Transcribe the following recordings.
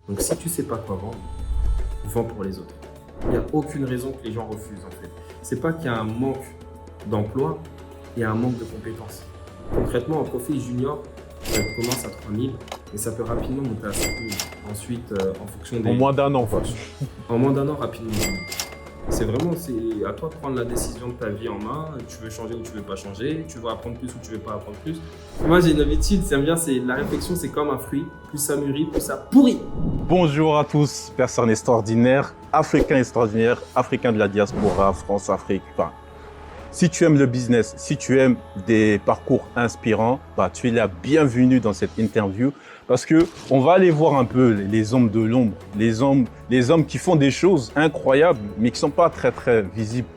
Donc si tu sais pas quoi vendre, vends pour les autres. Il n'y a aucune raison que les gens refusent en fait. C'est pas qu'il y a un manque d'emploi, il y a un manque de compétences. Concrètement, un profil junior, ça commence à 3000 et ça peut rapidement monter à 5000. Ensuite, en fonction des... En moins d'un an, quoi. En moins d'un an, rapidement. C'est à toi de prendre la décision de ta vie en main. Tu veux changer ou tu veux pas changer. Tu veux apprendre plus ou tu veux pas apprendre plus. Moi, j'ai une habitude, c'est bien, c'est la réflexion, c'est comme un fruit. Plus ça mûrit, plus ça pourrit. Bonjour à tous, personnes extraordinaires, africains extraordinaires, africains de la diaspora, France, Afrique. Enfin, si tu aimes le business, si tu aimes des parcours inspirants, tu es la bienvenue dans cette interview parce que on va aller voir un peu les hommes de l'ombre, les hommes qui font des choses incroyables, mais qui sont pas très visibles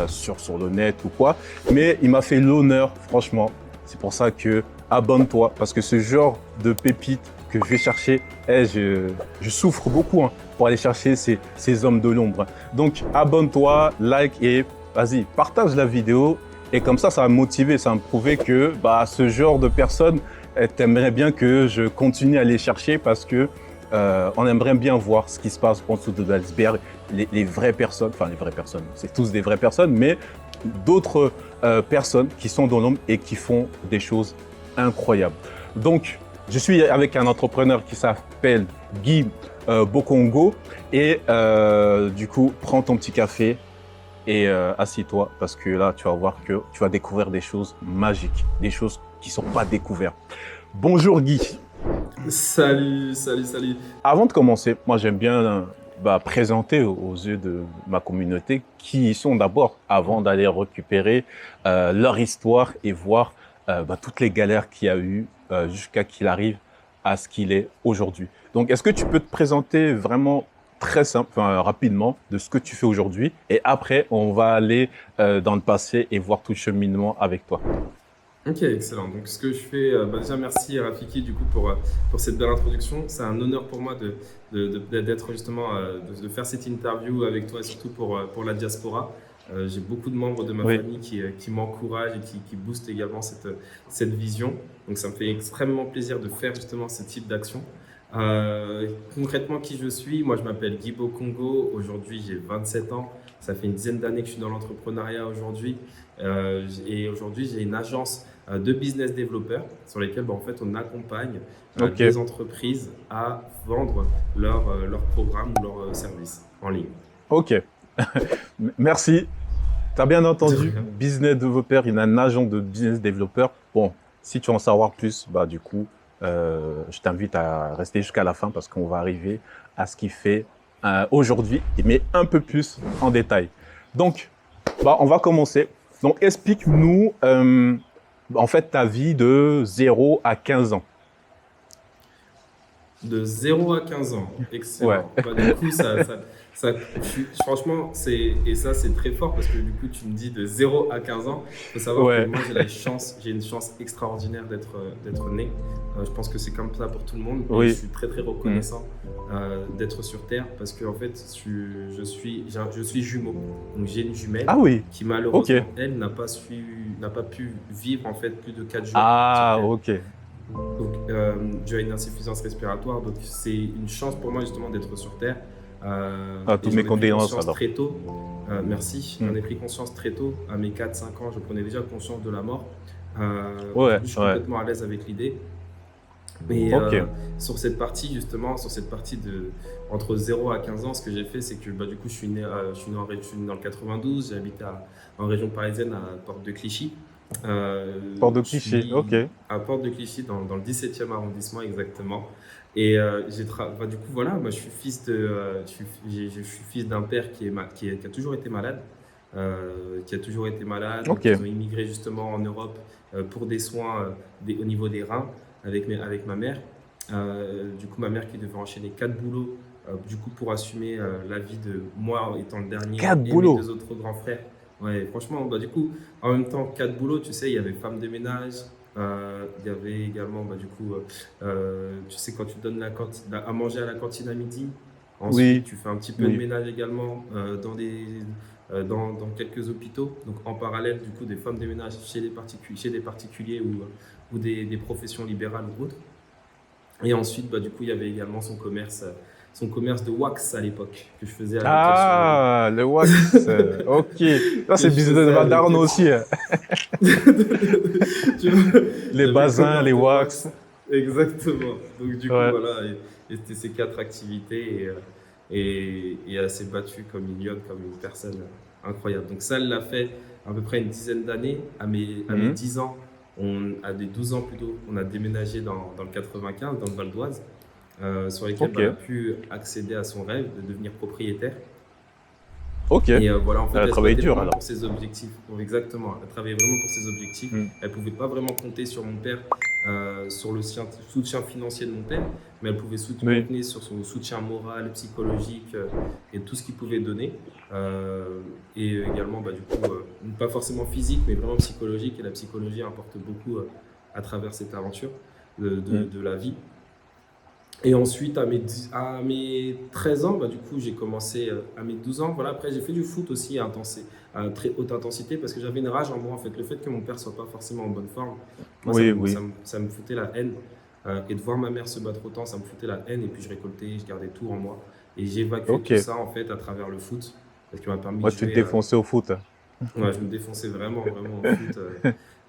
sur le net ou quoi. Mais il m'a fait l'honneur, franchement. C'est pour ça que abonne-toi parce que ce genre de pépites que je vais chercher, je souffre beaucoup pour aller chercher ces hommes de l'ombre. Donc abonne-toi, like et vas-y, partage la vidéo et comme ça va me motiver, ça va me prouver que ce genre de personnes, t'aimerais bien que je continue à les chercher parce que on aimerait bien voir ce qui se passe en dessous de l'iceberg, les vraies personnes, enfin les vraies personnes, c'est tous des vraies personnes, mais d'autres personnes qui sont dans l'ombre et qui font des choses incroyables. Donc, je suis avec un entrepreneur qui s'appelle Guy Bokongo et du coup, prends ton petit café et assis-toi parce que là, tu vas voir que tu vas découvrir des choses magiques, des choses qui ne sont pas découvertes. Bonjour Guy. Salut. Avant de commencer, moi j'aime bien présenter aux yeux de ma communauté qui ils sont d'abord avant d'aller récupérer leur histoire et voir toutes les galères qu'il y a eu jusqu'à qu'il arrive à ce qu'il est aujourd'hui. Donc, est-ce que tu peux te présenter vraiment très simple, rapidement, de ce que tu fais aujourd'hui et après, on va aller dans le passé et voir tout le cheminement avec toi. Ok, excellent. Donc, ce que je fais, déjà, merci Rafiki du coup pour cette belle introduction. C'est un honneur pour moi d'être justement, de faire cette interview avec toi, surtout pour la diaspora. J'ai beaucoup de membres de ma Oui. famille qui m'encouragent et qui boostent également cette vision. Donc, ça me fait extrêmement plaisir de faire justement ce type d'action. Concrètement, qui je suis? Moi, je m'appelle Guy Bokongo. Aujourd'hui, j'ai 27 ans. Ça fait une dizaine d'années que je suis dans l'entrepreneuriat aujourd'hui. Et aujourd'hui, j'ai une agence de business développeurs sur lesquels en fait, on accompagne Ok. des entreprises à vendre leurs programmes ou leurs services en ligne. Ok. Merci. Tu as bien De entendu, rien. business développeur, il y a un agent de business développeur. Bon, si tu veux en savoir plus, du coup, je t'invite à rester jusqu'à la fin parce qu'on va arriver à ce qu'il fait aujourd'hui, mais un peu plus en détail. Donc, on va commencer. Donc, explique-nous, en fait, ta vie de 0 à 15 ans. De 0 à 15 ans, Ouais. excellent. Du coup, franchement, et ça c'est très fort parce que du coup tu me dis de 0 à 15 ans. Il faut savoir que Ouais. moi j'ai une chance extraordinaire d'être né. Je pense que c'est comme ça pour tout le monde et je Oui. suis très reconnaissant d'être sur Terre parce que en fait je suis jumeau. Donc j'ai une jumelle Ah oui. qui Ok. malheureusement elle n'a pas pu vivre en fait plus de 4 jours sur Ah, Terre. ok. Donc, j'ai une insuffisance respiratoire, donc c'est une chance pour moi justement d'être sur Terre. Et Toutes j'en mes ai pris condoléances conscience alors. très tôt. Merci. J'en ai pris conscience très tôt. À mes 4-5 ans, je prenais déjà conscience de la mort. Ouais, Aujourd'hui, je suis ouais. complètement à l'aise avec l'idée. Et Ok. sur cette partie, justement, entre 0 à 15 ans, ce que j'ai fait, c'est que du coup, je suis né dans le 92, j'habite en région parisienne à Porte de Clichy. Porte de Je cliché. Ok. suis à Porte de Clichy, dans le 17e arrondissement exactement. Et du coup, voilà, moi je suis fils je suis fils d'un père qui a toujours été malade. Donc Ok. ils ont immigré justement en Europe pour des soins au niveau des reins avec ma mère. Du coup, ma mère qui devait enchaîner 4 boulots du coup, pour assumer la vie de moi étant le dernier 4 et mes boulots. 2 autres grands frères. Ouais, franchement, du coup, en même temps, 4 boulots, tu sais, il y avait femme de ménage, il y avait également, tu sais, quand tu donnes à manger à la cantine à midi, ensuite Oui. tu fais un petit peu de Oui. ménage également dans quelques hôpitaux. Donc en parallèle, du coup, des femmes de ménage chez des particuliers ou des professions libérales ou autres. Et ensuite, bah, du coup, il y avait également son commerce de wax à l'époque que je faisais avec elle sur les Ah, le wax. Ok. Ça, que c'est je business faisais avec modern elle. aussi, hein. Tu vois, Les il y avait le bazins, les commerce de wax. wax, exactement. Donc du coup, Ouais. voilà, et c'était ces quatre activités et elle s'est battue comme une lionne, comme une personne incroyable. Donc ça, elle l'a fait à peu près une dizaine d'années. À mes Mhm. 10 ans, à des 12 ans plutôt, on a déménagé dans le 95, dans le Val d'Oise, sur lesquels Ok. bah, elle a pu accéder à son rêve de devenir propriétaire. Ok. Et voilà, en Elle fait, a elle se travaillé battait dur vraiment alors. pour ses objectifs. Exactement, elle travaillait vraiment pour ses objectifs. Mhm. Elle pouvait pas vraiment compter sur mon père, sur le soutien financier de mon père, mais elle pouvait Oui. compter sur son soutien moral, psychologique et tout ce qu'il pouvait donner. Et également, bah, du coup, pas forcément physique, mais vraiment psychologique. Et la psychologie importe beaucoup à travers cette aventure Mhm. de la vie. Et ensuite, à mes 13 ans, bah, du coup, j'ai commencé à mes 12 ans. Voilà, après, j'ai fait du foot aussi à très haute intensité parce que j'avais une rage en moi. En fait, le fait que mon père soit pas forcément en bonne forme, moi, Oui, oui. ça me foutait la haine. Et de voir ma mère se battre autant, ça me foutait la haine. Et puis, je récoltais, je gardais tout en moi. Et j'évacuais Ok. tout ça, en fait, à travers le foot. Parce qu'il m'a permis de Moi, tu te jouer. défonçais au foot. Ouais, je me défonçais vraiment,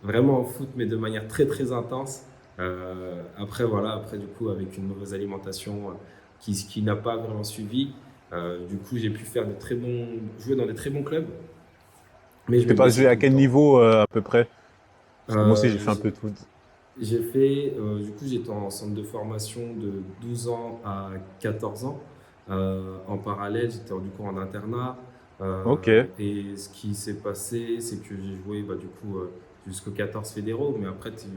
vraiment en foot, mais de manière très, très intense. Après, voilà, après, du coup, avec une mauvaise alimentation qui n'a pas vraiment suivi, du coup, j'ai pu jouer dans des très bons clubs, mais je me Tu as blessais joué à tout le quel temps. niveau à peu près? Parce que moi aussi, j'ai Euh, fait un peu de foot. du coup, j'étais en centre de formation de 12 ans à 14 ans. En parallèle, j'étais du coup en internat. Ok. Et ce qui s'est passé, c'est que j'ai joué bah, du coup jusqu'aux 14 fédéraux. Mais après, je suis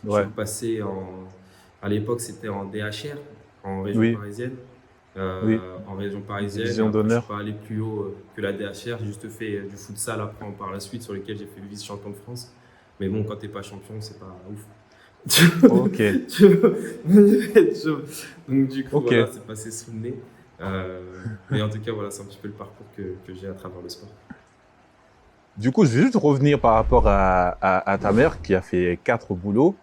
Ouais. repassé à l'époque, c'était en DHR, en région Oui. parisienne. Oui. En région parisienne. Et Division après, je suis d'honneur. pas allé plus haut que la DHR. J'ai juste fait du futsal après, par la suite, sur lequel j'ai fait le vice-champion de France. Mais bon, quand t'es pas champion, c'est pas ouf. Ok. Donc du coup, Ok. voilà, c'est passé sous le nez. Mais en tout cas, voilà, c'est un petit peu le parcours que j'ai à travers le sport. Du coup, je vais juste revenir par rapport à ta mère qui a fait 4 boulots.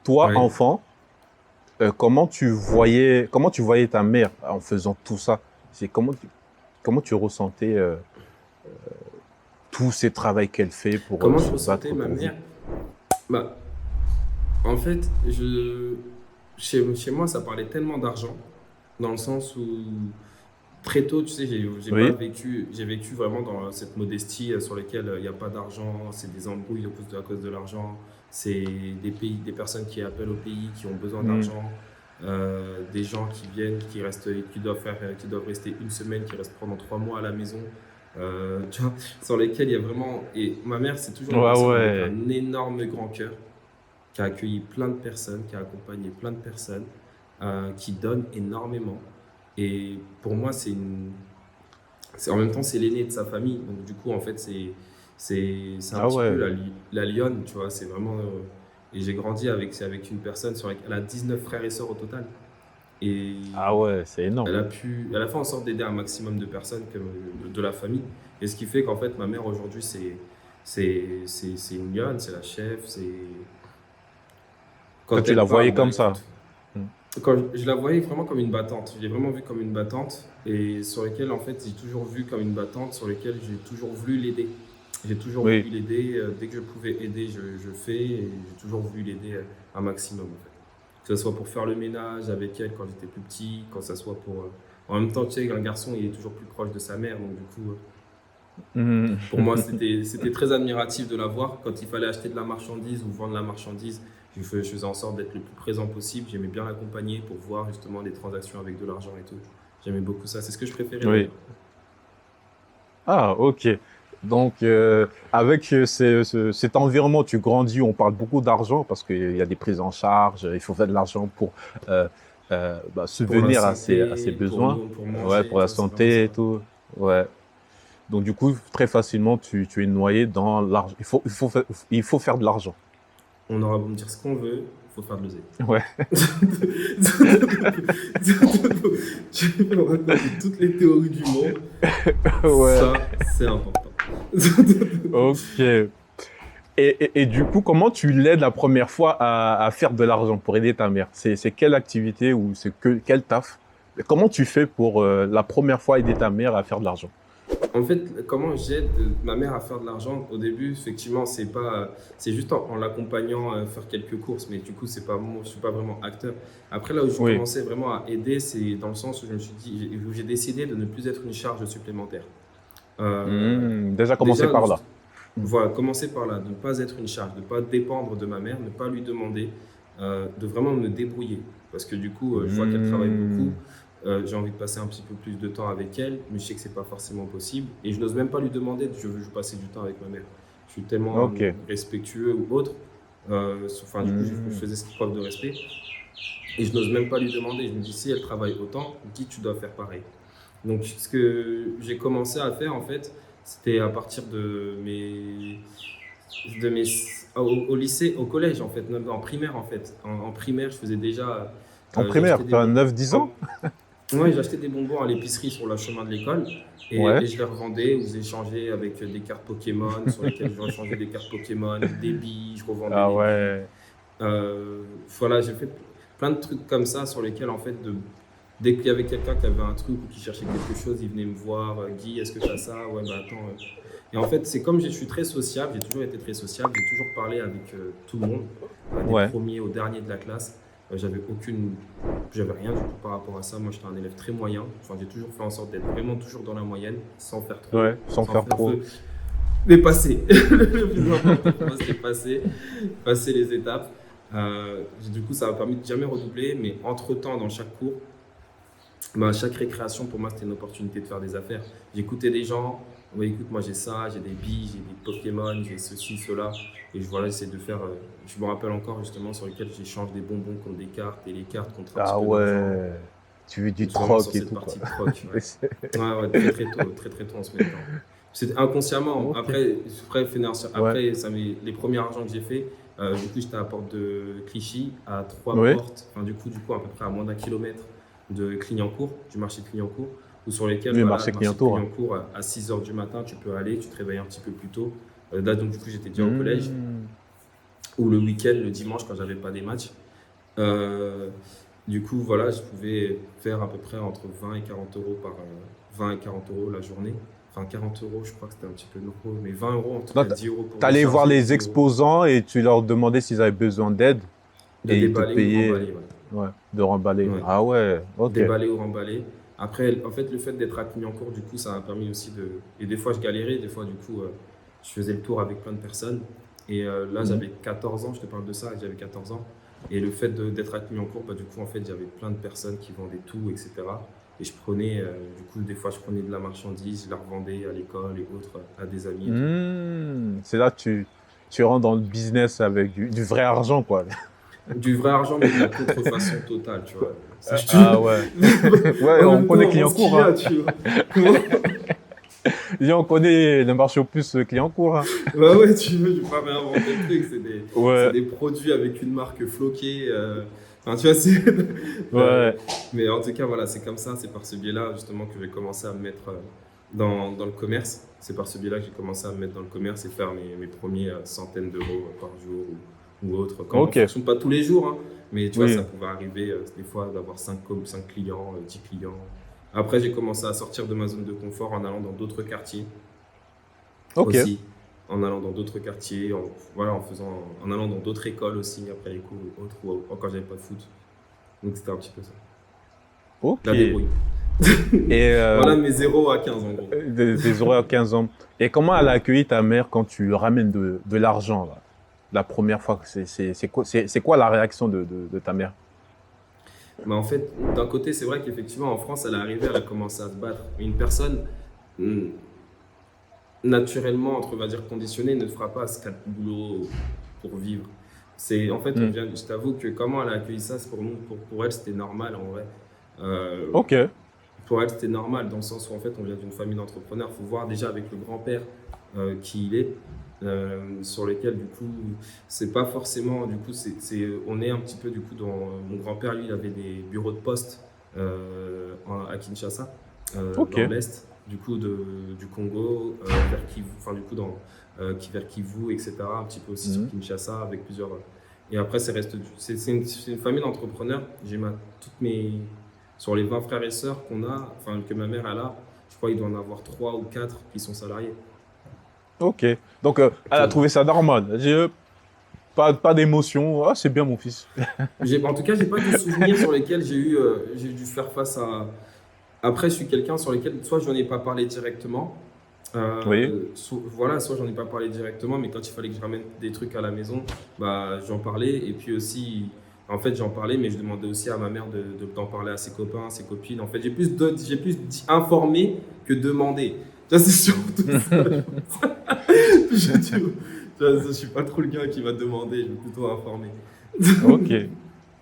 Toi, Oui. enfant, comment tu voyais ta mère en faisant tout ça? Comment tu ressentais tous ces travaux qu'elle fait pour Comment je se ressentais battre ma pour vous? mère? Bah, en fait, chez moi, ça parlait tellement d'argent, dans le sens où très tôt, tu sais, j'ai pas Oui. vécu, j'ai vécu vraiment dans cette modestie sur laquelle il n'y a pas d'argent, c'est des embrouilles à cause de l'argent, c'est des personnes qui appellent au pays, qui ont besoin Hmm. d'argent, des gens qui viennent, qui doivent rester une semaine, qui restent pendant 3 mois à la maison, tu vois, sur lesquels il y a vraiment. Et ma mère, c'est toujours une Ouais, personne avec ouais. un énorme grand cœur, qui a accueilli plein de personnes, qui a accompagné plein de personnes, qui donne énormément. Et pour moi, en même temps, c'est l'aîné de sa famille. Donc, du coup, en fait, c'est un Ah petit peu ouais. la lionne, tu vois. C'est vraiment. Et j'ai grandi avec une personne elle a 19 frères et sœurs au total. Et Ah ouais, c'est énorme. elle a fait en sorte d'aider un maximum de personnes de la famille. Et ce qui fait qu'en fait, ma mère aujourd'hui, c'est une lionne, c'est la chef, Toi, quand tu la elle voyais parle, bah comme ça. écoute, Hmm. quand je la voyais vraiment comme une battante. Je l'ai vraiment vue comme une battante et sur lesquelles, en fait, j'ai toujours vu comme une battante, sur lesquelles j'ai toujours voulu l'aider. J'ai toujours voulu Oui. l'aider. Dès que je pouvais aider, je fais et j'ai toujours voulu l'aider un maximum, en fait. Que ce soit pour faire le ménage avec elle quand j'étais plus petit, quand ça soit pour. En même temps, tu sais, un garçon, il est toujours plus proche de sa mère, donc du coup. Hmm. Pour moi, c'était très admiratif de la voir. Quand il fallait acheter de la marchandise ou vendre la marchandise, je faisais en sorte d'être le plus présent possible. J'aimais bien l'accompagner pour voir justement des transactions avec de l'argent et tout. J'aimais beaucoup ça. C'est ce que je préférais Oui. d'ailleurs. Ah, ok. Donc, avec cet environnement, tu grandis, on parle beaucoup d'argent parce qu'il y a des prises en charge, il faut faire de l'argent pour euh, Pour la subvenir à ses santé, pour besoin, nous, pour ouais, manger, pour tu la vois, c'est vraiment santé et ça. tout. Ouais. Donc, du coup, très facilement, tu es noyé dans l'argent. Il faut faire de l'argent. On aura beau me dire ce qu'on veut, il faut faire de l'oseille. Ouais. Tu peux me raconter toutes les théories du monde, Ouais. ça, c'est important. Ok. Et du coup, comment tu l'aides la première fois à faire de l'argent pour aider ta mère? C'est quelle activité ou quel taf? Comment tu fais pour la première fois aider ta mère à faire de l'argent? En fait, comment j'aide ma mère à faire de l'argent? Au début, effectivement, c'est juste en l'accompagnant à faire quelques courses, mais du coup, c'est pas moi, je suis pas vraiment acteur. Après, là où je Oui. commençais vraiment à aider, c'est dans le sens où je me suis dit, où j'ai décidé de ne plus être une charge supplémentaire. Déjà commencer Déjà, par là. Hmm. voilà, commencer par là, de ne pas être une charge, de ne pas dépendre de ma mère, ne pas lui demander, de vraiment me débrouiller. Parce que du coup, je vois qu'elle travaille beaucoup, Hmm. j'ai envie de passer un petit peu plus de temps avec elle, mais je sais que c'est pas forcément possible. Et je n'ose même pas lui demander je veux juste passer du temps avec ma mère. Je suis tellement Ok. respectueux ou autre. Enfin, du coup, je Hmm. faisais cette preuve de respect. Et je n'ose même pas lui demander. Je me dis, si elle travaille autant, dis tu dois faire pareil. Donc, ce que j'ai commencé à faire, en fait, c'était à partir de mes au lycée, au collège, en fait, même en primaire, en fait. En primaire, je faisais déjà, En j'achetais primaire, tu des as bonbons. 9-10 ans? Ouais, j'achetais des bonbons à l'épicerie sur le chemin de l'école Ouais. et je les revendais ou j'échangeais avec des cartes Pokémon sur lesquelles je rechangeais des cartes Pokémon, des billes, je revendais Ah les billes. ouais. Voilà, j'ai fait plein de trucs comme ça sur lesquels, en fait, dès qu'il y avait quelqu'un qui avait un truc ou qui cherchait quelque chose, il venait me voir. Guy, est-ce que tu as ça? Ouais, bah attends. Et en fait, c'est comme je suis très sociable, j'ai toujours été très sociable, j'ai toujours parlé avec tout le monde, des Ouais. premiers aux derniers de la classe. J'avais rien du tout par rapport à ça. Moi, j'étais un élève très moyen. Enfin, j'ai toujours fait en sorte d'être vraiment toujours dans la moyenne, sans faire trop, Ouais. Sans sans faire faire trop. feu. Mais passer. Le plus important pour moi, c'était passer les étapes. Du coup, ça m'a permis de jamais redoubler, mais entre-temps, dans chaque cours, bah, chaque récréation, pour moi, c'était une opportunité de faire des affaires. J'écoutais des gens, ouais, écoute, moi j'ai ça, j'ai des billes, j'ai des Pokémon, j'ai ceci, cela. Et voilà, j'essaie de faire. Je me rappelle encore justement sur lesquels j'échange des bonbons contre des cartes et les cartes contre un petit Ah peu d'argent. ouais. Tu veux du Donc vraiment sur troc et cette tout, quoi. partie de troc, ouais. Ouais, ouais, très très tôt on se met dedans. C'est inconsciemment. Ok. Ouais. Après les premiers argents que j'ai fait, du coup j'étais à la porte de Clichy, à trois Oui. portes, enfin du coup à peu près à moins d'un kilomètre de Clignancourt, du marché de Clignancourt, ou sur lesquels, Oui, voilà, marché le marché de client-tour. Hein. Clignancourt, à 6 heures du matin, tu peux aller, tu te réveilles un petit peu plus tôt. Là, donc, du coup, j'étais déjà au collège, Hmm. ou le week-end, le dimanche, quand j'avais pas des matchs. Euh, du coup, voilà, je pouvais faire à peu près entre 20 et 40 euros 20 et 40 euros la journée. Enfin, 40 euros, je crois que c'était un petit peu gros, mais 20 euros, en tout cas Donc, 10 euros pour t'allais voir décharger, les 10 euros exposants et tu leur demandais s'ils avaient besoin d'aide de et ils te déballer ou de payaient, remballer. Voilà. ouais, de remballer. Ouais. Ah ouais, ok. Déballer ou remballer. Après, en fait, le fait d'être à Clignancourt, du coup, ça m'a permis aussi de. Et des fois, je galérais, des fois, du coup, je faisais le tour avec plein de personnes. Et là, Mhm. j'avais 14 ans, je te parle de ça, j'avais 14 ans. Et le fait d'être à Clignancourt, bah, du coup, en fait, j'avais plein de personnes qui vendaient tout, etc. Et je prenais, du coup, des fois, je prenais de la marchandise, je la revendais à l'école et autres, à des amis et tout. C'est là que tu rentres dans le business avec du vrai argent, quoi. Du vrai argent, mais de la contrefaçon totale, tu vois. Ça, je Ah ouais. te... Ouais, En on même temps, connaît on vend client ce qu'il court, y hein. a, tu vois. Comment. Et on connaît le marché aux puces client court, hein. Bah ouais, tu veux, je vais pas réinventer le truc. C'est Ouais, des produits avec une marque floquée. Enfin, tu vois, c'est. euh, ouais. mais en tout cas, voilà, c'est comme ça. C'est par ce biais-là, justement, que j'ai commencé à me mettre dans le commerce. C'est par ce biais-là que j'ai commencé à me mettres dans le commerce et faire mes premiers centaines d'euros par jour ou autre. Quand, en Ok, fonction, pas tous les jours, hein, mais tu vois, ça oui. pouvait arriver des fois d'avoir 5 clients, 10 clients. Après, j'ai commencé à sortir de ma zone de confort en allant dans d'autres quartiers Ok, aussi, en allant dans d'autres quartiers, voilà, en allant dans d'autres écoles aussi après les cours ou autres, ou quand j'avais pas de foot. Donc c'était un petit peu ça. ok. La débrouille. Et Voilà mes 0 à 15 en gros. des horaires à 15 ans. Et comment elle a accueilli ta mère quand tu ramènes de l'argent, là? La première fois, c'est quoi la réaction de ta mère? Mais en fait, d'un côté, c'est vrai qu'effectivement en France, elle est arrivée, elle a commencé à se battre. Mais une personne mm, naturellement, on va dire conditionnée, ne fera pas ce 4 boulots pour vivre. En fait, Hmm. je t'avoue que comment elle a accueilli ça, c'est pour elle, c'était normal en vrai. Euh, Ok, pour elle, c'était normal dans le sens où en fait, on vient d'une famille d'entrepreneurs. Il faut voir déjà avec le grand-père qui il est, sur lequel du coup, c'est pas forcément, du coup, on est un petit peu du coup dans. Mon grand-père, lui, il avait des bureaux de poste à Kinshasa, ok. dans l'Est. du coup du Congo, vers Kivu, enfin du coup vers Kivu, etc. Un petit peu aussi sur Mhm. Kinshasa avec plusieurs. Et après, c'est une famille d'entrepreneurs. Toutes mes, sur les 20 frères et sœurs qu'on a, enfin que ma mère elle a, je crois qu'il doit en avoir 3 ou 4 qui sont salariés. Ok. Donc, elle a Que- trouvé ça normal. Pas d'émotion. Ah, c'est bien, mon fils. En tout cas, j'ai pas de souvenirs sur lesquels j'ai dû faire face à. Après, je suis quelqu'un sur lequel soit je n'en ai pas parlé directement, Oui. voilà, soit j'en ai pas parlé directement, mais quand il fallait que je ramène des trucs à la maison, bah j'en parlais. Et puis aussi, en fait, j'en parlais, mais je demandais aussi à ma mère d'en parler à ses copains, à ses copines. En fait, informé que demandé. Ça, c'est surtout ça. Je suis pas trop le gars qui va demander, je vais plutôt informer. Ok.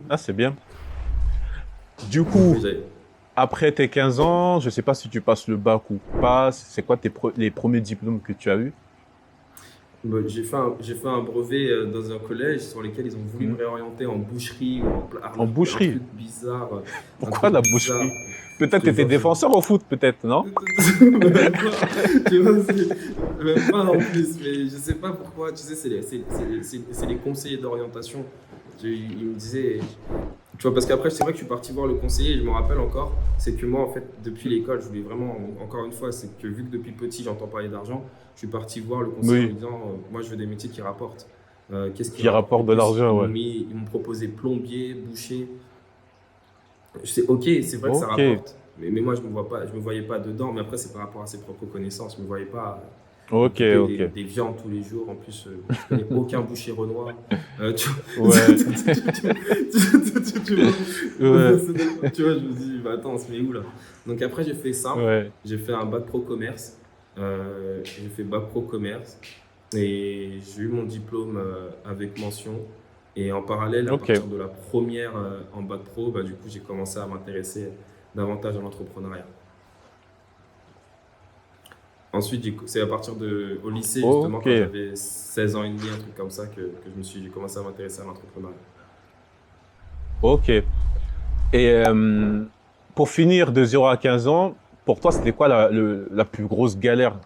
Ah, c'est bien. Du Donc coup, oui, j'avais. après tes 15 ans, je ne sais pas si tu passes le bac ou pas. C'est quoi les premiers diplômes que tu as eus? Bah, j'ai fait un brevet dans un collège sur lequel ils ont voulu me Hmm. réorienter en boucherie ou En un boucherie. truc bizarre. Un Pourquoi truc la bizarre. boucherie? Je Peut-être te tu étais jure, défenseur au foot, peut-être, non? même pas, tu vois, même pas en plus, mais je sais pas pourquoi. Tu sais, c'est les conseillers d'orientation. Ils me disaient, tu vois, parce qu'après, c'est vrai que je suis parti voir le conseiller, et je me rappelle encore, c'est que moi, en fait, depuis l'école, je voulais vraiment, encore une fois, c'est que vu que depuis petit, j'entends parler d'argent, je suis parti voir le conseiller en lui Oui. disant, moi, je veux des métiers qui rapportent. Qu'est-ce qui Qui rapporte le rapporte de plus? l'argent, ouais. Ils m'ont proposé plombier, boucher. Je sais, ok, c'est vrai que ça Ok. rapporte, mais moi, je me voyais pas dedans, mais après, c'est par rapport à ses propres connaissances. Je me voyais pas Ok, couper ok. des viandes tous les jours. En plus, je connais aucun boucher renoir. Tu vois, Ouais. tu vois, Ouais. tu vois, je me dis, bah, attends, on se met où là? Donc après, j'ai fait simple. Ouais. J'ai fait un bac pro commerce. J'ai fait bac pro commerce et j'ai eu mon diplôme avec mention. Et en parallèle, à Ok. partir de la première en bac pro, bah, du coup, j'ai commencé à m'intéresser davantage à l'entrepreneuriat. Ensuite, c'est à partir au lycée, justement, Ok. quand j'avais 16 ans et demi, un truc comme ça, que j'ai commencé à m'intéresser à l'entrepreneuriat. Ok. Et pour finir de 0 à 15 ans, pour toi, c'était quoi la plus grosse galère?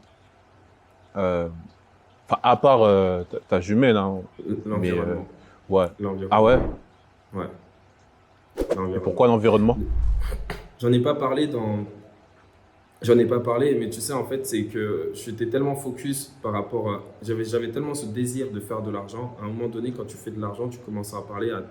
euh, Enfin, à part ta jumelle, hein, mais L'environnement. ouais. Ah L'environnement. ouais? Ouais, Et l'environnement. pourquoi l'environnement? J'en ai pas parlé dans. J'en ai pas parlé, mais tu sais, en fait, c'est que j'étais tellement focus par rapport à. J'avais tellement ce désir de faire de l'argent. À un moment donné, quand tu fais de l'argent, tu commences à parler à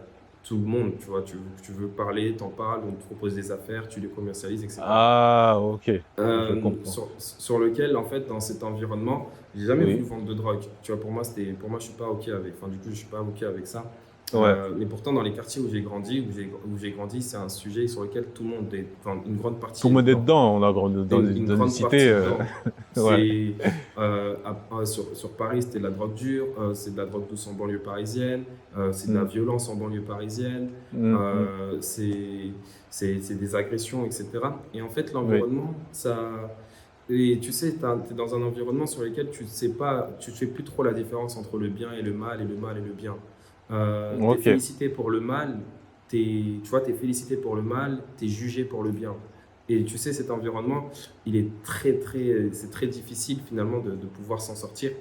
tout le monde. Tu vois, tu veux parler, t'en parles, on te propose des affaires, tu les commercialises, etc. Ah, ok. Je comprends. Sur lequel, en fait, dans cet environnement, j'ai jamais voulu Oui. vendre de drogue. Tu vois, pour moi, je suis pas OK avec. Enfin, du coup, je suis pas OK avec ça. Ouais. Mais pourtant, dans les quartiers où j'ai grandi, c'est un sujet sur lequel tout le monde est, enfin, une grande Tout partie le est monde est dedans. dedans. On a grandi Une dans une grande cité. partie dedans. Ouais. C'est sur Paris, c'était de la drogue dure, c'est de la drogue douce en banlieue parisienne, c'est de la Mm, violence en banlieue parisienne, mm, mm. euh, c'est c'est des agressions, etc. Et en fait, Oui. l'environnement, ça. Et tu sais, tu es dans un environnement sur lequel tu sais pas, tu fais plus trop la différence entre le bien et le mal, et le mal et le bien. Tu es Ok. félicité pour le mal, tu vois, tu es félicité pour le mal, tu es jugé pour le bien. Et tu sais, cet environnement, il est c'est très difficile finalement de pouvoir s'en sortir,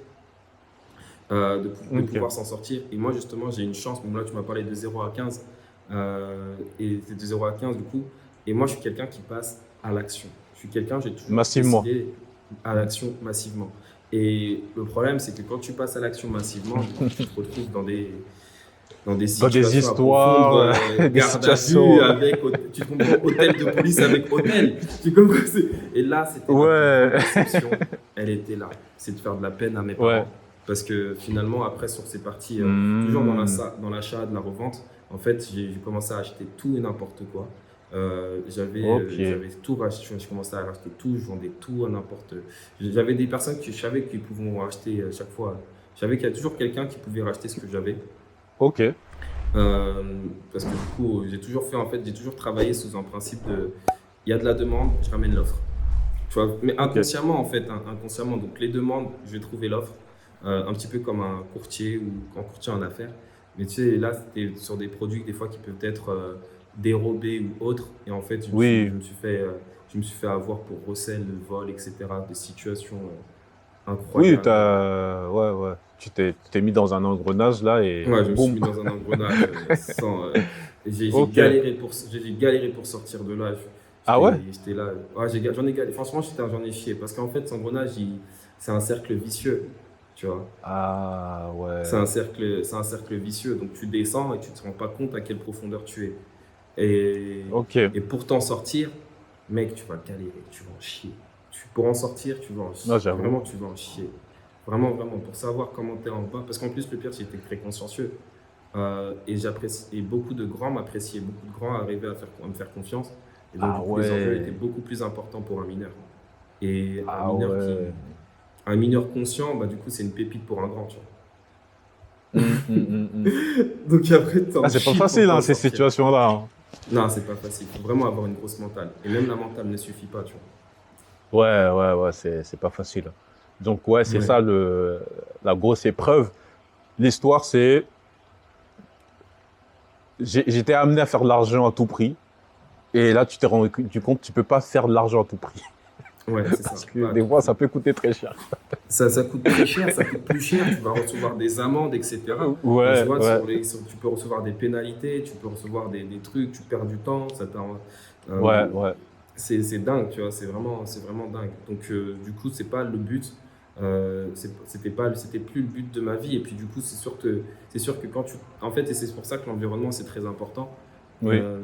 de Ok. pouvoir s'en sortir. Et moi, justement, j'ai une chance. Bon, là, tu m'as parlé de 0 à 15, et c'est de 0 à 15 du coup. Et moi, je suis quelqu'un qui passe à l'action. Je suis quelqu'un, j'ai toujours Massivement. décidé à Mm. l'action massivement. Et le problème, c'est que quand tu passes à l'action massivement, du coup, tu te retrouves dans des Dans des situations à confondre, histoires, des garde à vue situations. avec, tu comprends, hôtel de police avec hôtel. Tu comprends? Et là, c'était ma plus grande Ouais. déception. Elle était là. C'est de faire de la peine à mes Ouais. parents. Parce que finalement, après, sur ces parties, toujours Hmm. dans l'achat, de la revente, en fait, j'ai commencé à acheter tout et n'importe quoi. Ok. J'avais tout racheté, je commençais à racheter tout, je vendais tout à n'importe. J'avais des personnes que je savais qui pouvaient racheter chaque fois. Je savais qu'il y a toujours quelqu'un qui pouvait racheter ce que j'avais. Ok. Euh, Parce que du coup, j'ai toujours travaillé sous un principe de, il y a de la demande, je ramène l'offre. Tu vois, mais Ok. inconsciemment en fait, hein, inconsciemment. Donc les demandes, je vais trouver l'offre, un petit peu comme un courtier ou un courtier en affaires. Mais tu sais, là, c'était sur des produits des fois qui peuvent être dérobés ou autres. Et en fait, Oui. je me suis fait avoir pour recel, vol, etc. Des situations Oui, incroyables. ouais. Tu t'es mis dans un engrenage là et Ouais, je me suis boum. mis dans un engrenage j'ai Ok. galéré pour sortir de là. Ah ouais? J'étais là. Ouais, j'en ai galéré. Franchement, j'en ai chié. Parce qu'en fait, cet engrenage, c'est un cercle vicieux. Tu vois. Ah ouais. C'est un cercle vicieux. Donc, tu descends et tu te rends pas compte à quelle profondeur tu es. Ok. Et pour t'en sortir, mec, tu vas galérer. Tu vas en chier. Pour en sortir, tu vas en Non, chier. j'avoue. Vraiment, tu vas en chier. Vraiment, vraiment. Pour savoir comment tu es en bas. Parce qu'en plus, le pire, c'est que tu es très consciencieux. Et beaucoup de grands m'appréciaient, beaucoup de grands arrivaient à me faire confiance. Et donc, Ah du coup, les enjeux étaient ouais. beaucoup plus importants pour un mineur. Et Ah ouais. un mineur conscient, bah, du coup, c'est une pépite pour un grand, tu Hum. vois. Donc après, Ah, t'en c'est pas chies pour facile, hein, t'en ces sortir. situations-là, hein. Non, c'est pas facile. Il faut vraiment avoir une grosse mentale. Et même la mentale ne suffit pas, tu Ouais, c'est pas facile. Donc, ouais, c'est vois. Ouais. ça la grosse épreuve. L'histoire, c'est. J'étais amené à faire de l'argent à tout prix. Et là, tu t'es rendu compte que tu peux pas faire de l'argent à tout prix. Ouais, c'est ça. Parce que Pas à des tout fois, prix. ça peut coûter très cher. Ça coûte très cher, ça coûte plus cher, tu vas recevoir des amendes, etc. Tu Ouais, vois, ouais, tu peux recevoir des pénalités, tu peux recevoir des trucs, tu perds du temps, ouais, euh, ouais. c'est dingue, tu vois, c'est vraiment dingue. Donc, du coup, c'est pas le but, c'était plus le but de ma vie. Et puis, du coup, c'est sûr que en fait, et c'est pour ça que l'environnement, c'est très important. Oui. Euh,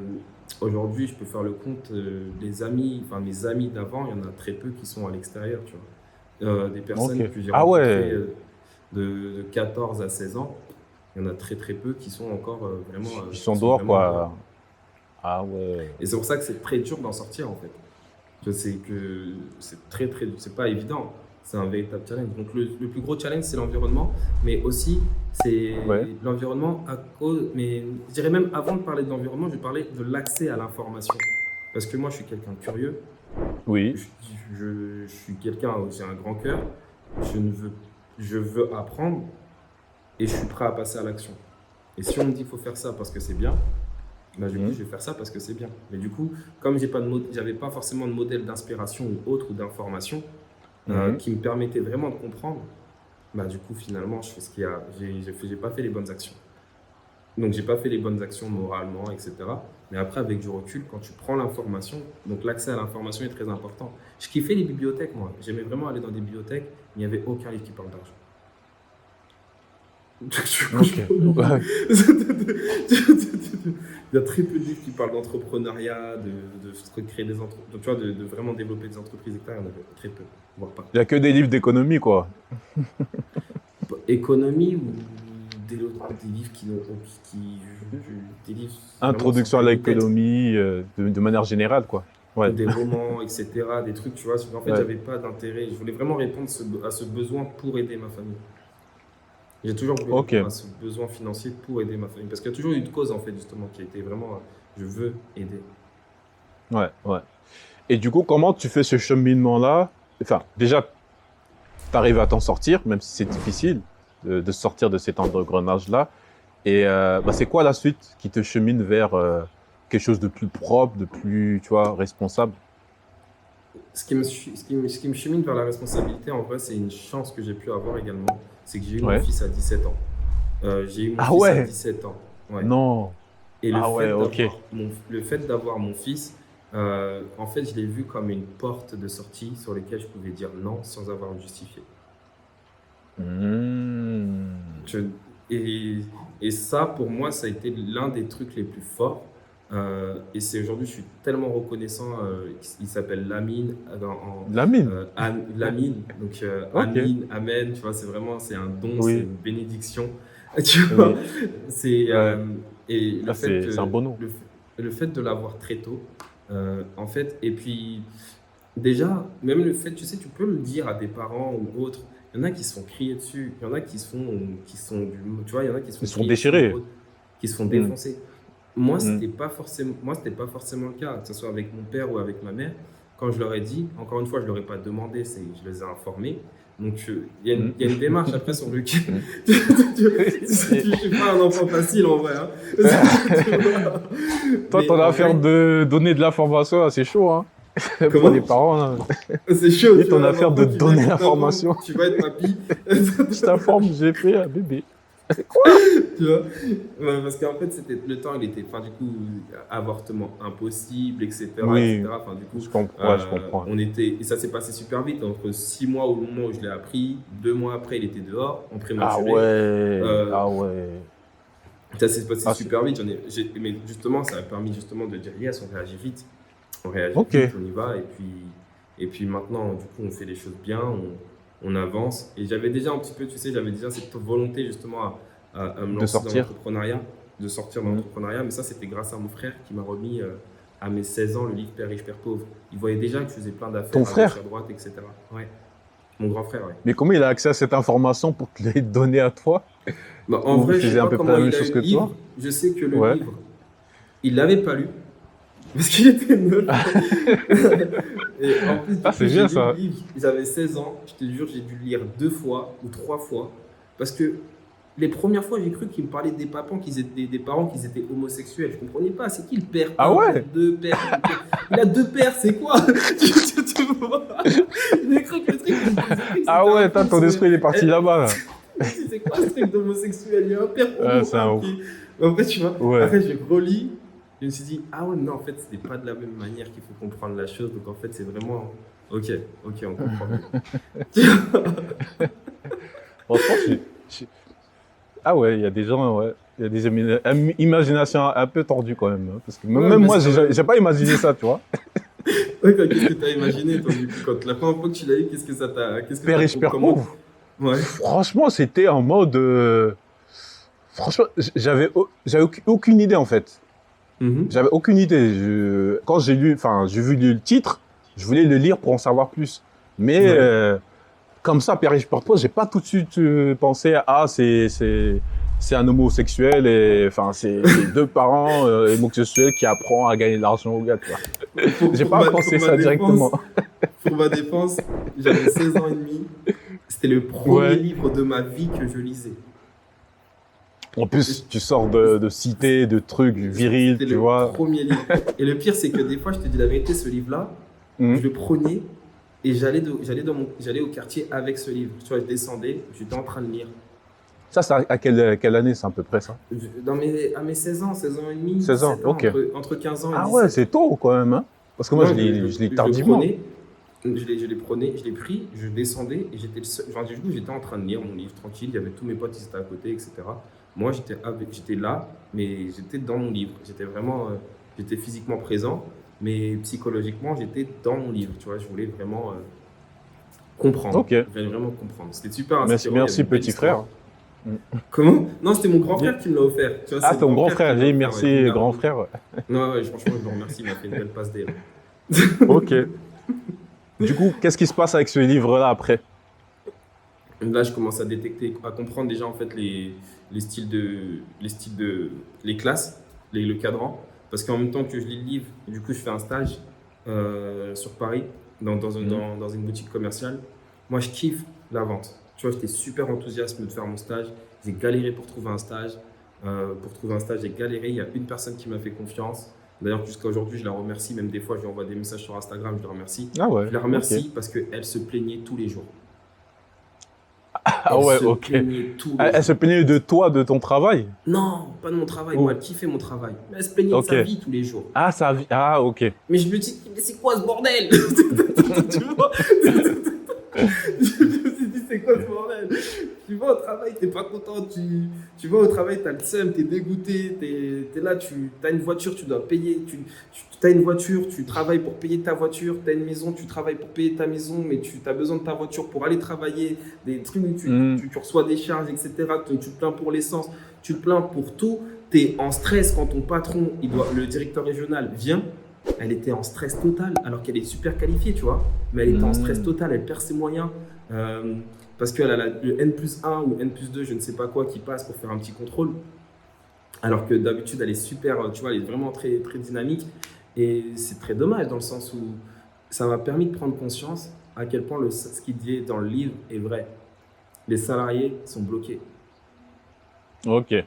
Aujourd'hui, je peux faire le compte des amis, enfin mes amis d'avant, il y en a très peu qui sont à l'extérieur, tu vois. Des Ok. personnes que j'ai Ah rencontrées ouais. de 14 à 16 ans, il y en a très très peu qui sont encore Ils sont qui sont dehors, vraiment dehors. quoi. Ah ouais. Et c'est pour ça que c'est très dur d'en sortir en fait. Je sais que c'est c'est pas évident. C'est un véritable challenge. Donc le plus gros challenge, c'est l'environnement, mais aussi c'est Ouais. l'environnement à cause. Mais je dirais même avant de parler de l'environnement, je vais parler de l'accès à l'information. Parce que moi, je suis quelqu'un de curieux. Oui. Je, je suis quelqu'un, j'ai un grand cœur. Je ne veux, je veux apprendre et je suis prêt à passer à l'action. Et si on me dit qu'il faut faire ça parce que c'est bien, bah, du coup, je Mhm. vais faire ça parce que c'est bien. Mais du coup, comme j'avais pas forcément de modèle d'inspiration ou autre ou d'information Mhm. qui me permettait vraiment de comprendre, bah, du coup, finalement, je fais ce qu'il y a. J'ai pas fait les bonnes actions. Donc, j'ai pas fait les bonnes actions moralement, etc. Mais après, avec du recul, quand tu prends l'information, donc l'accès à l'information est très important. Je kiffais les bibliothèques, moi. J'aimais vraiment aller dans des bibliothèques, mais il n'y avait aucun livre qui parle d'argent. Ok. Ouais. Il y a très peu de livres qui parlent d'entrepreneuriat, de créer des entreprises, tu vois, de vraiment développer des entreprises, etc. Il y en avait très peu, voire pas. Il y a que des livres d'économie, quoi. Économie ou des livres des livres vraiment Introduction à sortis de tête, l'économie, de manière générale, quoi. ou Ouais. des romans, etc. Des trucs, tu vois. En fait, Ouais. j'avais pas d'intérêt. Je voulais vraiment répondre à ce besoin pour aider ma famille. J'ai toujours voulu Ok. répondre à ce besoin financier pour aider ma famille. Parce qu'il y a toujours eu une cause, en fait, justement, qui a été vraiment, je veux aider. Ouais. Et du coup, comment tu fais ce cheminement-là? Enfin, déjà, tu arrives à t'en sortir, même si c'est difficile de sortir de cet engrenage-là. Et bah, c'est quoi la suite qui te chemine vers quelque chose de plus propre, de plus, tu vois, responsable? Ce qui me chemine vers la responsabilité, en vrai, c'est une chance que j'ai pu avoir également. C'est que j'ai eu mon Ouais. fils à 17 ans. J'ai eu mon Ah fils à ouais? 17 ans. Ouais. Non. Et Ah ouais, ok. le fait d'avoir mon fils, en fait, je l'ai vu comme une porte de sortie sur laquelle je pouvais dire non sans avoir à me justifier. Hmm. Je- et, et ça, pour moi, ça a été l'un des trucs les plus forts. Et c'est aujourd'hui, je suis tellement reconnaissant. Il s'appelle Lamine, La mine. Lamine, donc Ok. Amin, Amen, tu vois, c'est un don, c'est Oui. une bénédiction. Tu vois, Oui. c'est, Ouais. et Ah, c'est un beau nom. le fait de l'avoir très tôt, en fait, et puis déjà, même le fait, tu sais, tu peux le dire à des parents ou autres. Il y en a qui se font crier dessus, il y en a tu vois, il y en a qui se font Ils sont crier dessus ou déchirés. autres, qui se font Hmm. défoncer. Hmm. Moi, c'était pas forcément le cas, que ce soit avec mon père ou avec ma mère. Quand je leur ai dit, encore une fois, je leur ai pas demandé, je les ai informés. Donc, Hmm. il y a une démarche après sur lequel. Hmm. Je suis pas un enfant facile en vrai, hein. Toi, Mais ton en affaire vrai, de donner de l'information, c'est chaud, hein? Pour Comment? les parents, là, C'est chaud, c'est tu ton vois. affaire Non, de toi, tu vas donner être l'information. tu vas être papy. Je t'informe, j'ai fait un bébé. Tu vois? Ouais, parce qu'en fait, le temps, il était, enfin, du coup, avortement impossible, etc., Oui, etc. Enfin, du coup, je comprends, ouais, je comprends. on était, et ça s'est passé super vite, entre 6 mois au moment où je l'ai appris, 2 mois après, il était dehors, en Ah prématuré. ouais, Euh, ah ouais. Ça s'est passé Ah, c'est... super vite. Mais justement, ça a permis justement de dire yes, on réagit vite. On réagit Ok, vite, on y va. Et puis maintenant, du coup, on fait les choses bien, on avance. Et j'avais déjà un petit peu, tu sais, j'avais déjà cette volonté justement à me de lancer dans sortir. l'entrepreneuriat, de sortir dans Mhm. l'entrepreneuriat. Mais ça, c'était grâce à mon frère qui m'a remis à mes 16 ans le livre Père riche, Père pauvre. Il voyait déjà que je faisais plein Ton d'affaires à gauche, à frère, droite, etc. Ouais, mon grand frère, ouais. mais comment il a accès à cette information pour te les donner à toi? Bah, en Ou il vrai, je sais faisait à pas peu près comment la même il a chose eu que le livre. toi? Je sais que le Ouais. livre, il l'avait pas lu. Parce qu'il était neuf. Et en plus, Ah, du coup, c'est j'ai bien lu le ça. livre, j'avais 16 ans, je te jure, j'ai dû le lire 2 fois ou 3 fois. Parce que les premières fois, j'ai cru qu'il me parlait des parents, des parents qui étaient homosexuels. Je comprenais pas, c'est qui le père Ah 1, père ouais? 2, père 1, il a 2 pères, c'est quoi? Tu vois? J'ai cru que le truc, j'ai cru que Ah c'était un ouais, film ton sur... esprit il est parti Eh, là-bas, là. je me suis dit, c'est quoi ce truc d'homosexuel? Il y a un père Ah, homo, c'est un ah ouf. ok. En fait, tu vois, Ouais. après, j'ai relis, je me suis dit, ah ouais, non, en fait, c'était pas de la même manière qu'il faut comprendre la chose. Donc, en fait, c'est vraiment, ok, ok, on comprend mieux. Franchement, je- Ah ouais, il y a des gens, ouais. Il y a des imaginations un peu tordues quand même, hein. Parce que Ouais, même mais moi, c'est quand j'ai même. pas imaginé ça, tu vois. Ouais, qu'est-ce que t'as imaginé, toi, du coup, quand la première fois que tu l'as lu, qu'est-ce que Père t'as, riche, père comment. pauvre. Ouais. Franchement, c'était en mode. Franchement, j'avais aucune idée en fait. Mhm. J'avais aucune idée. Quand j'ai lu, enfin, j'ai vu le titre, je voulais le lire pour en savoir plus. Mais Ouais. comme ça, Père riche, père pauvre, j'ai pas tout de suite pensé à ah, c'est un homosexuel et enfin c'est deux parents homosexuels qui apprend à gagner de l'argent au gars, tu vois. Pour, J'ai pour pas ma, pour pensé ma ça défense, directement. pour ma défense, j'avais 16 ans et demi. C'était le premier Ouais. livre de ma vie que je lisais. En plus, tu sors de cité, de trucs virils, C'était tu le vois. premier livre. Et le pire, c'est que des fois, je te dis la vérité, ce livre-là, Mhm. je le prenais et j'allais au quartier avec ce livre. Tu vois, je descendais, j'étais en train de lire. Ça, c'est à quelle année, c'est à peu près ça? À mes 16 ans, 16 ans et demi, 16 ans, 17 ans, ok. entre 15 ans et Ah ouais, 17. c'est tôt quand même, hein? Parce que moi, Non, je l'ai je le tardivement. prenais, je l'ai pris, je descendais et j'étais le seul. Enfin, du coup, j'étais en train de lire mon livre tranquille, il y avait tous mes potes qui étaient à côté, etc. Moi, j'étais là, mais j'étais dans mon livre. J'étais vraiment, j'étais physiquement présent, mais psychologiquement, j'étais dans mon livre. Tu vois, je voulais vraiment comprendre. Ok. Je voulais vraiment comprendre. C'était super Merci, inspirant, il y avait merci une belle petit frère. histoire. Comment? Non, c'était mon grand Dis- frère qui me l'a offert. Tu vois, Ah, c'est mon ton grand grand frère qui frère, me l'a dis offert, ouais, qui me merci l'a grand remis. frère. Non, ouais, franchement, je le remercie, il m'a fait une belle passe d'air. Ok. Du coup, qu'est-ce qui se passe avec ce livre-là après? Là, je commence à détecter, à comprendre déjà en fait les classes, le cadran. Parce qu'en même temps que je lis le livre, du coup, je fais un stage sur Paris, Mhm. dans une boutique commerciale. Moi, je kiffe la vente. Tu vois, j'étais super enthousiaste de faire mon stage. J'ai galéré pour trouver un stage. Pour trouver un stage, j'ai galéré. Il y a une personne qui m'a fait confiance. D'ailleurs, jusqu'à aujourd'hui, je la remercie. Même des fois, je lui envoie des messages sur Instagram, je la remercie. Ah Je ouais, la ok. remercie parce qu'elle se plaignait tous les jours. Ah Elle ouais, se ok. plaignait tous les Elle se jours. plaignait de toi, de ton travail? Non, pas de mon travail. Moi, Ou... elle kiffait mon travail. Mais elle se plaignait de Ok. sa vie tous les jours. Ah, ah, ok. Mais je me dis, mais c'est quoi ce bordel? Tu vois? Je me suis dit, c'est quoi ce bordel? Tu vas au travail, t'es pas content. Tu vas au travail, t'as le seum, t'es dégoûté. T'es là, t'as une voiture, tu dois payer. T'as une voiture, tu travailles pour payer ta voiture. T'as une maison, tu travailles pour payer ta maison. Mais tu as besoin de ta voiture pour aller travailler. Des trucs, Mhm. tu reçois des charges, etc. Tu te plains pour l'essence, tu te plains pour tout. T'es en stress quand ton patron, le directeur régional vient. Elle était en stress total, alors qu'elle est super qualifiée, tu vois. Mais elle était en stress Mhm. total, elle perd ses moyens. Parce qu'elle a le N+1 ou N+2, je ne sais pas quoi, qui passe pour faire un petit contrôle. Alors que d'habitude, elle est super, tu vois, elle est vraiment très, très dynamique. Et c'est très dommage dans le sens où ça m'a permis de prendre conscience à quel point ce qu'il dit dans le livre est vrai. Les salariés sont bloqués. Ok. Tu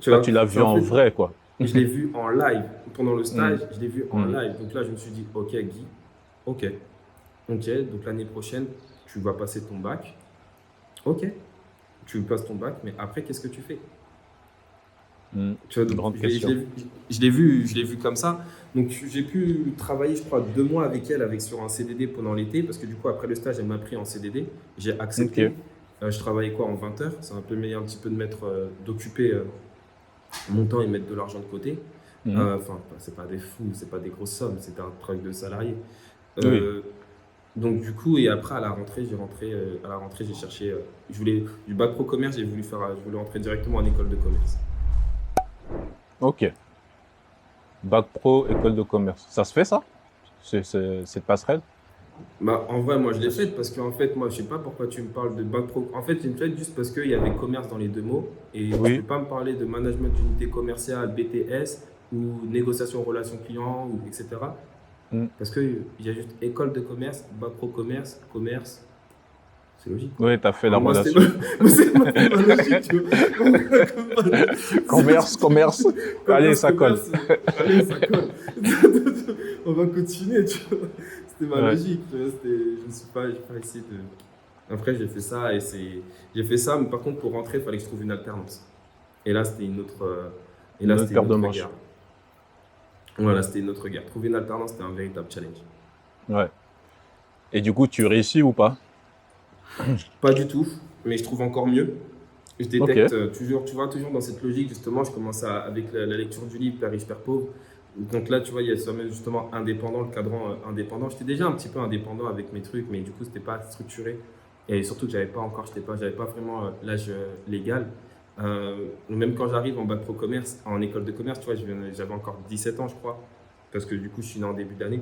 Toi, vois, tu l'as c'est vu en en fait, vrai, quoi. je l'ai vu en live. Pendant le Mhm. stage, je l'ai vu en Mhm. live. Donc là, je me suis dit, ok, Guy, Ok, ok, donc l'année prochaine, tu vas passer ton bac. Ok, tu passes ton bac, mais après, qu'est-ce que tu fais? Tu vois, donc Grande question. je l'ai vu comme ça. Donc j'ai pu travailler, je crois, 2 mois avec elle, sur un CDD pendant l'été, parce que du coup, après le stage, elle m'a pris en CDD. J'ai Ok. accepté. Je travaillais quoi en 20 heures. Ça m'a permis un petit peu de d'occuper mon temps et mettre de l'argent de côté. Mhm. Enfin, c'est pas des fous, c'est pas des grosses sommes, c'était un travail de salarié. Oui. Euh, donc du coup, et après à la rentrée, j'ai cherché, je voulais du bac pro commerce, je voulais rentrer directement en école de commerce. Ok. Bac pro, école de commerce. Ça se fait ça? Cette passerelle? Bah, en vrai, moi, je l'ai faite parce qu'en fait, moi, je sais pas pourquoi tu me parles de bac pro. En fait, j'ai fait juste parce qu'il y avait commerce dans les deux mots et tu peux Oui. pas me parler de management d'unité commerciale, BTS ou négociation relations clients, ou etc. Mhm. Parce qu'il y a juste école de commerce, bac pro commerce, commerce, c'est logique quoi. Oui, tu as fait Enfin, la moi, relation. c'est ma logique, tu vois. Commerce, commerce. Allez, Commerce, ça colle. commerce, allez, ça colle. On va continuer, tu vois. C'était ma Ouais. logique, tu vois. Je ne suis pas, j'ai pas essayé de. Après, j'ai fait ça j'ai fait ça, mais par contre, pour rentrer, il fallait que je trouve une alternance. Et là, c'était une autre, Une autre paire de manches. guerre. Voilà, c'était une autre guerre. Trouver une alternance, c'était un véritable challenge. Ouais. Et du coup, tu réussis ou pas? Pas du tout, mais je trouve encore mieux. Je Ok. détecte toujours, tu vois, toujours dans cette logique, justement, je commence avec la lecture du livre Père riche, Père pauvre. Donc là, tu vois, il y a justement indépendant, le cadran indépendant. J'étais déjà un petit peu indépendant avec mes trucs, mais du coup, c'était pas structuré. Et surtout que j'avais pas vraiment l'âge légal. Même quand j'arrive en bac pro commerce, en école de commerce, tu vois, j'avais encore 17 ans, je crois, parce que du coup, je suis né en début d'année.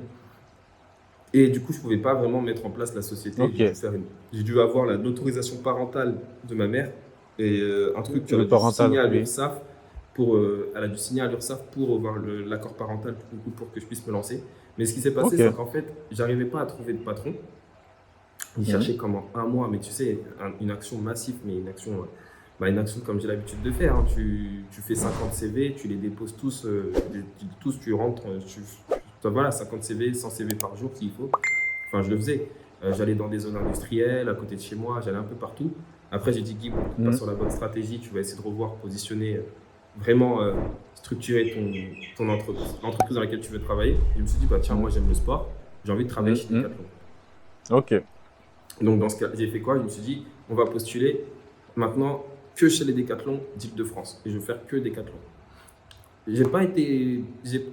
Et du coup, je pouvais pas vraiment mettre en place la société. Ok. J'ai dû avoir l'autorisation parentale de ma mère et un truc qu'elle Le a dû signer parental, à oui. l'URSSAF elle a dû signer à l'URSSAF pour avoir l'accord parental pour que je puisse me lancer. Mais ce qui s'est passé, Ok. c'est qu'en fait, j'arrivais pas à trouver de patron. J'ai Mhm. cherché pendant un mois, mais tu sais, une action massive, mais une action comme j'ai l'habitude de faire, hein. Tu fais 50 CV, tu les déposes tous, tu rentres, voilà, 50 CV, 100 CV par jour s'il faut. Enfin, je le faisais. J'allais dans des zones industrielles, à côté de chez moi, j'allais un peu partout. Après, j'ai dit, Guy, bon, tu pas Mhm. sur la bonne stratégie, tu vas essayer de revoir, positionner, vraiment structurer l'entreprise dans laquelle tu veux travailler. Et je me suis dit, bah tiens, Mhm. moi j'aime le sport, j'ai envie de travailler Mhm. chez Mhm. Decathlon. Ok. Donc, dans ce cas, j'ai fait quoi? Je me suis dit, on va postuler maintenant que chez les Decathlon d'Île-de-France. Et je vais faire que Decathlon.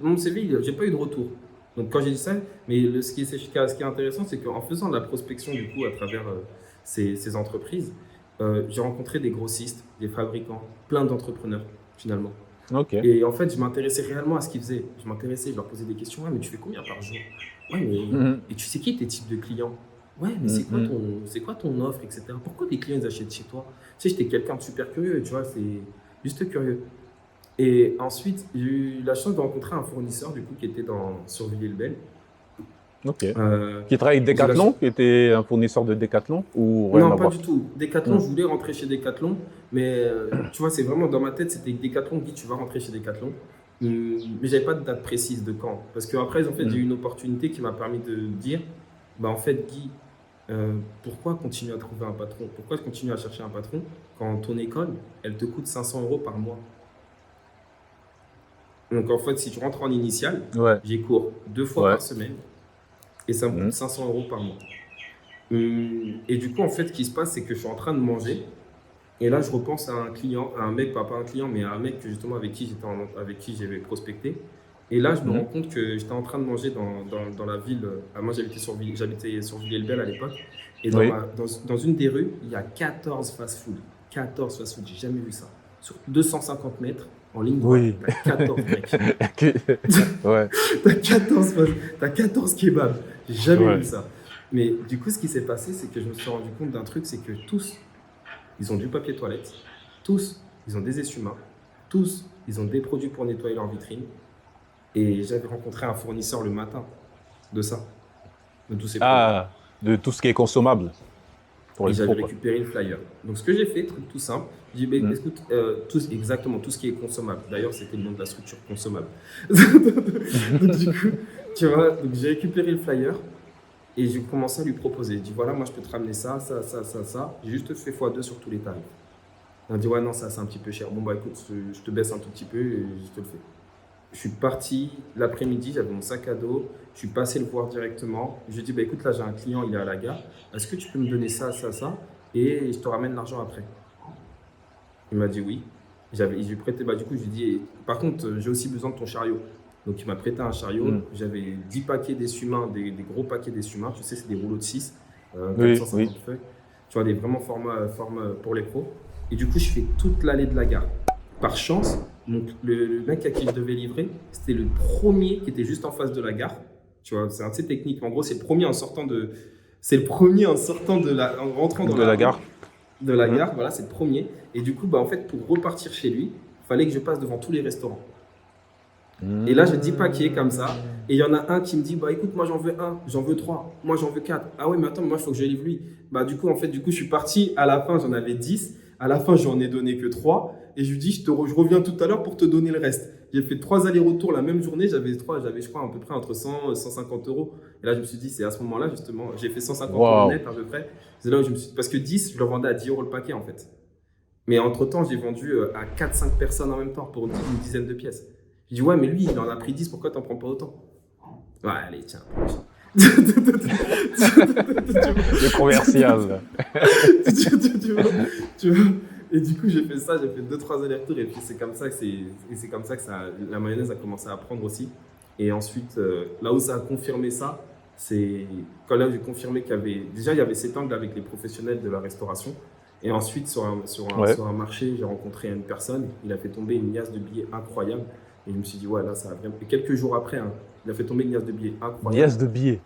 Mon CV, j'ai pas eu de retour. Donc, quand j'ai dit ça, mais ce qui est intéressant, c'est qu'en faisant de la prospection, du coup, à travers ces entreprises, j'ai rencontré des grossistes, des fabricants, plein d'entrepreneurs, finalement. Ok. Et en fait, je m'intéressais réellement à ce qu'ils faisaient. Je leur posais des questions. Ouais, mais tu fais combien par jour? Ouais, mais Mhm. et tu sais qui est tes types de clients? Ouais, mais Mhm. c'est quoi ton offre, etc. Pourquoi les clients ils achètent chez toi? Tu sais, j'étais quelqu'un de super curieux, tu vois, c'est juste curieux. Et ensuite, j'ai eu la chance de rencontrer un fournisseur du coup qui était sur Villiers-le-Bel. Ok. Euh, Qui travaille avec j'ai la Decathlon, ch- qui était un fournisseur de Decathlon ou rien Non, à pas voir? du tout. Decathlon, Mhm. je voulais rentrer chez Decathlon, mais tu vois, c'est vraiment dans ma tête, c'était Decathlon, Guy, tu vas rentrer chez Decathlon. Mais j'avais pas de date précise de quand. Parce qu'après, en fait, j'ai eu Mhm. une opportunité qui m'a permis de dire, bah en fait, Guy, pourquoi continuer à trouver un patron? Pourquoi continuer à chercher un patron quand ton école, elle te coûte 500 € par mois? Donc en fait, si tu rentres en initiale, Ouais. j'ai cours 2 fois Ouais. par semaine et ça me coûte Mhm. 500 € par mois. Et du coup, en fait, ce qui se passe, c'est que je suis en train de manger. Et là, je repense à un client, à un mec, pas un client, mais à un mec que justement avec qui j'avais prospecté. Et là, je me rends Mhm. compte que j'étais en train de manger dans la ville. Moi, j'habitais sur Villiers-le-Bel à l'époque. Et Oui. dans une des rues, il y a 14 fast-food. 14 fast-food, j'ai jamais vu ça. Sur 250 mètres, en ligne droite, Oui. t'as 14 mecs. Ouais. T'as 14 kebabs. J'ai jamais vu Ouais. ça. Mais du coup, ce qui s'est passé, c'est que je me suis rendu compte d'un truc, c'est que tous, ils ont du papier toilette. Tous, ils ont des essuie-mains. Tous, ils ont des produits pour nettoyer leur vitrine. Et j'avais rencontré un fournisseur le matin de ça, de tous ces produits. Ah, de tout ce qui est consommable pour Et les j'avais pros, quoi. récupéré le flyer. Donc, ce que j'ai fait, truc tout simple, j'ai dit, bah, Mhm. écoute, exactement tout ce qui est consommable. D'ailleurs, c'était le nom de la structure, consommable. Donc, du coup, tu vois, donc j'ai récupéré le flyer. Et j'ai commencé à lui proposer. J'ai dit, voilà, moi, je peux te ramener ça, ça, ça, ça, ça. J'ai juste fait x2 sur tous les tarifs. Il m'a dit, ouais, non, ça, c'est un petit peu cher. Bon, bah, écoute, je te baisse un tout petit peu et je te le fais. Je suis parti l'après-midi, j'avais mon sac à dos. Je suis passé le voir directement. Je lui ai dit, bah, écoute, là, j'ai un client, il est à la gare. Est-ce que tu peux me donner ça, ça, ça? Et je te ramène l'argent après. Il m'a dit oui. Je lui ai prêté, bah, du coup, je lui ai dit, par contre, j'ai aussi besoin de ton chariot. Donc, il m'a prêté un chariot. J'avais 10 paquets d'essuie-mains, des gros paquets d'essuie-mains. Tu sais, c'est des rouleaux de 6, 450 feuilles. Tu vois, des vraiment formes pour les pros. Et du coup, je fais toute l'allée de la gare. Par chance, donc, le mec à qui je devais livrer, c'était le premier qui était juste en face de la gare. Tu vois, c'est assez technique. En gros, c'est le premier en sortant de. C'est le premier en sortant en rentrant dans la gare. De la gare, voilà, c'est le premier. Et du coup, bah, en fait, pour repartir chez lui, il fallait que je passe devant tous les restaurants. Et là, j'ai 10 paquets comme ça. Et il y en a un qui me dit, bah écoute, moi j'en veux 1, j'en veux 3, moi j'en veux 4. Ah ouais, mais attends, moi il faut que je livre lui. Bah du coup, je suis parti. À la fin, j'en avais 10. À la fin, j'en ai donné que 3. Et je lui dis, je reviens tout à l'heure pour te donner le reste. J'ai fait 3 allers-retours la même journée. J'avais, je crois, à peu près entre 100 et 150 euros. Et là, je me suis dit, c'est à ce moment-là, justement, j'ai fait 150 euros net à peu près. C'est là où parce que 10, je le vendais à 10 euros le paquet en fait. Mais entre-temps, j'ai vendu à 4-5 personnes en même temps pour une dizaine de pièces. Je dis, ouais, mais lui, il en a pris 10, pourquoi t'en prends pas autant? Ouais, allez, tiens. Le commercial. tu vois. Et du coup, j'ai fait ça, j'ai fait 2-3 allers-retours. Et puis, c'est comme ça que, la mayonnaise a commencé à prendre aussi. Et ensuite, là où ça a confirmé ça, c'est quand là, j'ai confirmé qu'il y avait. Déjà, il y avait cet angle avec les professionnels de la restauration. Et ensuite, sur un marché, j'ai rencontré une personne. Il a fait tomber une liasse de billets incroyable. Et je me suis dit, ouais, là, ça a vraiment. Et quelques jours après, il a fait tomber une liasse de billets incroyable. Une liasse de billets?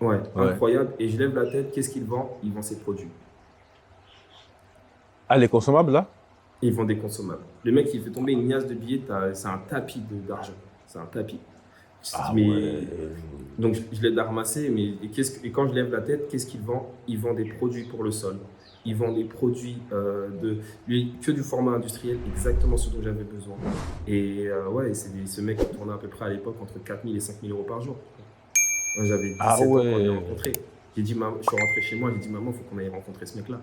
Ouais, incroyable. Et je lève la tête, qu'est-ce qu'il vend? Il vend ses produits. Ah, les consommables, là? Il vend des consommables. Le mec, il fait tomber une liasse de billets, c'est un tapis d'argent. C'est un tapis. Donc, je l'aide à ramasser. Et quand je lève la tête, qu'est-ce qu'il vend? Il vend des produits pour le sol. Il vend des produits que du format industriel, exactement ce dont j'avais besoin. Et ce mec qui tournait à peu près à l'époque entre 4 000 et 5 000 euros par jour. Moi, j'avais 17 ans quand je l'ai rencontré. Je suis rentré chez moi, j'ai dit, maman, il faut qu'on aille rencontrer ce mec-là.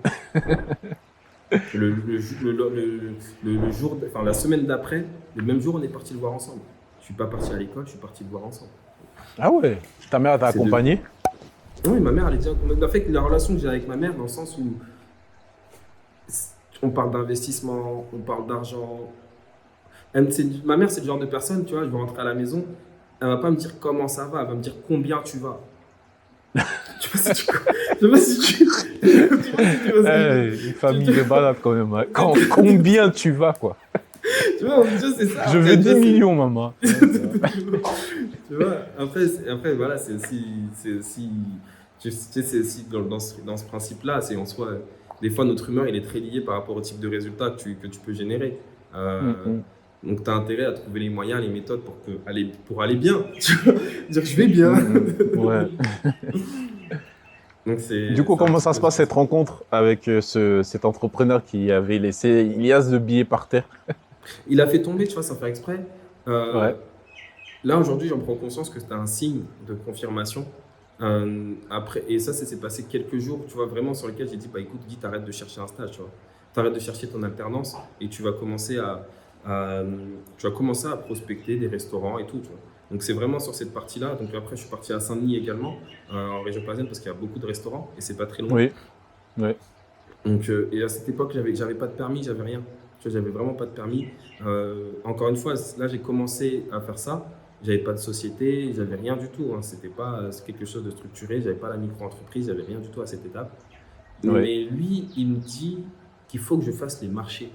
La semaine d'après, le même jour, on est parti le voir ensemble. Je ne suis pas parti à l'école, je suis parti le voir ensemble. Ah ouais? Ta mère t'a accompagné? Oui, ma mère, elle est déjà. En fait, la relation que j'ai avec ma mère, dans le sens où on parle d'investissement, on parle d'argent. Ma mère, c'est le genre de personne, tu vois, je vais rentrer à la maison, elle ne va pas me dire comment ça va, elle va me dire combien tu vas. Je sais pas si tu une famille de balade quand même. Hein. Combien tu vas, quoi? Tu vois, c'est ça. Je veux 10 millions, maman. Tu vois, après voilà, c'est aussi dans ce principe-là, c'est en soi, des fois notre humeur, il est très lié par rapport au type de résultat que tu peux générer. Donc, tu as intérêt à trouver les moyens, les méthodes pour aller bien. Dire je vais bien. Ouais. Donc, du coup, comment ça se passe cette rencontre avec cet entrepreneur qui avait laissé une liasse de billets par terre? Il a fait tomber, tu vois, sans faire exprès. Là, aujourd'hui, j'en prends conscience que c'était un signe de confirmation. Et ça s'est passé quelques jours, tu vois, vraiment sur lesquels j'ai dit, bah écoute, Guy, t'arrêtes de chercher un stage, tu vois. T'arrêtes de chercher ton alternance et tu vas commencer à prospecter des restaurants et tout, tu vois. Donc c'est vraiment sur cette partie-là. Donc après, je suis parti à Saint-Denis également, en région parisienne, parce qu'il y a beaucoup de restaurants et c'est pas très loin. Oui. Donc, et à cette époque, j'avais pas de permis, j'avais rien. Tu vois, j'avais vraiment pas de permis. Encore une fois, là, j'ai commencé à faire ça. J'avais pas de société, j'avais rien du tout. C'était pas quelque chose de structuré. J'avais pas la micro-entreprise, j'avais rien du tout à cette étape. Mais lui, il me dit qu'il faut que je fasse les marchés.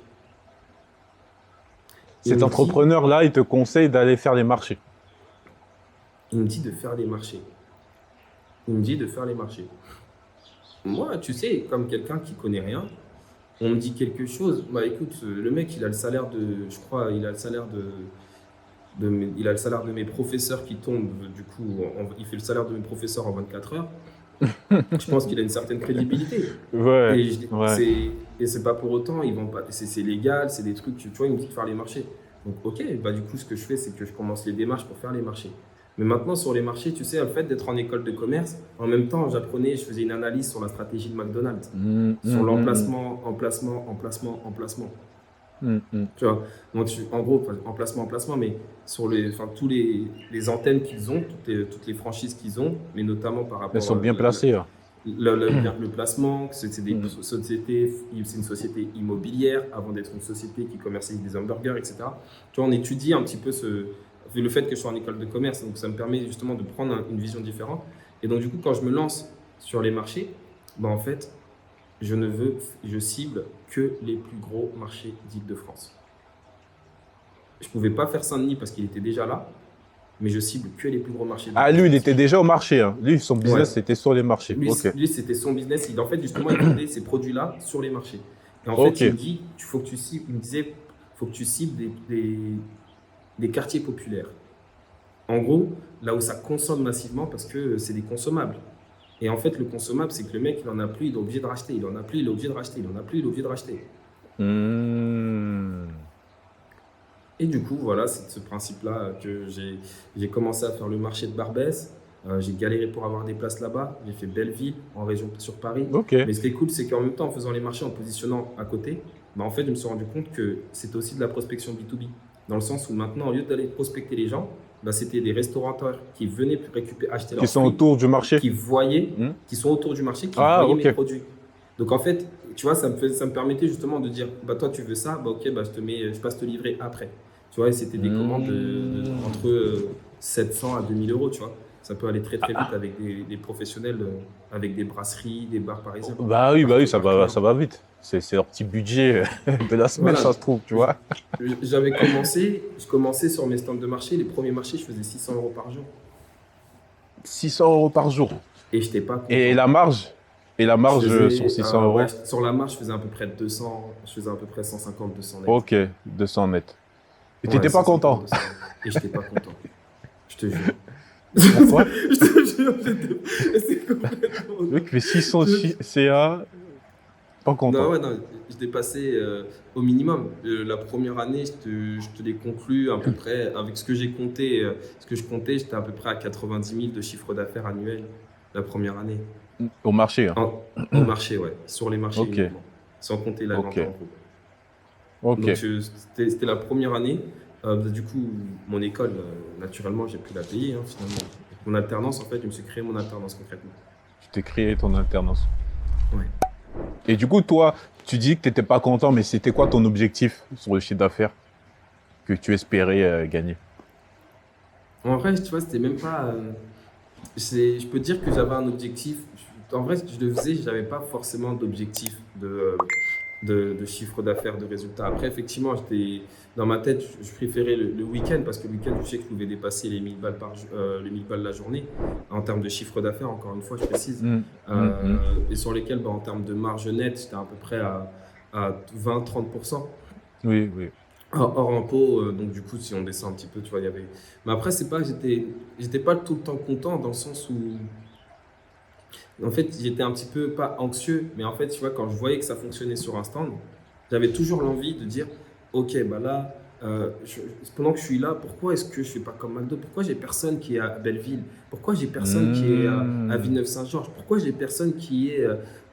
Cet entrepreneur-là, il te conseille d'aller faire les marchés. Il me dit de faire les marchés. Moi, tu sais, comme quelqu'un qui connaît rien, on me dit quelque chose. Bah écoute, le mec, il a le salaire de mes professeurs qui tombe. Du coup, il fait le salaire de mes professeurs en 24 heures. Je pense qu'il a une certaine crédibilité. Et c'est pas pour autant, ils vont pas. C'est légal, c'est des trucs. Tu vois, il me dit de faire les marchés. Donc ok, bah du coup, ce que je fais, c'est que je commence les démarches pour faire les marchés. Mais maintenant, sur les marchés, tu sais, le fait d'être en école de commerce, en même temps, je faisais une analyse sur la stratégie de McDonald's, sur l'emplacement, emplacement, emplacement, emplacement. Tu vois, donc en gros, emplacement, emplacement, mais sur tous les antennes qu'ils ont, toutes les franchises qu'ils ont, mais notamment par Elles rapport sont bien placées. Hein. le placement, c'est sociétés, c'est une société immobilière avant d'être une société qui commercialise des hamburgers, etc. Tu vois, on étudie un petit peu le fait que je sois en école de commerce, donc ça me permet justement de prendre une vision différente. Et donc du coup, quand je me lance sur les marchés, ben en fait, je cible que les plus gros marchés d'Île-de-France. Je ne pouvais pas faire Saint-Denis parce qu'il était déjà là, mais je cible que les plus gros marchés Ah, d'Île-de-France. lui, il était déjà au marché. Hein. Lui, son business, c'était sur les marchés. Lui, c'était son business. En fait, justement, il vendait ces produits-là sur les marchés. Et en fait, il me dit, il me disait, faut que tu cibles des quartiers populaires. En gros, là où ça consomme massivement parce que c'est des consommables. Et en fait, le consommable, c'est que le mec, il en a plus, il est obligé de racheter. Il en a plus, il est obligé de racheter. Il en a plus, il est obligé de racheter. Et du coup, voilà, c'est de ce principe-là que j'ai commencé à faire le marché de Barbès. J'ai galéré pour avoir des places là-bas. J'ai fait Belleville, en région sur Paris. Mais ce qui est cool, c'est qu'en même temps, en faisant les marchés, en positionnant à côté, bah, en fait, je me suis rendu compte que c'était aussi de la prospection B2B. Dans le sens où maintenant, au lieu d'aller prospecter les gens, bah, c'était des restaurateurs qui venaient acheter leurs fruits. Qui sont autour du marché. Qui sont autour du marché, qui voyaient mes produits. Donc en fait, tu vois, ça me permettait justement de dire, bah toi tu veux ça, bah ok, bah je passe te livrer après. Tu vois, et c'était des commandes entre 700 à 2000 euros, tu vois. Ça peut aller très très vite avec des professionnels, avec des brasseries, des bars parisiens. Bah oui, ça va vite. C'est leur petit budget de la semaine, voilà. Ça se trouve, tu vois. Je commençais sur mes stands de marché. Les premiers marchés, je faisais 600 euros par jour. 600 euros par jour. Et je n'étais pas content. Et la marge sur 600 euros ouais, sur la marge, je faisais à peu près 200, je faisais à peu près 150, 200 net. Ok, 200 net. Et tu n'étais pas content. Et je n'étais pas content. Je te jure. Pourquoi? Je te jure, c'est complètement... Le mec fait 600 CA, pas content. Non, je dépassais au minimum. La première année, je te l'ai conclu à peu près, avec ce que j'ai compté, j'étais à peu près à 90 000 de chiffre d'affaires annuel la première année. Au marché Au marché, ouais. Sur les marchés uniquement. Sans compter la vente en groupe. Donc c'était la première année. Du coup, mon école, naturellement, j'ai pu la payer finalement. Mon alternance, en fait, je me suis créé mon alternance concrètement. Tu t'es créé ton alternance. Ouais. Et du coup, toi, tu dis que tu n'étais pas content, mais c'était quoi ton objectif sur le chiffre d'affaires que tu espérais gagner? En vrai, tu vois, c'était même pas... je peux dire que j'avais un objectif. En vrai, je le faisais, je n'avais pas forcément d'objectif de chiffre d'affaires, de résultats. Après, effectivement, dans ma tête, je préférais le week-end parce que le week-end, je sais que je pouvais dépasser les 1000 balles, les 1000 balles la journée en termes de chiffre d'affaires, encore une fois, je précise. Et sur lesquels, en termes de marge nette, j'étais à peu près à 20-30%. Oui. Hors impôt, donc du coup, si on descend un petit peu, tu vois, il y avait... Mais après, c'est pas que j'étais pas tout le temps content dans le sens où... En fait, j'étais un petit peu, pas anxieux, mais en fait, tu vois, quand je voyais que ça fonctionnait sur un stand, j'avais toujours l'envie de dire, ok, bah là, pendant que je suis là, pourquoi est-ce que je fais pas comme McDo? Pourquoi j'ai personne qui est à Belleville? Pourquoi j'ai personne qui est à Villeneuve-Saint-Georges? Pourquoi j'ai personne qui est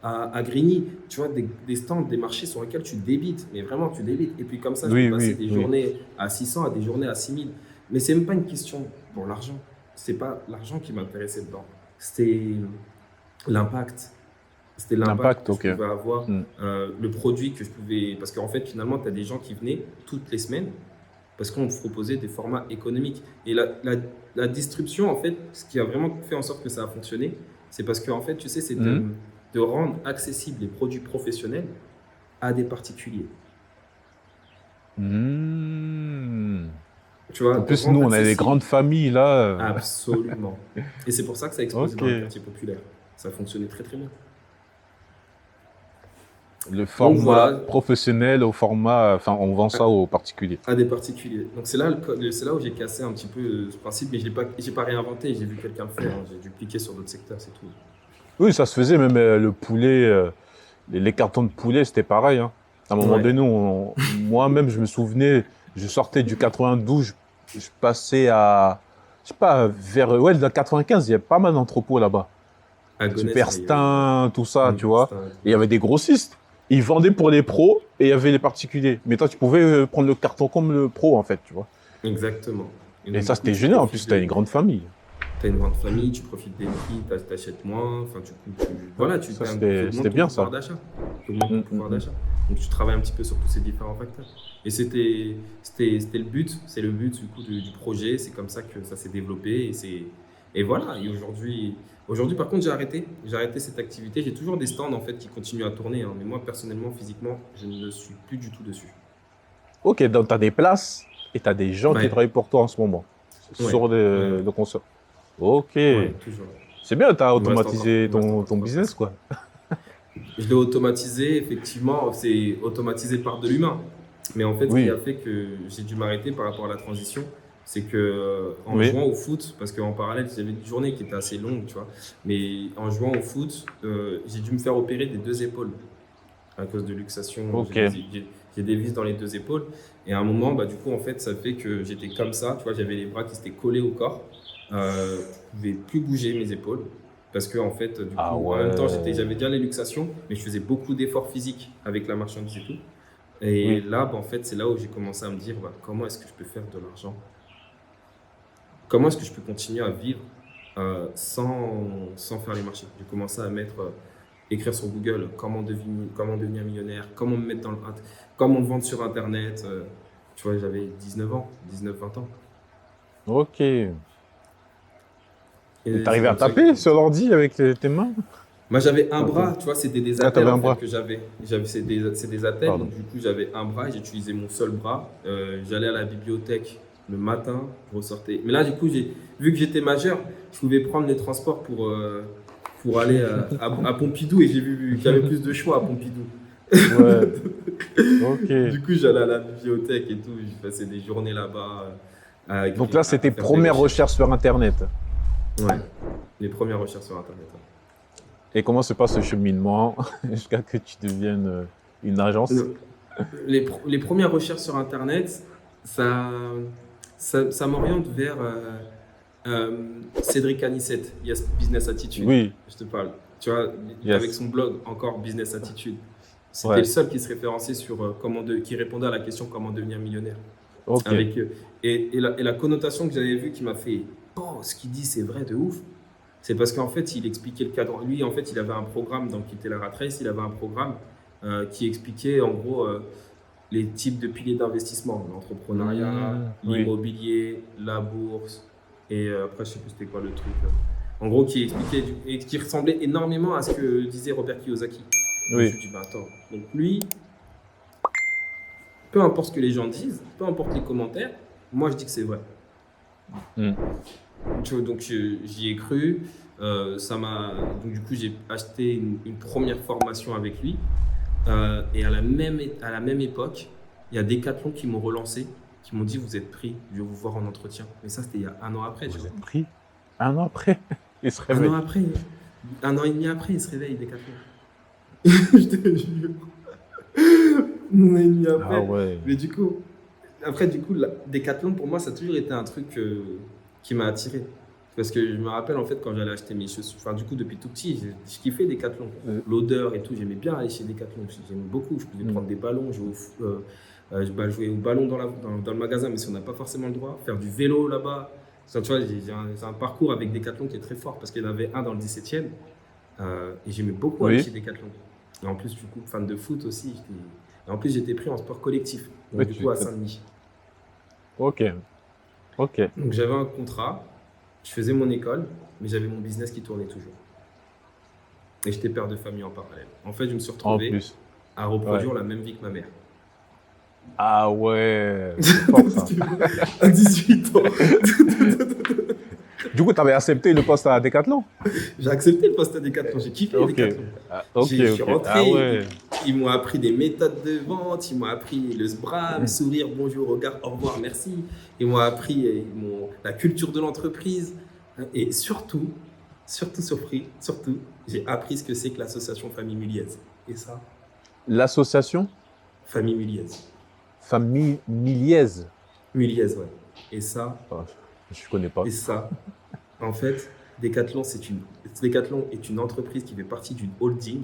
à Grigny? Tu vois, des stands, des marchés sur lesquels tu débites, mais vraiment tu débites. Et puis comme ça, je peux passer des journées à 600 à des journées à 6000. Mais c'est même pas une question pour l'argent. C'est pas l'argent qui m'intéressait dedans. C'était l'impact. C'était l'impact que je pouvais avoir, le produit que je pouvais... Parce qu'en fait, finalement, tu as des gens qui venaient toutes les semaines parce qu'on proposait des formats économiques. Et la distribution, en fait, ce qui a vraiment fait en sorte que ça a fonctionné, c'est parce qu'en fait, tu sais, c'est de rendre accessibles les produits professionnels à des particuliers. Tu vois, en plus, nous, on a des grandes familles, là. Absolument. Et c'est pour ça que ça a explosé dans le quartier populaire. Ça fonctionnait très, très bien. Le format professionnel au format... Enfin, on vend ça aux particuliers. À des particuliers. Donc, c'est là où j'ai cassé un petit peu ce principe, mais je n'ai pas réinventé. J'ai vu quelqu'un le faire. J'ai dupliqué sur d'autres secteurs, c'est tout. Oui, ça se faisait. Même le poulet, les cartons de poulet, c'était pareil. À un moment donné, moi-même, je me souvenais, je sortais du 92, je passais à je sais pas, vers ouais, dans 95, il y a pas mal d'entrepôts là-bas. À Gonesse, Superstin, tout ça, tu vois. c'était un- Et il y avait des grossistes. Ils vendaient pour les pros et il y avait les particuliers. Mais toi, tu pouvais prendre le carton comme le pro, en fait, tu vois. Exactement. Et donc, ça, du coup, c'était tu génial. En plus, profites tu as une grande famille. t'as une grande famille, tu profites des prix, t'achètes moins, enfin, voilà, tu Ça, augmentes c'était ton bien, pouvoir ça. d'achat. Tu augmentes ton pouvoir d'achat. Donc, tu travailles un petit peu sur tous ces différents facteurs. Et c'était le but, c'est le but du coup du projet, c'est comme ça que ça s'est développé et voilà. Et aujourd'hui, par contre, j'ai arrêté cette activité. J'ai toujours des stands en fait qui continuent à tourner, hein, mais moi, personnellement, physiquement, je ne suis plus du tout dessus. Ok, donc tu as des places et tu as des gens qui Ouais, travaillent pour toi en ce moment ouais, sur ouais, le concert. Ok. ouais, toujours. C'est bien, tu as Il me reste encore, automatisé il me reste encore ton trois business, places. quoi. Je l'ai automatisé, effectivement, c'est automatisé par de l'humain. Mais en fait, ce qui Oui, a fait que j'ai dû m'arrêter par rapport à la transition, c'est que en oui. jouant au foot, parce qu'en parallèle, j'avais une journée qui était assez longue, tu vois, mais en jouant au foot, j'ai dû me faire opérer des deux épaules à cause de luxation. Ok. J'ai des vis dans les deux épaules. Et à un moment, bah, du coup, en fait, ça fait que j'étais comme ça, tu vois, j'avais les bras qui s'étaient collés au corps. Je pouvais plus bouger mes épaules. Parce que, en fait, du Ah coup, en même temps, ouais. j'avais déjà les luxations, mais je faisais beaucoup d'efforts physiques avec la marchandise et tout. Et Oui. là, bah, en fait, c'est là où j'ai commencé à me dire, bah, comment est-ce que je peux faire de l'argent? Comment est-ce que je peux continuer à vivre sans faire les marchés? J'ai commencé à écrire sur Google comment devenir millionnaire, comment me mettre comment me vendre sur Internet. Tu vois, j'avais 19 ans, 19-20 ans. Ok. Et Et c'est t'arrivais à comme ça que j'ai taper sur commencé. l'ordi avec tes mains? Moi, j'avais un Ok. bras, tu vois, c'était des Ah, attelles t'avais en un fait bras. que j'avais. C'est des attelles, Pardon. donc du coup, j'avais un bras et j'utilisais mon seul bras. J'allais à la bibliothèque le matin, je ressortais. Mais là, du coup, vu que j'étais majeur, je pouvais prendre les transports pour aller à Pompidou et j'ai vu qu'il y avait plus de choix à Pompidou. Ouais. Ok. Du coup, j'allais à la bibliothèque et tout, je passais des journées là-bas Donc là, à c'était faire des première recherches. recherche sur Internet. Ouais, les premières recherches sur Internet. Ouais. Et comment se passe ce cheminement jusqu'à que tu deviennes une agence? Le- les premières recherches sur Internet, ça, ça m'oriente vers Cédric Anissette, Yes Business Attitude. Oui. Je te parle. Tu vois, avec Yes. son blog, encore Business Attitude. C'était le Ouais. seul qui se référençait sur qui répondait à la question comment devenir millionnaire. Ok. Avec, et la connotation que j'avais vue qui m'a fait, oh, ce qu'il dit, c'est vrai de ouf. C'est parce qu'en fait, il expliquait le cadre. Lui, en fait, il avait un programme, donc il était la Rat Race, il avait un programme qui expliquait en gros les types de piliers d'investissement, l'entrepreneuriat, Oui. l'immobilier, la bourse, et après, je sais plus c'était quoi le truc. En gros, qui expliquait, et qui ressemblait énormément à ce que disait Robert Kiyosaki. Donc, je me Oui. suis dit, bah attends, donc lui, peu importe ce que les gens disent, peu importe les commentaires, moi je dis que c'est vrai. Mm. Tu vois, donc j'y ai cru. Donc du coup, j'ai acheté une première formation avec lui. Et à la même époque, il y a Decathlon qui m'ont relancé, qui m'ont dit vous êtes pris, je vais vous voir en entretien. Mais ça, c'était il y a un an après, tu Vous vois. êtes pris un an après. Il se Un an réveille. après, un an et demi après, il se réveille, Decathlon. Je te jure. Un an et demi Ah après. ouais. Mais du coup, après, du coup, Decathlon, pour moi, ça a toujours été un truc qui m'a attiré. Parce que je me rappelle, en fait, quand j'allais acheter mes chaussures, enfin, du coup, depuis tout petit, je kiffais Decathlon. L'odeur et tout, j'aimais bien aller chez Decathlon. J'aimais beaucoup. Je pouvais prendre des ballons, jouer au ballon dans le magasin, mais si on n'a pas forcément le droit, faire du vélo là-bas. Ça, tu vois, j'ai un parcours avec Decathlon qui est très fort parce qu'il y en avait un dans le 17e. Et j'aimais beaucoup aller Oui. chez Decathlon. Et en plus, du coup, fan de foot aussi. Et en plus, j'étais pris en sport collectif. Donc, Oui, du coup, à Saint-Denis. Ok. Ok. Donc, j'avais un contrat, je faisais mon école, mais j'avais mon business qui tournait toujours. Et j'étais père de famille en parallèle. En fait, je me suis En retrouvé plus. à reproduire la même vie que ma mère. Ah ouais. C'est fort ça. À 18 ans. Du coup, tu avais accepté le poste à Decathlon? J'ai accepté le poste à Decathlon, j'ai kiffé Ok. Decathlon. Ah, ok, Je suis ok. rentré, Ah ouais. ils m'ont appris des méthodes de vente, ils m'ont appris le SBRAM, sourire, bonjour, regard, au revoir, merci. Ils m'ont appris la culture de l'entreprise. Et surtout, j'ai appris ce que c'est que l'association Famille Muliez. Et ça, L'association Famille Muliez. Famille Miliez. Muliez, ouais. Et ça, Oh, Je connais pas. Et ça, en fait, Decathlon est une entreprise qui fait partie d'une holding.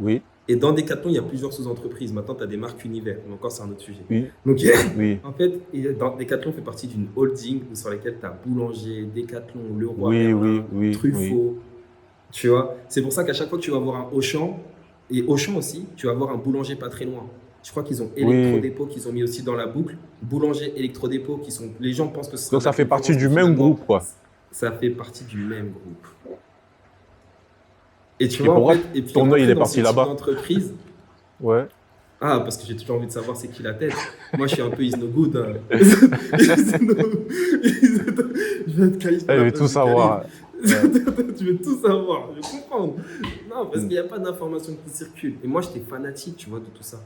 Oui, Et dans Decathlon, il y a plusieurs sous-entreprises. Maintenant, tu as des marques univers. Mais encore, c'est un autre sujet. oui, Donc, oui, en fait, Decathlon fait partie d'une holding sur laquelle tu as Boulanger, Decathlon, Leroy oui, oui, Merlin, oui, oui. Truffaut. Tu vois, c'est pour ça qu'à chaque fois que tu vas voir un Auchan, et Auchan aussi, tu vas voir un Boulanger pas très loin. Je crois qu'ils ont Oui. Electrodépôt qu'ils ont mis aussi dans la boucle. Boulanger, Electrodépôt qui sont. Les gens pensent que ce sera Donc de la ça fait partie concurrence, du mais même finalement, groupe, quoi. ça fait partie du même groupe. Et tu Et vois, en pourquoi fait, et puis ton œil il rentrer est dans ce parti type là-bas? d'entreprise, Ouais. ah, parce que j'ai toujours envie de savoir c'est qui la tête. Moi, je suis un peu is no good. Hein. Je vais être qualifié à Elle la veut place tout de Khalid. savoir. Ouais. Tu veux tout savoir, je vais comprendre. Non, parce Hmm. qu'il n'y a pas d'informations qui circulent. Et moi, j'étais fanatique, tu vois, de tout ça.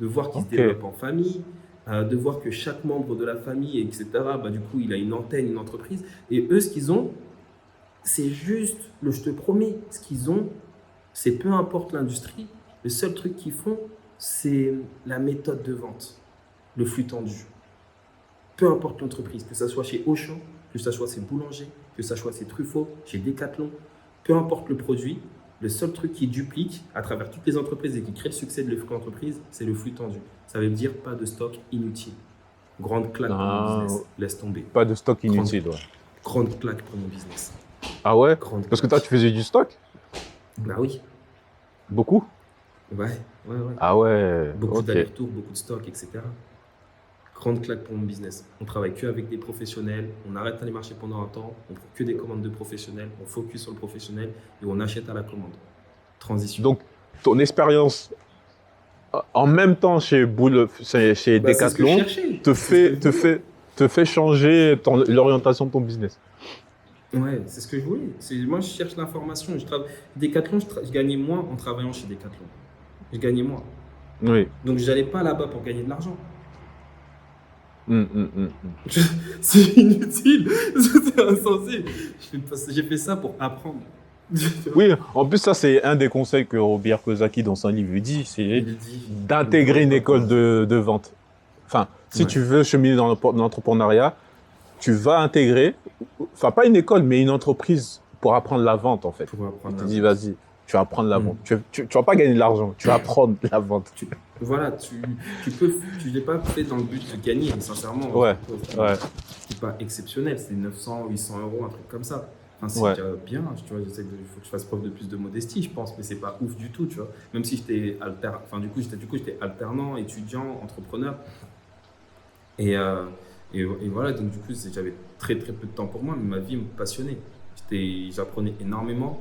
De voir qu'ils se Ok. développent en famille, de voir que chaque membre de la famille, etc., bah, du coup, il a une antenne, une entreprise. Et eux, ce qu'ils ont, c'est juste, je te promets, ce qu'ils ont, c'est peu importe l'industrie, le seul truc qu'ils font, c'est la méthode de vente, le flux tendu. Peu importe l'entreprise, que ce soit chez Auchan, que ce soit chez Boulanger, que ce soit chez Truffaut, chez Decathlon, peu importe le produit, le seul truc qui duplique à travers toutes les entreprises et qui crée le succès de l'entreprise, c'est le flux tendu. Ça veut dire pas de stock inutile. Grande claque pour mon Ah, business, laisse tomber. pas de stock inutile, ouais. Grande claque pour mon business. Ah ouais? Grande Parce que toi, claque. tu faisais du stock? Bah oui, Beaucoup? ouais, ouais, ouais. Ah ouais, Beaucoup ok. d'allers-retours, beaucoup de stock, etc. Grande claque pour mon business. On travaille que avec des professionnels, on arrête d'aller marcher pendant un temps, on prend que des commandes de professionnels, on focus sur le professionnel et on achète à la commande. Transition. Donc, ton expérience en même temps chez chez Bah, c'est ce que je Decathlon cherchais. te C'est ce que fait, je te voulais. fait, te fait changer l'orientation de ton business. Ouais, c'est ce que je voulais. Moi, je cherche l'information. Decathlon, je gagnais moins en travaillant chez Decathlon. Je gagnais moins. Oui. Donc, je n'allais pas là-bas pour gagner de l'argent. Mm. C'est inutile. C'est insensé. J'ai fait ça pour apprendre. Oui, en plus, ça, c'est un des conseils que Robert Kiyosaki, dans son livre, dit, c'est Il dit, d'intégrer une école de vente. Enfin, si Ouais. tu veux cheminer dans l'entrepreneuriat, tu vas intégrer, enfin, pas une école, mais une entreprise pour apprendre la vente, en fait. Pour apprendre Tu la dis, vente. vas-y, tu vas apprendre la Mm. vente. Tu vas pas gagner de l'argent, tu vas apprendre la vente. Voilà, tu l'as pas fait dans le but de gagner, sincèrement. Ouais, ouais. C'est pas exceptionnel, c'est 900, 800 euros, un truc comme ça. Enfin, c'est Ouais. déjà bien, tu vois, il faut que je fasse preuve de plus de modestie, je pense, mais c'est pas ouf du tout, tu vois. Même si j'étais j'étais alternant, étudiant, entrepreneur. Et, et voilà, donc du coup, j'avais très très peu de temps pour moi, mais ma vie me passionnait. J'apprenais énormément.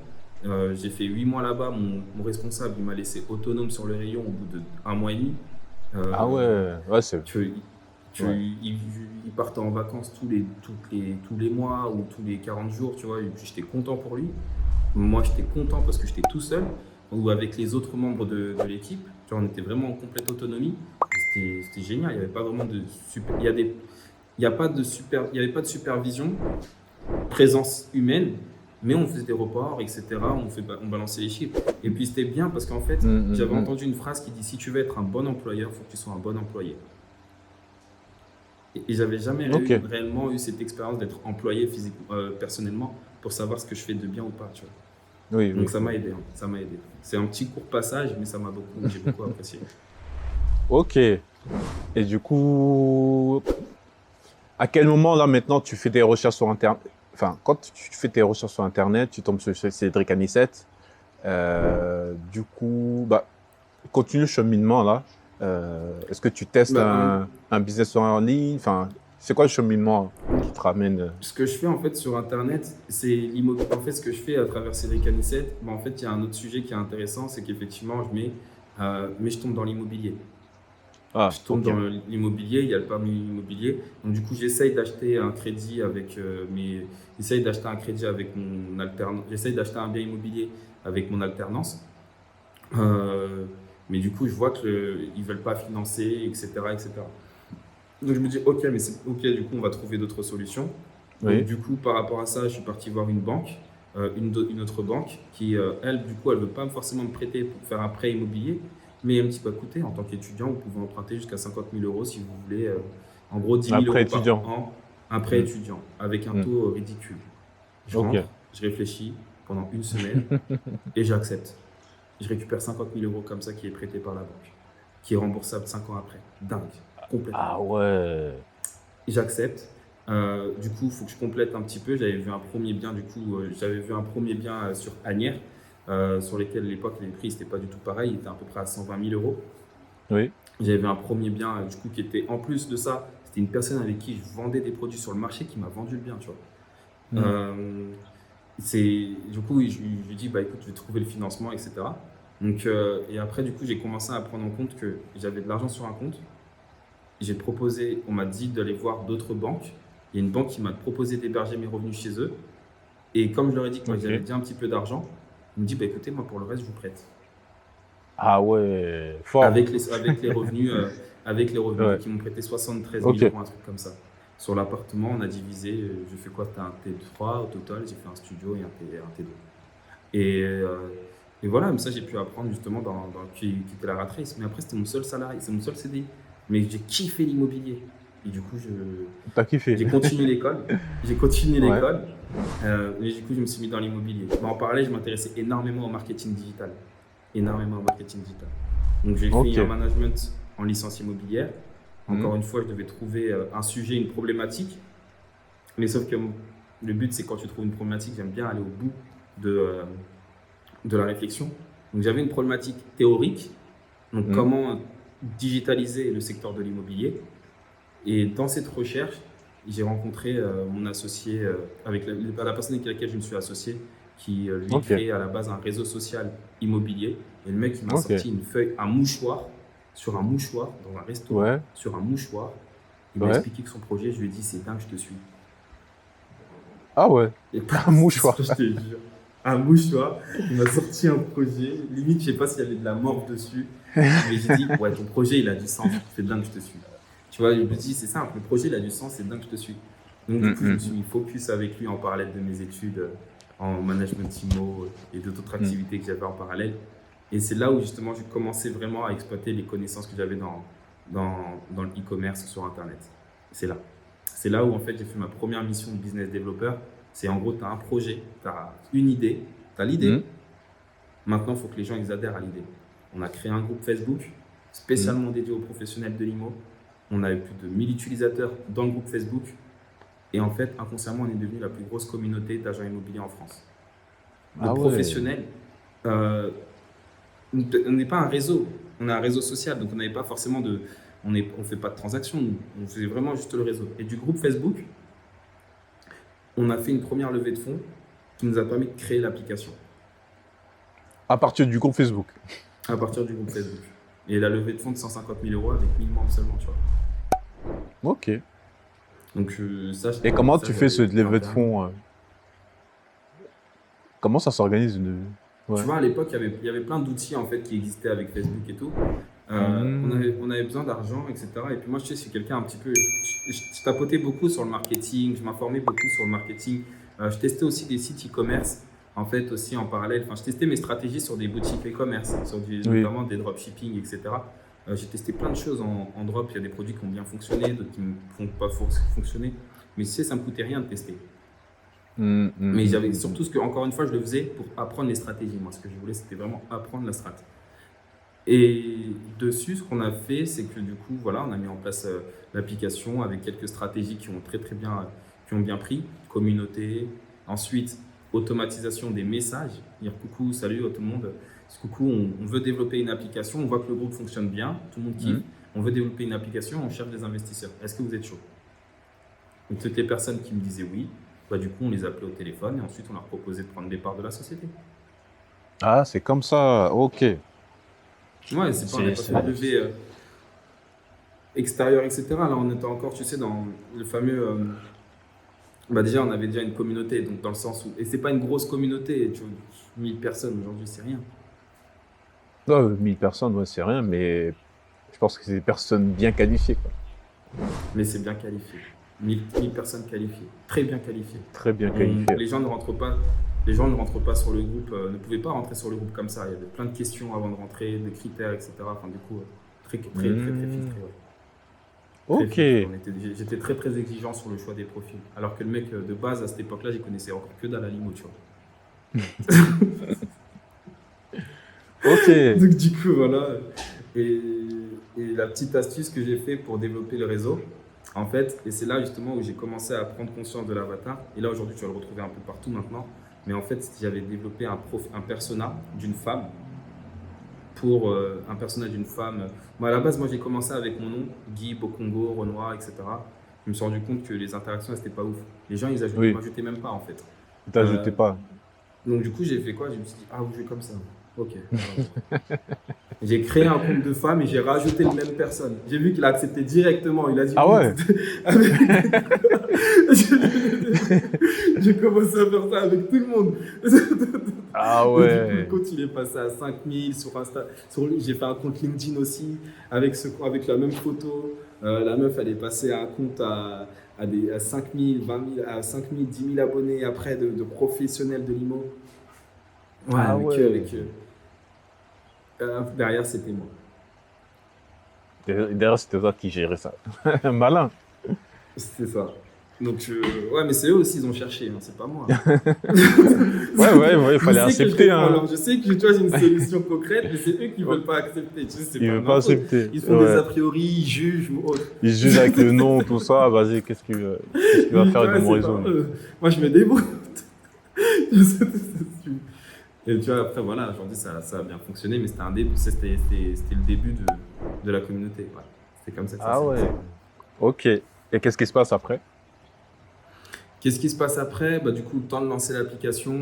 J'ai fait 8 mois là-bas. Mon responsable, il m'a laissé autonome sur le rayon au bout d'un mois et demi. Ah ouais, c'est... Ouais. Il partait en vacances tous les mois ou tous les 40 jours, tu vois. Et puis j'étais content pour lui. Moi, j'étais content parce que j'étais tout seul ou avec les autres membres de l'équipe. Tu vois, on était vraiment en complète autonomie. C'était génial. Il n'y avait pas vraiment de super. Il y avait pas de supervision, présence humaine, mais on faisait des reports, etc. On balançait les chiffres. Et puis c'était bien parce qu'en fait, j'avais entendu une phrase qui dit si tu veux être un bon employeur, il faut que tu sois un bon employé. Et j'avais jamais réellement eu cette expérience d'être employé personnellement pour savoir ce que je fais de bien ou pas. Tu vois. Oui, Donc oui. ça m'a aidé. Ça m'a aidé. C'est un petit court passage, mais j'ai beaucoup apprécié. Ok. Et du coup, à quel moment, là, maintenant, tu fais des recherches sur Internet? Enfin, quand tu fais tes recherches sur Internet, tu tombes sur Cédric Anissette. Du coup, bah, continue le cheminement, là. Est-ce que tu testes un business en ligne? Enfin, c'est quoi le cheminement qui te ramène? Ce que je fais en fait sur Internet, c'est l'immobilier. En fait, ce que je fais à travers Cédric Anissette, en fait, il y a un autre sujet qui est intéressant, c'est qu'effectivement, mais je tombe dans l'immobilier. Ah, Je tombe dans l'immobilier, il y a le permis immobilier. Donc, du coup, j'essaye d'acheter un crédit avec mon alternance. J'essaye d'acheter un bien immobilier avec mon alternance. Mais du coup, je vois qu'ils ne veulent pas financer, etc., etc. Donc, je me dis, ok, mais c'est ok, du coup, on va trouver d'autres solutions. Oui. Donc, du coup, par rapport à ça, je suis parti voir une banque, une autre banque, qui, elle, du coup, elle ne veut pas forcément me prêter pour faire un prêt immobilier, mais un petit peu à côté. En tant qu'étudiant, vous pouvez emprunter jusqu'à 50 000 euros si vous voulez. En gros, 10 000 Un prêt euros étudiant. par an. un prêt Mm. étudiant avec un Mm. taux ridicule. Je Ok. rentre, je réfléchis pendant une semaine et j'accepte. Je récupère 50 000 euros comme ça qui est prêté par la banque, qui est remboursable 5 ans après. Dingue, complètement. Ah ouais. J'accepte. Du coup, il faut que je complète un petit peu. J'avais vu un premier bien, sur Agnières, sur lesquels à l'époque les prix n'étaient pas du tout pareil, il était à peu près à 120 000 euros. Oui. J'avais vu un premier bien, du coup, qui était en plus de ça, c'était une personne avec qui je vendais des produits sur le marché qui m'a vendu le bien, tu vois. Mm. Du coup, je lui dis, bah écoute, je vais trouver le financement, etc. Donc, et après, du coup, j'ai commencé à prendre en compte que j'avais de l'argent sur un compte. J'ai proposé, on m'a dit d'aller voir d'autres banques. Il y a une banque qui m'a proposé d'héberger mes revenus chez eux. Et comme je leur ai dit que moi, Ok. j'avais déjà un petit peu d'argent, ils me disent, bah écoutez, moi, pour le reste, je vous prête. Ah ouais. Fort. Avec les revenus. Ouais. Donc, ils m'ont prêté 73 000 Ok. euros, un truc comme ça. Sur l'appartement, on a divisé, j'ai fait quoi? C'était un T3 au total, j'ai fait un studio et un T2. Et voilà, mais ça, j'ai pu apprendre justement qui était la rat race. Mais après, c'était mon seul salarié, c'est mon seul CDI. Mais j'ai kiffé l'immobilier. Et du coup, T'as kiffé. j'ai continué l'école. J'ai continué Ouais. l'école. Et du coup, je me suis mis dans l'immobilier. Mais en parallèle, je m'intéressais énormément au marketing digital. Énormément au marketing digital. Donc, j'ai Ok. fait un management en licence immobilière. Encore Mhm. une fois, je devais trouver un sujet, une problématique. Mais sauf que le but, c'est quand tu trouves une problématique, j'aime bien aller au bout de la réflexion. Donc, j'avais une problématique théorique. Donc, Mhm. comment digitaliser le secteur de l'immobilier. Et dans cette recherche, j'ai rencontré mon associé, avec la personne avec laquelle je me suis associé, qui lui Ok. créait à la base un réseau social immobilier. Et le mec, il m'a Ok. sorti une feuille, un mouchoir, dans un restaurant, Ouais. sur un mouchoir. Il m'a Ouais. expliqué que son projet, je lui ai dit, c'est dingue, je te suis. Ah ouais. Et Un mouchoir. je te jure. Un mouchoir, il m'a sorti un projet. Limite, je sais pas s'il y avait de la morve dessus. Mais j'ai dit, ouais, ton projet, il a du sens. C'est dingue, je te suis. Tu vois, je me dis, c'est simple, le projet, il a du sens, c'est dingue, je te suis. Donc, du coup, je me suis mis focus avec lui en parallèle de mes études en management IMO et d'autres activités que j'avais en parallèle. Et c'est là où, justement, j'ai commencé vraiment à exploiter les connaissances que j'avais dans le e-commerce sur Internet. C'est là. C'est là où, en fait, j'ai fait ma première mission de business développeur. C'est en gros, tu as un projet, tu as une idée, tu as l'idée. Maintenant, il faut que les gens ils adhèrent à l'idée. On a créé un groupe Facebook spécialement dédié aux professionnels de l'IMO. On avait plus de 1000 utilisateurs dans le groupe Facebook. Et en fait, inconsciemment, on est devenu la plus grosse communauté d'agents immobiliers en France. De Ah ouais. professionnels. On n'est pas un réseau, on est un réseau social. Donc, on n'avait pas forcément de. On ne fait pas de transactions, on faisait vraiment juste le réseau. Et du groupe Facebook, on a fait une première levée de fonds qui nous a permis de créer l'application. À partir du groupe Facebook. À partir du groupe Facebook. Et la levée de fonds de 150 000 euros avec 1000 membres seulement, tu vois. Ok. Donc, ça, Et comment ça, tu fais ce j'avais levée de 21 ans. fonds Comment ça s'organise Ouais. Tu vois, à l'époque, il y avait plein d'outils en fait, qui existaient avec Facebook et tout. On avait besoin d'argent, etc. Et puis moi, je sais, je suis quelqu'un un petit peu. Je tapotais beaucoup sur le marketing, je m'informais beaucoup sur le marketing. Je testais aussi des sites e-commerce, en fait, aussi en parallèle. Enfin, je testais mes stratégies sur des boutiques e-commerce, notamment des dropshipping, etc. J'ai testé plein de choses en drop. Il y a des produits qui ont bien fonctionné, d'autres qui ne font pas fonctionner. Mais tu sais, ça ne me coûtait rien de tester. Mais j'avais surtout encore une fois, je le faisais pour apprendre les stratégies. Moi, ce que je voulais, c'était vraiment apprendre la strat. Et dessus, ce qu'on a fait, c'est que du coup, voilà, on a mis en place l'application avec quelques stratégies qui ont qui ont bien pris. Communauté, ensuite automatisation des messages. Dire coucou, salut à tout le monde. Coucou, on veut développer une application. On voit que le groupe fonctionne bien, tout le monde kiffe. On veut développer une application, on cherche des investisseurs. Est-ce que vous êtes chaud? Donc toutes les personnes qui me disaient oui, bah, du coup, on les appelait au téléphone et ensuite on leur proposait de prendre des parts de la société. Ah, c'est comme ça. Ok. Ouais, on n'a pas fait de levée extérieure, etc. Là, on était encore, tu sais, dans le fameux. Déjà, on avait déjà une communauté, donc dans le sens où. Et c'est pas une grosse communauté, tu vois, 1000 personnes aujourd'hui, c'est rien. 1000 personnes, ouais, c'est rien, mais je pense que c'est des personnes bien qualifiées, quoi. Mais c'est bien qualifié. 1000 personnes qualifiées, très bien qualifiées. Très bien qualifiées. Les gens ne rentrent pas sur le groupe, ne pouvaient pas rentrer sur le groupe comme ça. Il y avait plein de questions avant de rentrer, des critères, etc. Enfin, du coup, très filtré. Ouais. Très Ok. filtré. J'étais très très exigeant sur le choix des profils. Alors que le mec de base à cette époque-là, j'y connaissais encore que dalle à l'IMO, tu vois. Ok. Donc du coup, voilà. Et, et la petite astuce que j'ai fait pour développer le réseau, en fait, et c'est là justement où j'ai commencé à prendre conscience de l'avatar. Et là aujourd'hui, tu vas le retrouver un peu partout maintenant. Mais en fait, j'avais développé un persona d'une femme pour un personnage d'une femme. Moi, à la base, moi, j'ai commencé avec mon nom, Guy, Bokongo, Renoir, etc. Je me suis rendu compte que les interactions, c'était pas ouf. Les gens, ils Oui. m'ajoutaient même pas, en fait. T'ajoutais Euh, pas. donc, du coup, j'ai fait quoi? Je me suis dit, ah, vous jouez comme ça. Ok, alors, j'ai créé un compte de femme et j'ai rajouté le même personne. J'ai vu qu'il a accepté directement. Il a dit Ah oui. ouais. J'ai commencé à faire ça avec tout le monde. Ah Et du coup, le ouais. compte, il est passé à 5000 sur Insta. J'ai fait un compte LinkedIn aussi avec la même photo. La meuf, elle est passée à un compte à 5000, 20 000, à 5000, 10 000 abonnés après de professionnels de l'IMO. Ouais, Ah mais que ouais. avec derrière, c'était moi. D'ailleurs, c'était toi qui gérais ça. Malin. C'est ça. Donc, ouais, mais c'est eux aussi, ils ont cherché, hein, c'est pas moi. Ouais, ouais, ouais, il Je fallait sais que je accepter, réponds à hein. leur, je sais que tu vois, j'ai une solution concrète, mais c'est eux qui veulent pas accepter. Tu sais, c'est Il pas veut de pas ma faute. accepter. Ils font des Ouais. a priori, ils jugent ou autre. Il juge avec le nom, tout ça. Vas-y, qu'est-ce qu'il va faire de Ouais, mon c'est réseau, pas lui? moi, je me débrouille. Et tu vois, après, voilà, aujourd'hui, ça a bien fonctionné, mais c'était un début, c'était le début de la communauté. Ouais. C'était comme ça que ça Ah s'est lancé. ouais. Ok. Et qu'est-ce qui se passe après? Qu'est-ce qui se passe après? Bah, du coup, le temps de lancer l'application.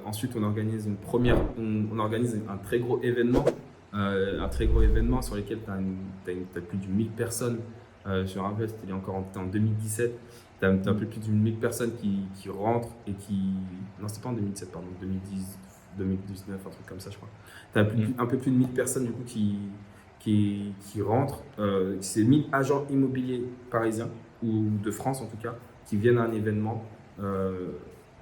Ensuite, on organise un très gros événement. Un très gros événement sur lequel tu as, plus de 1000 personnes. Je me rappelle, c'était en 2017. Tu as, un peu plus de 1000 personnes qui rentrent et qui. Non, c'était pas en 2017, pardon, 2010, 2019, un truc comme ça, je crois. Tu as Hmm. un peu plus de 1000 personnes du coup qui rentrent. C'est 1000 agents immobiliers parisiens, ou de France en tout cas, qui viennent à un événement,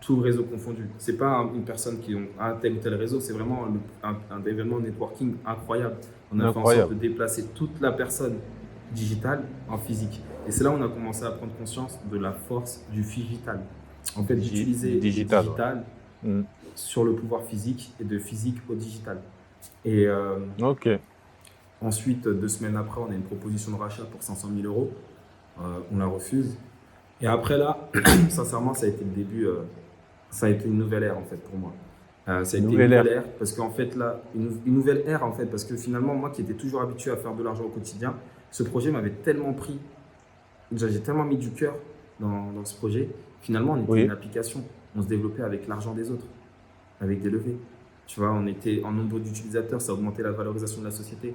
tout réseau confondu. C'est pas une personne qui a un tel ou tel réseau, c'est vraiment un événement networking incroyable. On a fait en sorte de Incroyable. déplacer toute la personne digitale en physique. Et c'est là où on a commencé à prendre conscience de la force du digital. En fait, Du d'utiliser le digital, ouais. digital Hmm. sur le pouvoir physique et de physique au digital. Et Ok. ensuite, 2 semaines après, on a une proposition de rachat pour 500 000 euros. On la refuse. Et après là, sincèrement, ça a été le début, ça a été une nouvelle ère en fait pour moi. Ça a été une Nouvelle nouvelle ère. ère parce qu'en fait là, une nouvelle ère en fait, parce que finalement, moi qui étais toujours habitué à faire de l'argent au quotidien, ce projet m'avait tellement pris, j'ai tellement mis du cœur dans ce projet. Finalement, on était une Oui. application, on se développait avec l'argent des autres, avec des levées. Tu vois, on était en nombre d'utilisateurs, ça augmentait la valorisation de la société. Hmm,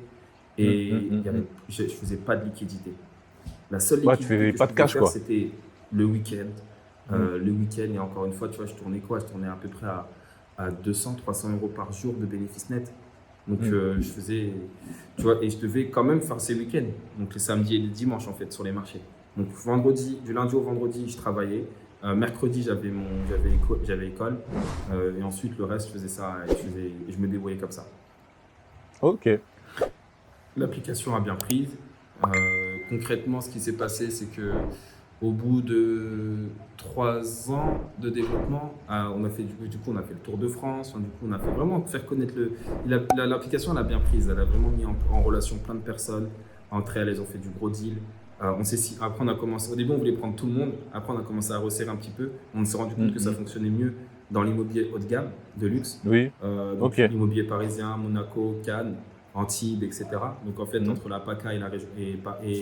Et hmm, hmm, hmm. je ne faisais pas de liquidité. La seule Ouais, tu liquidité fais que je pas de pouvais cash, faire, quoi. c'était le week-end. Hmm. Le week-end, et encore une fois, tu vois, je tournais quoi? Je tournais à peu près à 200, 300 euros par jour de bénéfices nets. Donc, Hmm. je faisais, tu vois, et je devais quand même faire ces week-ends. Donc, les samedis et les dimanches, en fait, sur les marchés. Donc, du lundi au vendredi, je travaillais. Mercredi, j'avais école. Et ensuite, le reste, je faisais ça et je me débrouillais comme ça. Ok. L'application a bien pris. Concrètement, ce qui s'est passé, c'est que au bout de 3 ans de développement, on a fait du coup, on a fait le tour de France. Enfin, du coup, on a fait vraiment faire connaître l'application. Elle a bien prise. Elle a vraiment mis en relation plein de personnes. Entre elles, elles ont fait du gros deal. Après, on a commencé. Au début, on voulait prendre tout le monde. Après, on a commencé à resserrer un petit peu. On s'est rendu compte Hmm, que ça hmm. fonctionnait mieux dans l'immobilier haut de gamme, de luxe. Oui. Donc, Ok. immobilier parisien, Monaco, Cannes, Antibes, etc. Donc, en fait, Hmm. entre la PACA et, la région, et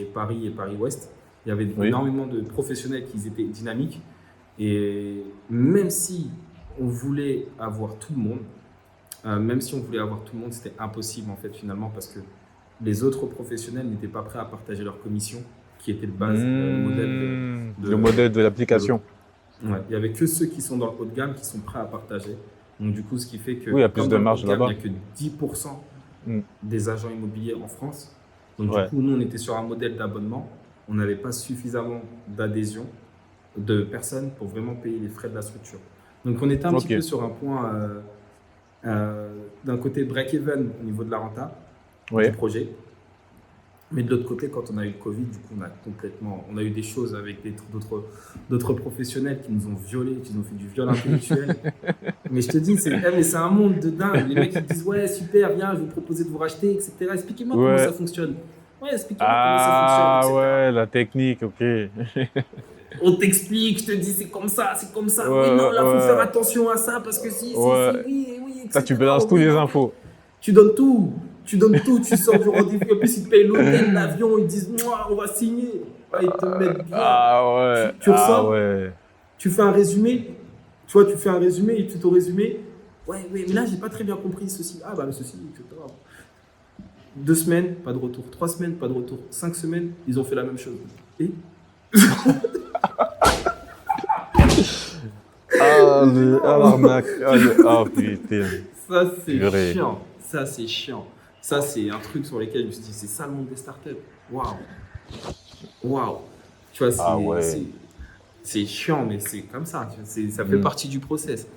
Paris et Paris-Ouest, il y avait Oui. énormément de professionnels qui étaient dynamiques. Et même si on voulait avoir tout le monde, c'était impossible en fait finalement parce que les autres professionnels n'étaient pas prêts à partager leur commission, qui était le modèle Hmm. de, Le de, modèle de de l'autre. l'application. Ouais. Il n'y avait que ceux qui sont dans le haut de gamme qui sont prêts à partager. Donc du coup, ce qui fait que Oui, il y a plus comme de dans le haut marge de gamme, il là-bas. n'y a que 10% Hmm. des agents immobiliers en France. Donc du Ouais. coup, nous, on était sur un modèle d'abonnement. On n'avait pas suffisamment d'adhésion de personnes pour vraiment payer les frais de la structure. Donc on était un petit Ok. peu sur un point d'un côté break-even au niveau de la renta du Oui. projet. Mais de l'autre côté, quand on a eu le Covid, du coup, on a eu des choses avec d'autres professionnels qui nous ont violés, qui nous ont fait du viol intellectuel. Mais je te dis, mais c'est un monde de dingue. Les mecs ils disent ouais super, viens, je vais vous proposer de vous racheter, etc. Expliquez-moi comment ça Ouais. fonctionne. Ouais, expliquez-moi comment ça fonctionne, Ah etc. ouais, la technique, ok. Ouais, On t'explique, je te dis c'est comme ça, c'est comme ça. Oui, non, ouais, là, faut faire ouais. attention à ça parce que si, Ouais. oui, oui, Ça, tu etc. balances tous Oui, les non. infos. Tu donnes tout. Tu donnes tout, tu sors du rendez-vous. Et puis, ils te payent l'hôtel, l'avion, ils disent moi, on va signer. Ah, ils te mettent bien. Ah ouais, Tu ah ressors, ouais. tu fais un résumé. Tu vois, tu fais un résumé et tu ton résumé. Ouais, mais là, j'ai pas très bien compris ceci. Ah, bah, le ceci, etc. 2 semaines, pas de retour. 3 semaines, pas de retour. 5 semaines, ils ont fait la même chose. Et Ah, non, l'arnaque. Ah, putain. ça, c'est Purée. chiant. Ça, c'est chiant. Ça, c'est un truc sur lequel je me suis dit, c'est ça le monde des startups. Waouh. Waouh. Tu vois, Ah ouais. c'est chiant, mais c'est comme ça. Ça fait Hmm. partie du process.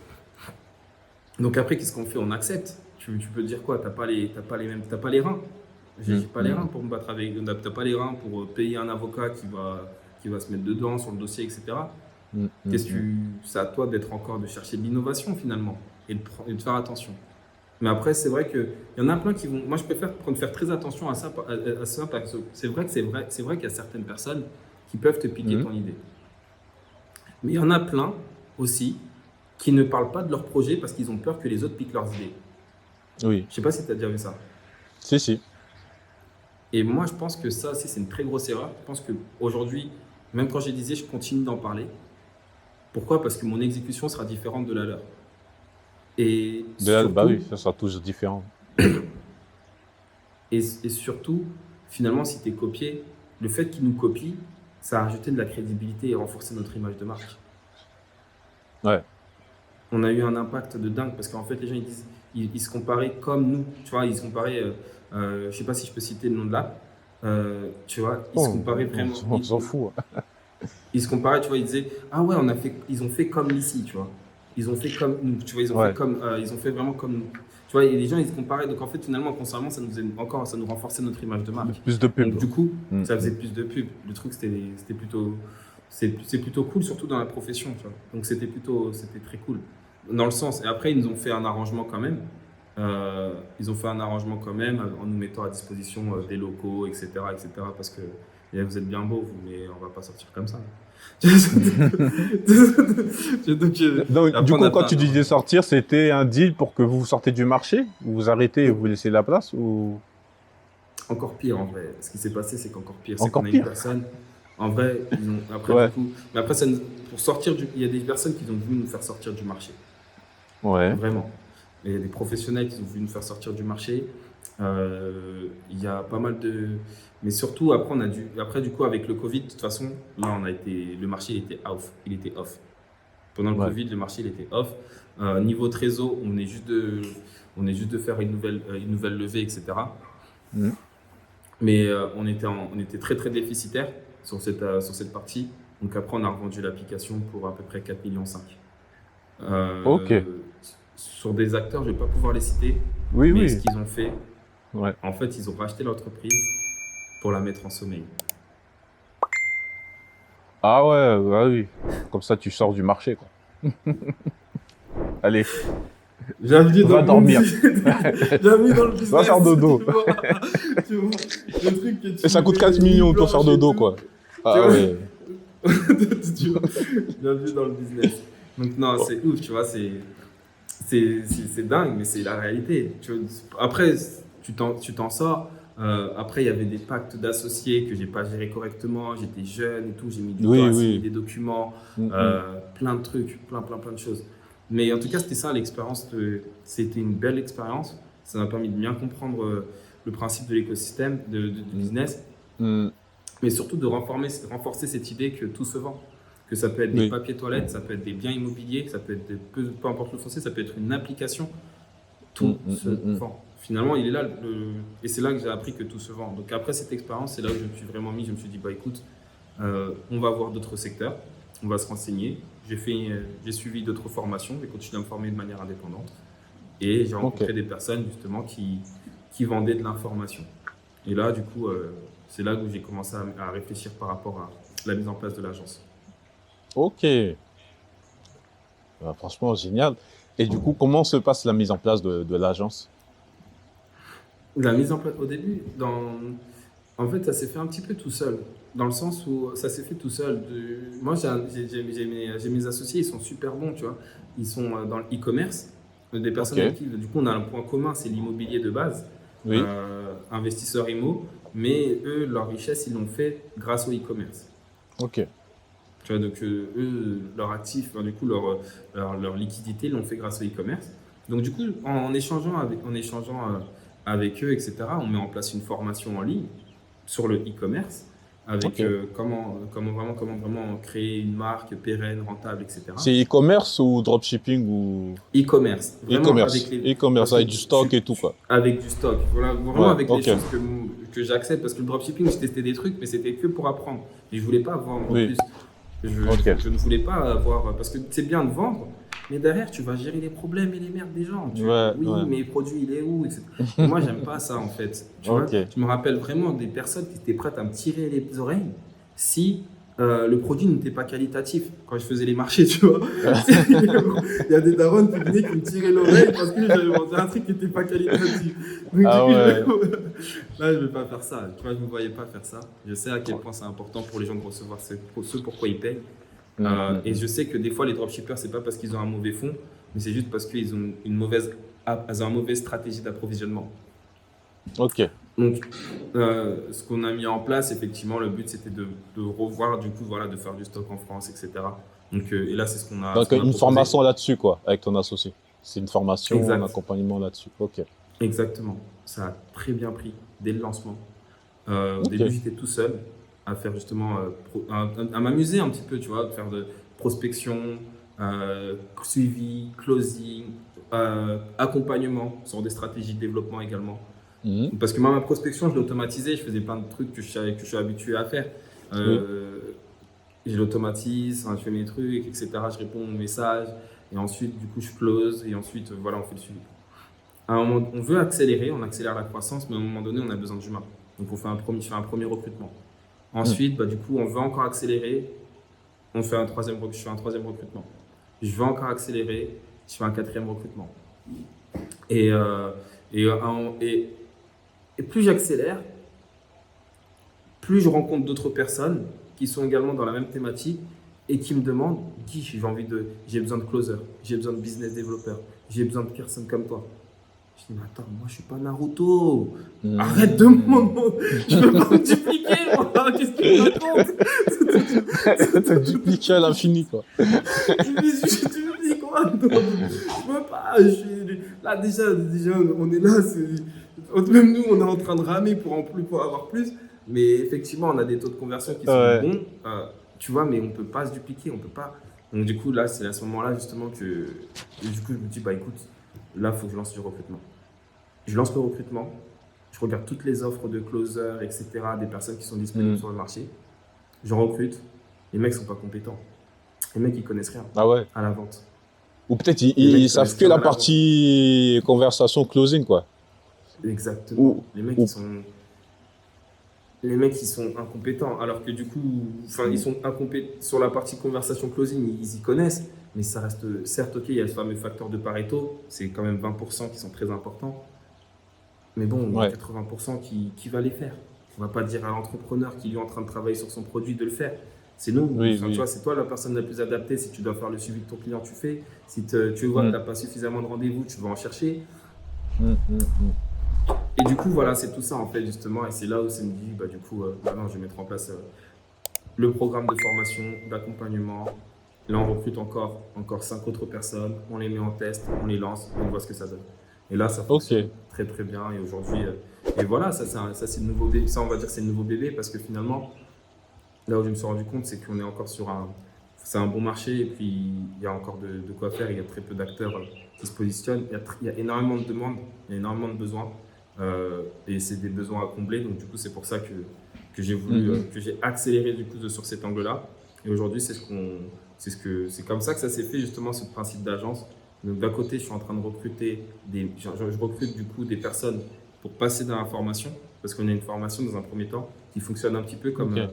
Donc après, qu'est-ce qu'on fait? On accepte. Tu peux dire quoi? T'as pas les reins. J'ai Hmm. pas les reins pour me battre avec. T'as pas les reins pour payer un avocat qui va se mettre dedans sur le dossier, etc. Hmm. Hmm. C'est à toi d'être encore, de chercher de l'innovation finalement et de faire attention. Mais après, c'est vrai qu'il y en a plein qui vont. Moi, je préfère faire très attention à ça, à ça parce que c'est vrai qu'il y a certaines personnes qui peuvent te piquer Hmm. ton idée. Mais il y en a plein aussi qui ne parlent pas de leur projet parce qu'ils ont peur que les autres piquent leurs idées. Oui. Je sais pas si tu as déjà vu ça. Si, si. Et moi, je pense que ça aussi, c'est une très grosse erreur. Je pense qu'aujourd'hui, même quand j'ai disais, je continue d'en parler. Pourquoi? Parce que mon exécution sera différente de la leur. Et Bah surtout, oui, ça sera toujours différent. et surtout, finalement, si tu es copié, le fait qu'ils nous copient, ça a rajouté de la crédibilité et renforcé notre image de marque. Ouais. On a eu un impact de dingue parce qu'en fait, les gens ils se comparaient comme nous. Tu vois, ils se comparaient, je sais pas si je peux citer le nom de l'app, tu vois, ils se Oh, comparaient vraiment. on s'en fout. Ils se comparaient, tu vois, ils disaient, ah ouais, ils ont fait comme ici, tu vois. Ils ont fait comme nous, tu vois, Ouais. ils ont fait vraiment comme nous. Tu vois, et les gens, ils se comparaient. Donc en fait, finalement, consciemment, ça nous renforçait notre image de marque. Plus de Donc pub. du coup, Hmm. ça faisait plus de pub. Le truc, c'est plutôt cool, surtout dans la profession, tu vois. Donc c'était très cool. Dans le sens, et après, ils nous ont fait un arrangement quand même. Ils ont fait un arrangement quand même en nous mettant à disposition des locaux, etc., etc., parce que vous êtes bien beaux, vous, mais on va pas sortir comme ça. Donc, Donc, du après, on coup, a quand fait tu disais sortir, c'était un deal pour que vous sortez du marché? Vous vous arrêtez et vous laissez la place ou encore pire en vrai. Ce qui s'est passé, c'est qu'encore pire, c'est encore qu'on a une pire? personne. En vrai, après du Ouais. coup, mais après pour il y a des personnes qui ont voulu nous faire sortir du marché, Ouais. vraiment. Et il y a des professionnels qui ont voulu nous faire sortir du marché. Il y a pas mal de, mais surtout après après du coup avec le Covid, de toute façon, là le marché il était off. Pendant le Ouais. Covid, le marché il était off. Niveau trésor, on est juste de faire une nouvelle levée, etc. Hmm. Mais on était très très déficitaire sur cette partie. Donc après, on a revendu l'application pour à peu près 4,5 millions. Ok. Sur des acteurs, je ne vais pas pouvoir les citer, Oui, mais ce oui. qu'ils ont fait, Ouais. en fait, ils ont racheté l'entreprise pour la mettre en sommeil. Ah ouais, bah oui. Comme ça, tu sors du marché, quoi. Allez, Bienvenue va dans le monde dormir. Bienvenue dans le business. Va faire dodo. Tu vois, le truc que Et ça coûte 4 millions pour faire dodo, quoi. Ah vois. ouais. Tu vois, bienvenue dans le business. Donc non, c'est ouf, tu vois, c'est dingue, mais c'est la réalité. Tu vois. Après, tu t'en sors. Après, il y avait des pactes d'associés que j'ai pas géré correctement. J'étais jeune et tout, j'ai mis du Oui, temps à signer oui. des documents, Mm, plein de trucs, plein de choses. Mais en tout cas, c'était ça l'expérience. C'était une belle expérience. Ça m'a permis de bien comprendre le principe de l'écosystème, du business, mm. mais surtout de renforcer cette idée que tout se vend. Que ça peut être des Oui. papiers toilettes, ça peut être des biens immobiliers, ça peut être peu importe le foncier, ça peut être une application. Tout se vend. Finalement, il est là, et c'est là que j'ai appris que tout se vend. Donc après cette expérience, c'est là où je me suis vraiment mis, je me suis dit, bah écoute, on va voir d'autres secteurs, on va se renseigner. J'ai suivi d'autres formations, j'ai continué à me former de manière indépendante. Et j'ai rencontré des personnes justement qui vendaient de l'information. Et là, du coup, C'est là où j'ai commencé à réfléchir par rapport à la mise en place de l'agence. Ok. Franchement, génial. Et du coup, comment se passe la mise en place de l'agence? La mise en place au début, en fait, ça s'est fait un petit peu tout seul, dans le sens où ça s'est fait tout seul. Moi, j'ai mes associés, ils sont super bons, tu vois. Ils sont dans le e-commerce, des Ok. personnes avec qui, du coup, on a un point commun, c'est l'immobilier de base, Oui. investisseurs IMO, mais eux, leur richesse, ils l'ont fait grâce au e-commerce. Ok. Tu vois, donc eux, leur actif, enfin, du coup, leur liquidité, ils l'ont fait grâce au e-commerce. Donc, du coup, en échangeant avec eux, etc., on met en place une formation en ligne sur le e-commerce avec Ok. comment vraiment créer une marque pérenne, rentable, etc. C'est e-commerce ou dropshipping ou E-commerce, vraiment e-commerce? E-commerce parce que avec du stock et tout, quoi. avec du stock, voilà, vraiment Ouais, avec les ok. choses que j'accepte, parce que le dropshipping, je testais des trucs, mais c'était que pour apprendre. Et je voulais pas vendre Oui, plus. ok. Je ne voulais pas avoir, parce que c'est bien de vendre, mais derrière, tu vas gérer les problèmes et les merdes des gens. Ouais, Oui, ouais. mais le produit, il est où, etc. Et moi, j'aime pas ça, en fait. Tu vois, Ok. je me rappelle vraiment des personnes qui étaient prêtes à me tirer les oreilles si le produit n'était pas qualitatif. Quand je faisais les marchés, tu vois. Il y a des darons qui venaient qui me tiraient l'oreille parce que j'avais vendu un truc qui n'était pas qualitatif. Donc, du Ah coup, ouais. là, je ne vais pas faire ça. Tu vois, je ne me voyais pas faire ça. Je sais à quel point c'est important pour les gens de recevoir ce pourquoi ils payent. Et je sais que des fois, les dropshippers, c'est pas parce qu'ils ont un mauvais fond, mais c'est juste parce qu'ils ont une mauvaise stratégie d'approvisionnement. Ok. Donc, ce qu'on a mis en place, effectivement, le but, c'était de revoir, du coup, voilà, de faire du stock en France, etc. Donc, et là, c'est ce Donc, qu'on a une proposé. formation là-dessus, quoi, avec ton associé. C'est une formation, un Exact, accompagnement là-dessus. Ok. exactement. Ça a très bien pris dès le lancement. Au Ok. début, j'étais tout seul à faire justement, à m'amuser un petit peu, tu vois, de faire de prospection, suivi, closing, accompagnement sur des stratégies de développement également. Mhm. Parce que moi, ma prospection, je l'ai automatisée, je faisais plein de trucs que je suis habitué à faire. Oui. Euh, je l'automatise, enfin, je fais mes trucs, etc. Je réponds aux messages, et ensuite, du coup, je close, et ensuite, voilà, on fait le suivi. À un moment, on veut accélérer, on accélère la croissance, mais à un moment donné, on a besoin d'humains. Donc, je fais un premier recrutement. Mhm. Ensuite, bah, du coup, on veut encore accélérer, je fais un troisième recrutement. Je veux encore accélérer, je fais un quatrième recrutement. Et, euh, et, euh, et, et plus j'accélère, plus je rencontre d'autres personnes qui sont également dans la même thématique et qui me demandent, Guy, j'ai besoin de closer, j'ai besoin de business développeur, j'ai besoin de personnes comme toi. Je dis, mais attends, moi je suis pas Naruto. Arrête de Mhm. je peux pas me dupliquer, moi. Qu'est-ce que tu racontes? T'as dupliqué à l'infini, quoi. Tu me dis quoi? Non, je peux pas. Là, déjà, on est là. Même nous, on est en train de ramer pour avoir plus. Mais effectivement, on a des taux de conversion qui sont Ouais. bons. Tu vois, mais on peut pas se dupliquer. On peut pas. Donc, du coup, là, c'est à ce moment-là, justement, du coup, je me dis, bah écoute, là, il faut que je lance du recrutement. Je lance le recrutement. Je regarde toutes les offres de closer, etc., des personnes qui sont disponibles Mhm. sur le marché. Je recrute. Les mecs sont pas compétents. Les mecs, ils connaissent rien Ah ouais. à la vente. Ou peut-être Les mecs, ils ils savent connaissent que rien la à la vente. partie conversation closing, quoi. Exactement. Ou, ou Les mecs, ils sont incompétents. Alors que du coup, enfin, ils sont incompétents sur la partie conversation closing, ils y connaissent. Mais ça reste, certes, ok, il y a le fameux facteur de Pareto. C'est quand même 20% qui sont très importants. Mais bon, il y a ouais. 80% qui va les faire. On ne va pas dire à l'entrepreneur qui lui est en train de travailler sur son produit de le faire. C'est nous, Oui, enfin, tu oui. vois, c'est toi la personne la plus adaptée. Si tu dois faire le suivi de ton client, tu fais. Si tu vois que tu Mhm. n'as pas suffisamment de rendez-vous, tu vas en chercher. Mhm, mhm. Et du coup, voilà, c'est tout ça en fait, justement. Et c'est là où c'est me dit, bah, du coup, maintenant, je vais mettre en place le programme de formation, d'accompagnement. Là, on recrute encore 5 autres personnes. On les met en test, on les lance, on voit ce que ça donne. Et là, ça Ok. fonctionne très très bien. Et aujourd'hui, et voilà, c'est le nouveau bébé. Ça, on va dire, c'est le nouveau bébé parce que finalement, là où je me suis rendu compte, c'est qu'on est encore c'est un bon marché et puis il y a encore de quoi faire. Il y a très peu d'acteurs qui se positionnent. Il y a énormément de demandes, il y a énormément de besoins et c'est des besoins à combler. Donc du coup, c'est pour ça que j'ai voulu, Mhm. que j'ai accéléré du coup sur cet angle-là. Et aujourd'hui, c'est comme ça que ça s'est fait justement ce principe d'agence. Donc d'un côté, je suis en train de recruter je recrute du coup des personnes pour passer dans la formation, parce qu'on a une formation dans un premier temps qui fonctionne un petit peu comme, Ok.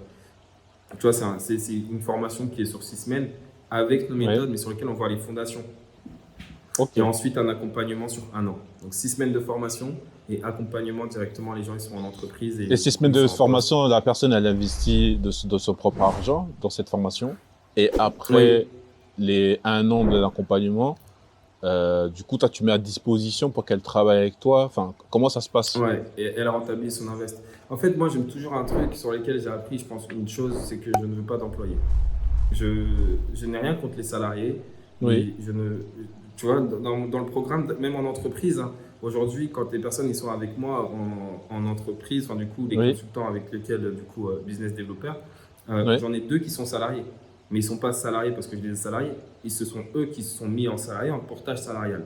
tu vois, c'est une formation qui est sur 6 semaines avec nos Ouais. méthodes, mais sur lesquelles on voit les fondations. Ok. Et ensuite, un accompagnement sur 1 an. Donc, 6 semaines de formation et accompagnement directement. Les gens, ils sont en entreprise Et et 6 semaines ils de sont en poste. formation, la personne, elle investit de son propre argent dans cette formation. Et Oui, après les 1 an de l'accompagnement, du coup, toi, tu mets à disposition pour qu'elle travaille avec toi. Enfin, comment ça se passe? ouais, et elle rentabilise son invest. En fait, moi, j'aime toujours un truc sur lequel j'ai appris, je pense, une chose, c'est que je ne veux pas d'employés. Je n'ai rien contre les salariés, Oui, mais je ne, tu vois, dans le programme, même en entreprise, hein, aujourd'hui, quand les personnes ils sont avec moi en entreprise, enfin, du coup, les oui, consultants avec lesquels, du coup, business développeurs, oui. j'en ai 2 qui sont salariés. Mais ils ne sont pas salariés parce que je les ai salariés, ce sont eux qui se sont mis en salarié en portage salarial.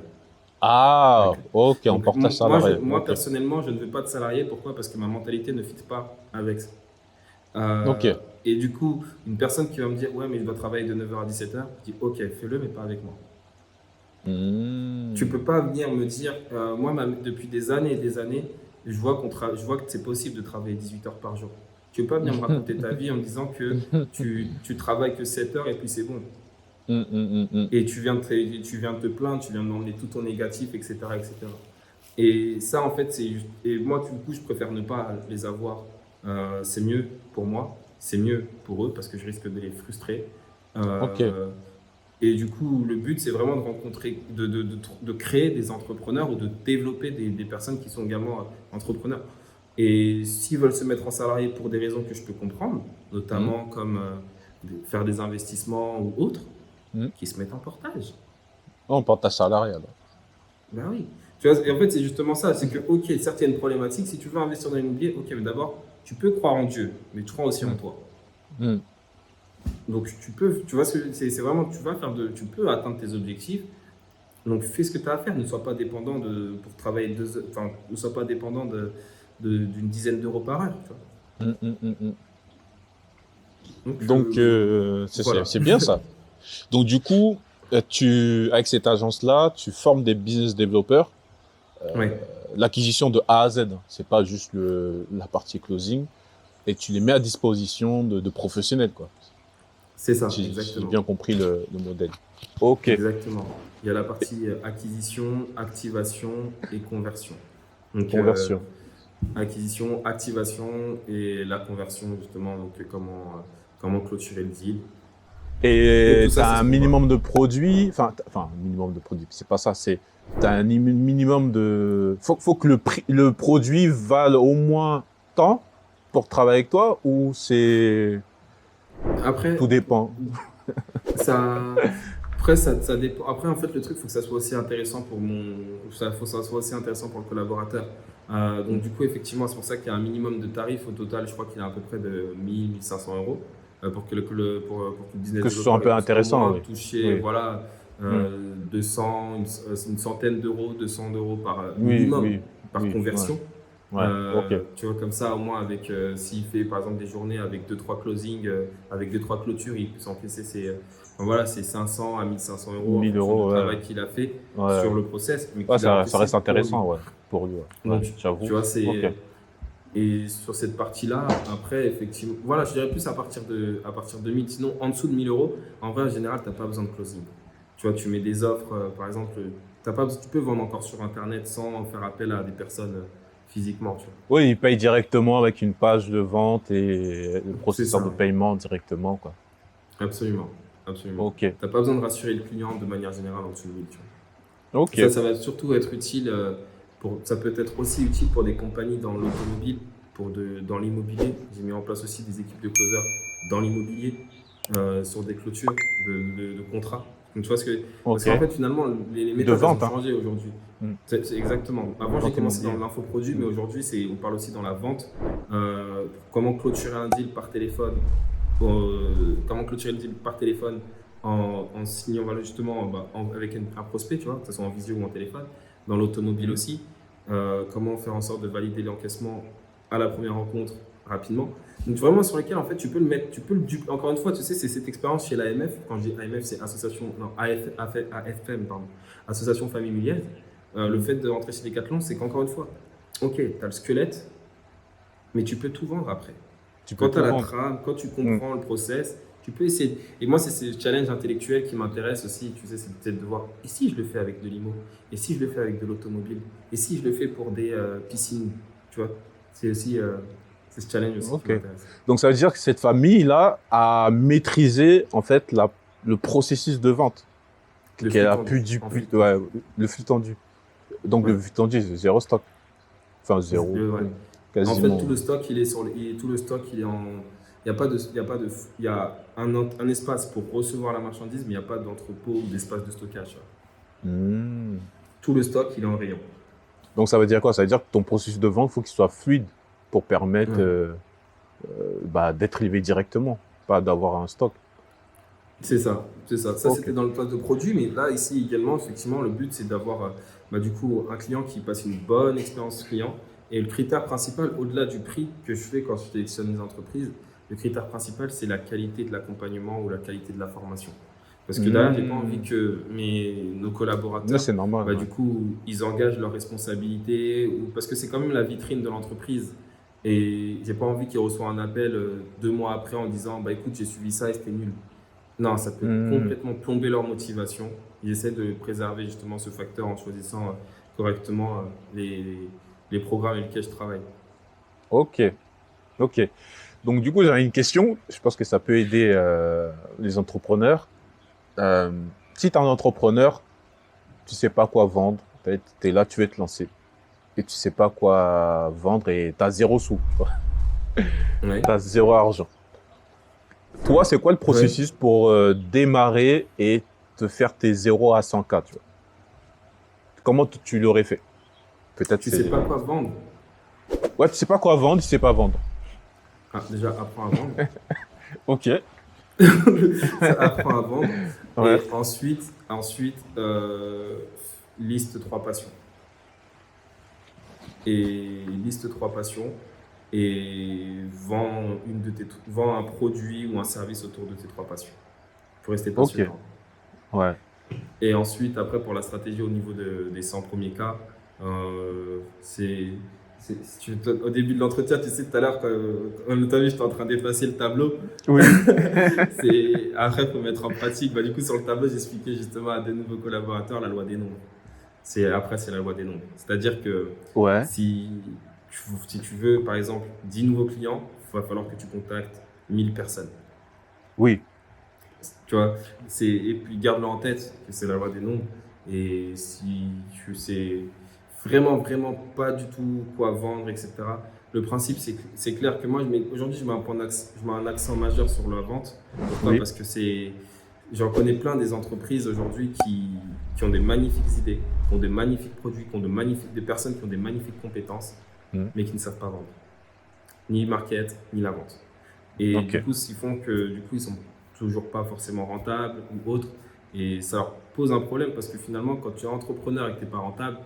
Ah, D'accord. ok, en Donc, portage salarial. moi, Ok, personnellement, je ne veux pas de salarié. Pourquoi? Parce que ma mentalité ne fit pas avec ça. ok. Et du coup, une personne qui va me dire, ouais, mais je dois travailler de 9h à 17h, je dis, ok, fais-le, mais pas avec moi. Tu Hmm. peux pas venir me dire, moi, depuis des années et des années, je vois que c'est possible de travailler 18 heures par jour. Tu peux pas venir me raconter ta vie en me disant que tu travailles que 7 heures et puis c'est bon. Hmm, hmm, hmm, hmm. Et tu viens de te plaindre, tu viens de m'emmener tout ton négatif, etc., etc. Et ça, en fait, et moi, du coup, je préfère ne pas les avoir. C'est mieux pour moi, c'est mieux pour eux parce que je risque de les frustrer. Ok. Euh, et du coup, le but, c'est vraiment de rencontrer, de créer des entrepreneurs ou de développer des personnes qui sont également entrepreneurs. Et s'ils veulent se mettre en salarié pour des raisons que je peux comprendre, Hmm, notamment comme faire des investissements ou autres, hmm. qui se mettent en portage. Oh, en portage salarial. Ben oui. Tu vois, et en fait, c'est justement ça. C'est que, ok, certes, il y a une problématique. Si tu veux investir dans l'immobilier, ok, mais d'abord, tu peux croire en Dieu, mais tu crois aussi en Hmm, toi. hmm. Donc, tu peux, tu vois, c'est vraiment, tu peux atteindre tes objectifs. Donc, fais ce que tu as à faire. Ne sois pas dépendant pour travailler enfin, ne sois pas dépendant d'une dizaine d'euros par heure. Tu vois. Hmm, hmm, hmm, hmm. Donc, Donc, voilà. c'est bien ça. Donc, du coup, avec cette agence-là, tu formes des business développeurs. Oui, L'acquisition de A à Z, c'est pas juste la partie closing. Et tu les mets à disposition de professionnels, quoi. c'est ça, Si j'ai exactement. bien compris le modèle. Ok, Exactement. Il y a la partie acquisition, activation et conversion. Donc, conversion. acquisition, activation et la conversion, justement, donc comment clôturer le deal. Donc Et tout tu ça, c'est as un ce qu'on voit. minimum de produits, enfin, minimum de produits, c'est pas ça, c'est, tu as un minimum de. Faut que le produit vale au moins tant pour travailler avec toi ou c'est. Tout Après, dépend. ça, ça dépend. Après, en fait, le truc, il faut que ça soit aussi intéressant pour faut que ça soit aussi intéressant pour le collaborateur. Donc, Mm. du coup, effectivement, c'est pour ça qu'il y a un minimum de tarif. Au total, je crois qu'il y a à peu près de 1 500 € pour pour que le business Que ce soit un développeur il peu puisse au intéressant, moins oui. toucher, Oui. voilà, Mm. 200, une centaine d'euros, 200 € par Oui, minimum oui, par oui, ouais. conversion. Ouais, ok. Tu vois, comme ça, au moins, s'il fait par exemple des journées avec deux trois closings, avec deux trois clôtures, il peut s'encaisser enfin, voilà, c'est 500 à 1 500 € en 1000 fonction du euros, ouais. travail qu'il a fait Ouais, sur le process, mais ouais qu'il a ça encaissé reste pour lui. intéressant, ouais, pour lui, ouais. Ouais, Donc, tu j'avoue. vois, Ok. et sur cette partie-là, après, effectivement, voilà, je dirais plus à partir de 1000, sinon en dessous de 1 000 €, en vrai, en général, tu n'as pas besoin de closing. Tu vois, tu mets des offres, par exemple, tu peux vendre encore sur Internet sans faire appel à des personnes physiquement, tu vois. Oui, il paye directement avec une page de vente et le C'est processeur de ça. paiement directement, quoi. Absolument, absolument. Ok. T'as pas besoin de rassurer le client de manière générale en dessous de 1000, tu vois. Ok. Ça va surtout être utile ça peut être aussi utile pour des compagnies dans l'automobile, dans l'immobilier. J'ai mis en place aussi des équipes de closers dans l'immobilier, sur des clôtures de contrats. Donc, tu vois parce Ok. qu'en fait, finalement, les De méthodes, elles ont vente, hein. changé aujourd'hui. Mm. C'est exactement. Avant, j'ai Vente commencé dans immobilière. l'infoproduit, Mm. mais aujourd'hui, on parle aussi dans la vente. Comment clôturer un deal par téléphone, comment clôturer le deal par téléphone en signant voilà, justement avec un prospect, tu vois, que ce soit en visio ou en téléphone, dans l'automobile Mm. aussi. Comment faire en sorte de valider l'encaissement à la première rencontre rapidement. Donc vraiment sur lesquels en fait tu peux le mettre, encore une fois, tu sais, c'est cette expérience chez l'AMF. Quand je dis AMF, c'est association, non, AFM, pardon, association familiale. Le Mm. fait de rentrer chez Decathlon, c'est qu'encore une fois, ok, tu as le squelette, mais tu peux tout vendre après. Tu peux Quand tu tout as la vendre. trame, quand tu comprends le process, tu peux essayer. Et moi, c'est ces challenges intellectuels qui m'intéressent aussi. Tu sais, c'est peut-être de voir, et si je le fais avec de l'IMO? Et si je le fais avec de l'automobile? Et si je le fais pour des piscines? Tu vois, c'est aussi c'est ce challenge aussi qui Ok. m'intéresse. Donc ça veut dire que cette famille-là a maîtrisé en fait le processus de vente. Le Qu'elle flux a tendu. pu ouais, le flux tendu. Donc Ouais. le flux tendu, c'est zéro stock. Enfin zéro, Ouais. En fait, quasiment. tout le stock, il est sur tout le stock, il est en. Il n'y a pas de, il y a pas de, il y a un espace pour recevoir la marchandise, mais il n'y a pas d'entrepôt ou d'espace de stockage. Hmm. Tout le stock, il est en rayon. Donc ça veut dire quoi? Ça veut dire que ton processus de vente, il faut qu'il soit fluide pour permettre Ouais. d'être livré directement, pas d'avoir un stock. C'est ça, c'est ça. Ça, Ok. c'était dans le classe de produit, mais là, ici également, effectivement, le but, c'est d'avoir du coup un client qui passe une bonne expérience client. Et le critère principal, au-delà du prix que je fais quand je sélectionne les entreprises, le critère principal, c'est la qualité de l'accompagnement ou la qualité de la formation. Parce que derrière, j'ai pas envie que nos Là, collaborateurs, c'est normal. Ouais. du coup, ils engagent leurs responsabilités, ou parce que c'est quand même la vitrine de l'entreprise. Et j'ai pas envie qu'ils reçoivent un appel 2 mois après en disant, bah écoute, j'ai suivi ça et c'était nul. Non, ça peut Hmm. complètement plomber leur motivation. Ils essaient de préserver justement ce facteur en choisissant correctement les programmes avec lesquels je travaille. Ok, ok. Donc du coup, j'ai une question. Je pense que ça peut aider les entrepreneurs. Euh, Si tu es un entrepreneur, tu sais pas quoi vendre. Tu es là, tu veux te lancer. Et tu sais pas quoi vendre et tu as zéro sous. Ouais. Tu as zéro argent. Toi, c'est quoi le Ouais. processus pour démarrer et te faire tes 0 à 100K, tu vois? Comment tu l'aurais fait? Peut-être Tu sais c'est... pas quoi vendre? Ouais, tu sais pas quoi vendre, tu sais pas vendre. Ah, déjà, apprends à vendre. Ok. Apprends à vendre. Ouais. Et ensuite liste 3 passions. Et liste 3 passions. Et vends un produit ou un service autour de tes 3 passions. Il faut rester Ok. passionné. Ouais. Et ensuite, après, pour la stratégie au niveau des 100 premiers cas, au début de l'entretien, tu sais, tout à l'heure, quand tu as vu, j'étais en train d'effacer le tableau. Oui. Après, il faut mettre en pratique. Bah, du coup, sur le tableau, j'expliquais justement à des nouveaux collaborateurs la loi des nombres. Après, c'est la loi des nombres. C'est-à-dire que Ouais. si, si tu veux, par exemple, 10 nouveaux clients, il va falloir que tu contactes 1000 personnes. Oui. Tu vois, et puis garde-le en tête que c'est la loi des nombres. Et si tu sais vraiment, vraiment pas du tout quoi vendre, etc., le principe, c'est clair que moi, aujourd'hui, je mets un accent majeur sur la vente. Pourquoi? Oui. Parce que j'en connais plein des entreprises aujourd'hui qui ont des magnifiques idées, qui ont des magnifiques produits, des personnes qui ont des magnifiques compétences, Hmm. mais qui ne savent pas vendre. Ni le market, ni la vente. Et Ok. du coup, ce qui font que du coup, ils sont toujours pas forcément rentables ou autres. Et ça leur pose un problème parce que finalement, quand tu es entrepreneur et que tu n'es pas rentable,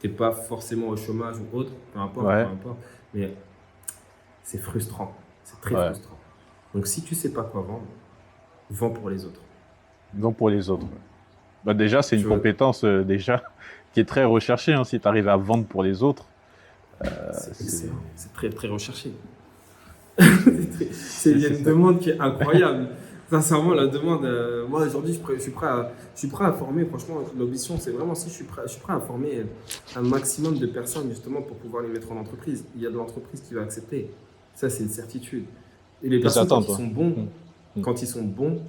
tu n'es pas forcément au chômage ou autre, peu Ouais. importe. Mais c'est frustrant. C'est très Ouais. frustrant. Donc si tu sais pas quoi vendre, vends pour les autres. Donc pour les autres. Bah déjà, c'est une Tu veux, compétence déjà qui est très recherchée, hein, si tu arrives à vendre pour les autres. c'est C'est... c'est très très recherché. Il y a une demande qui est incroyable. Sincèrement, la demande, moi aujourd'hui, je suis prêt à former. Franchement, l'ambition, c'est vraiment si je suis prêt à former un maximum de personnes justement pour pouvoir les mettre en entreprise. Il y a de l'entreprise qui va accepter. Ça, c'est une certitude. Et les Ils personnes, s'attendent, toi. quand ils sont bons,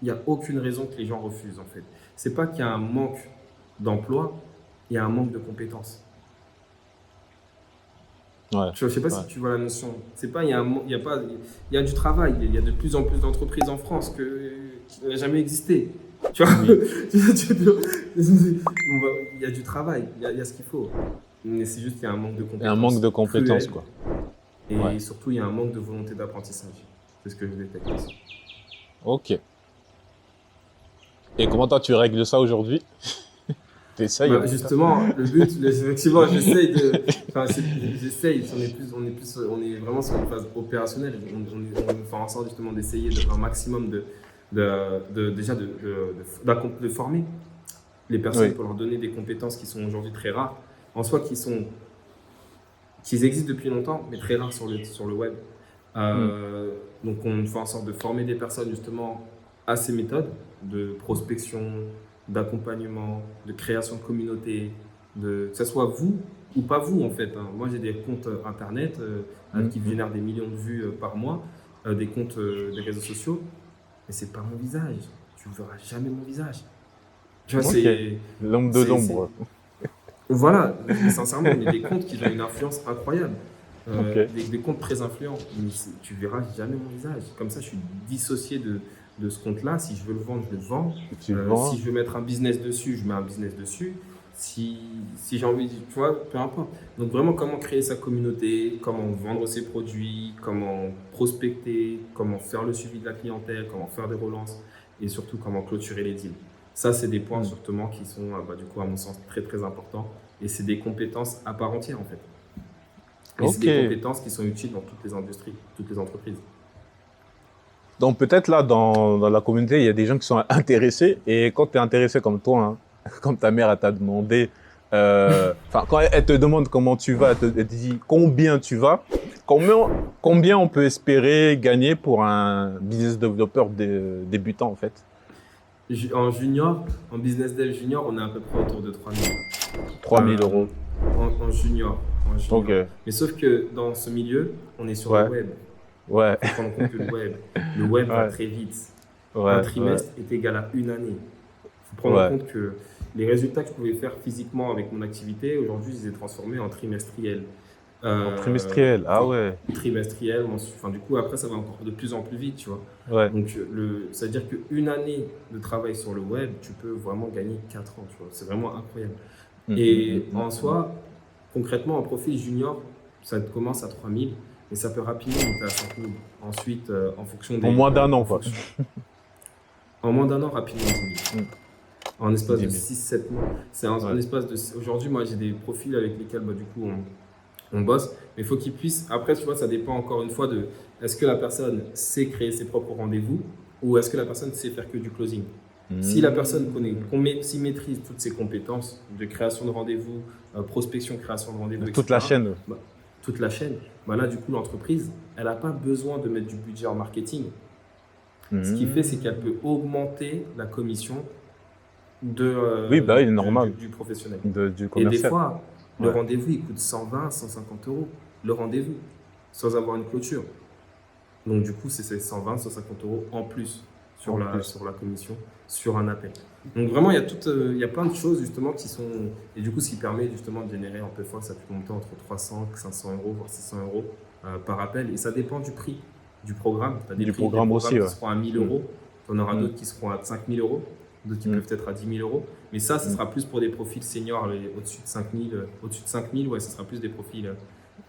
il n'y a aucune raison que les gens refusent en fait. C'est pas qu'il y a un manque d'emploi, il y a un manque de compétences. Ouais. Je ne sais pas Ouais. si tu vois la notion. C'est pas, il y a pas, il y a du travail. Il y a de plus en plus d'entreprises en France qui n'a jamais existé. Tu vois, Oui. il y a du travail, il y a ce qu'il faut. Mais c'est juste qu'il y a un manque de Et un manque compétences de compétences, cruel. quoi. Ouais. Et surtout, il y a un manque de volonté d'apprentissage. C'est ce que je détecte aussi. Ok. Et comment toi tu règles ça aujourd'hui? T'essayes, Bah, en tout cas. justement, le but, effectivement, j'essaye de. Enfin, j'essaye, on est vraiment sur une phase opérationnelle. On fait en sorte justement d'essayer un maximum déjà de former les personnes Oui. pour leur donner des compétences qui sont aujourd'hui très rares, en soi qui sont qui existent depuis longtemps, mais très rares sur le web. Mm. Donc, on fait en sorte de former des personnes justement à ces méthodes de prospection, d'accompagnement, de création de communauté, que ce soit vous ou pas vous en fait. Moi, j'ai des comptes internet qui Mm. génèrent des millions de vues par mois, des comptes des réseaux sociaux, mais c'est pas mon visage. Tu ne verras jamais mon visage. Tu vois, Ok. L'ombre de c'est- l'ombre. voilà, mais sincèrement, il y a des comptes qui ont une influence incroyable. Ok. Des comptes très influents, mais tu verras jamais mon visage. Comme ça, je suis dissocié de ce compte-là. Si je veux le vendre, je le vends. Tu vends. Si je veux mettre un business dessus, je mets un business dessus. Si j'ai envie, tu vois, peu importe. Donc vraiment, comment créer sa communauté, comment vendre ses produits, comment prospecter, comment faire le suivi de la clientèle, comment faire des relances et surtout comment clôturer les deals. Ça, c'est des points Mm. justement qui sont, du coup, à mon sens, très très importants. Et c'est des compétences à part entière, en fait. Et c'est Ok. des compétences qui sont utiles dans toutes les industries, toutes les entreprises. Donc peut-être là, dans la communauté, il y a des gens qui sont intéressés. Et quand tu es intéressé comme toi, hein, comme ta mère elle t'a demandé, enfin quand elle te demande comment tu vas, elle te dit combien tu vas, combien on peut espérer gagner pour un business développeur débutant en fait? En junior, en business dev junior, on est à peu près autour de 3 000. 3000 euros. En junior. Ok. Mais sauf que dans ce milieu, on est sur Ouais. le web. Ouais. Il faut prendre en compte que le web va Ouais. très vite. Ouais. Un trimestre est égal à une année. Il faut prendre Ouais. en compte que les résultats que je pouvais faire physiquement avec mon activité, aujourd'hui, je les ai transformés en trimestriels. En trimestriel. Ah ouais. Trimestriel, enfin, du coup, après, ça va encore de plus en plus vite, tu vois. Ouais. Donc, c'est-à-dire qu'une année de travail sur le web, tu peux vraiment gagner 4 ans, tu vois. C'est vraiment incroyable. Et en soi, concrètement, en profil junior, ça commence à 3 000, mais ça peut rapidement monter à 5 000. Ensuite, en fonction des... En moins d'un an, quoi. En moins d'un an, rapidement 10 000. En espace 10 de 000. 6-7 mois. C'est en Ouais. espace de... Aujourd'hui, moi, j'ai des profils avec lesquels, du coup, on bosse. Mais il faut qu'ils puissent... Après, tu vois, ça dépend encore une fois de... Est-ce que la personne sait créer ses propres rendez-vous ou est-ce que la personne sait faire que du closing? Si la personne s'y maîtrise toutes ses compétences de création de rendez-vous, prospection, création de rendez-vous, Toute la etc., chaîne. toute la chaîne, là, du coup, l'entreprise, elle n'a pas besoin de mettre du budget en marketing. Ce qui fait, c'est qu'elle peut augmenter la commission Oui, bah oui, normal. du professionnel. Du Et commercial. des fois, le Ouais. rendez-vous, il coûte 120, 150 euros. Le rendez-vous, sans avoir une clôture. Donc, du coup, c'est 120, 150 euros en plus sur la commission, sur un appel. Donc, vraiment, il y a plein de choses, justement, qui sont... Et du coup, ce qui permet, justement, de générer un peu fois, ça peut monter entre 300, 500 euros, voire 600 euros par appel. Et ça dépend du prix du programme. Tu as des programme aussi, qui ouais. seront à 1 000 euros. Tu en auras d'autres qui seront à 5 000 euros. D'autres qui peuvent être à 10 000 euros. Mais ça, ce sera plus pour des profils seniors, au-dessus de 5 000. Au-dessus de 5 000, ouais, ce sera plus des profils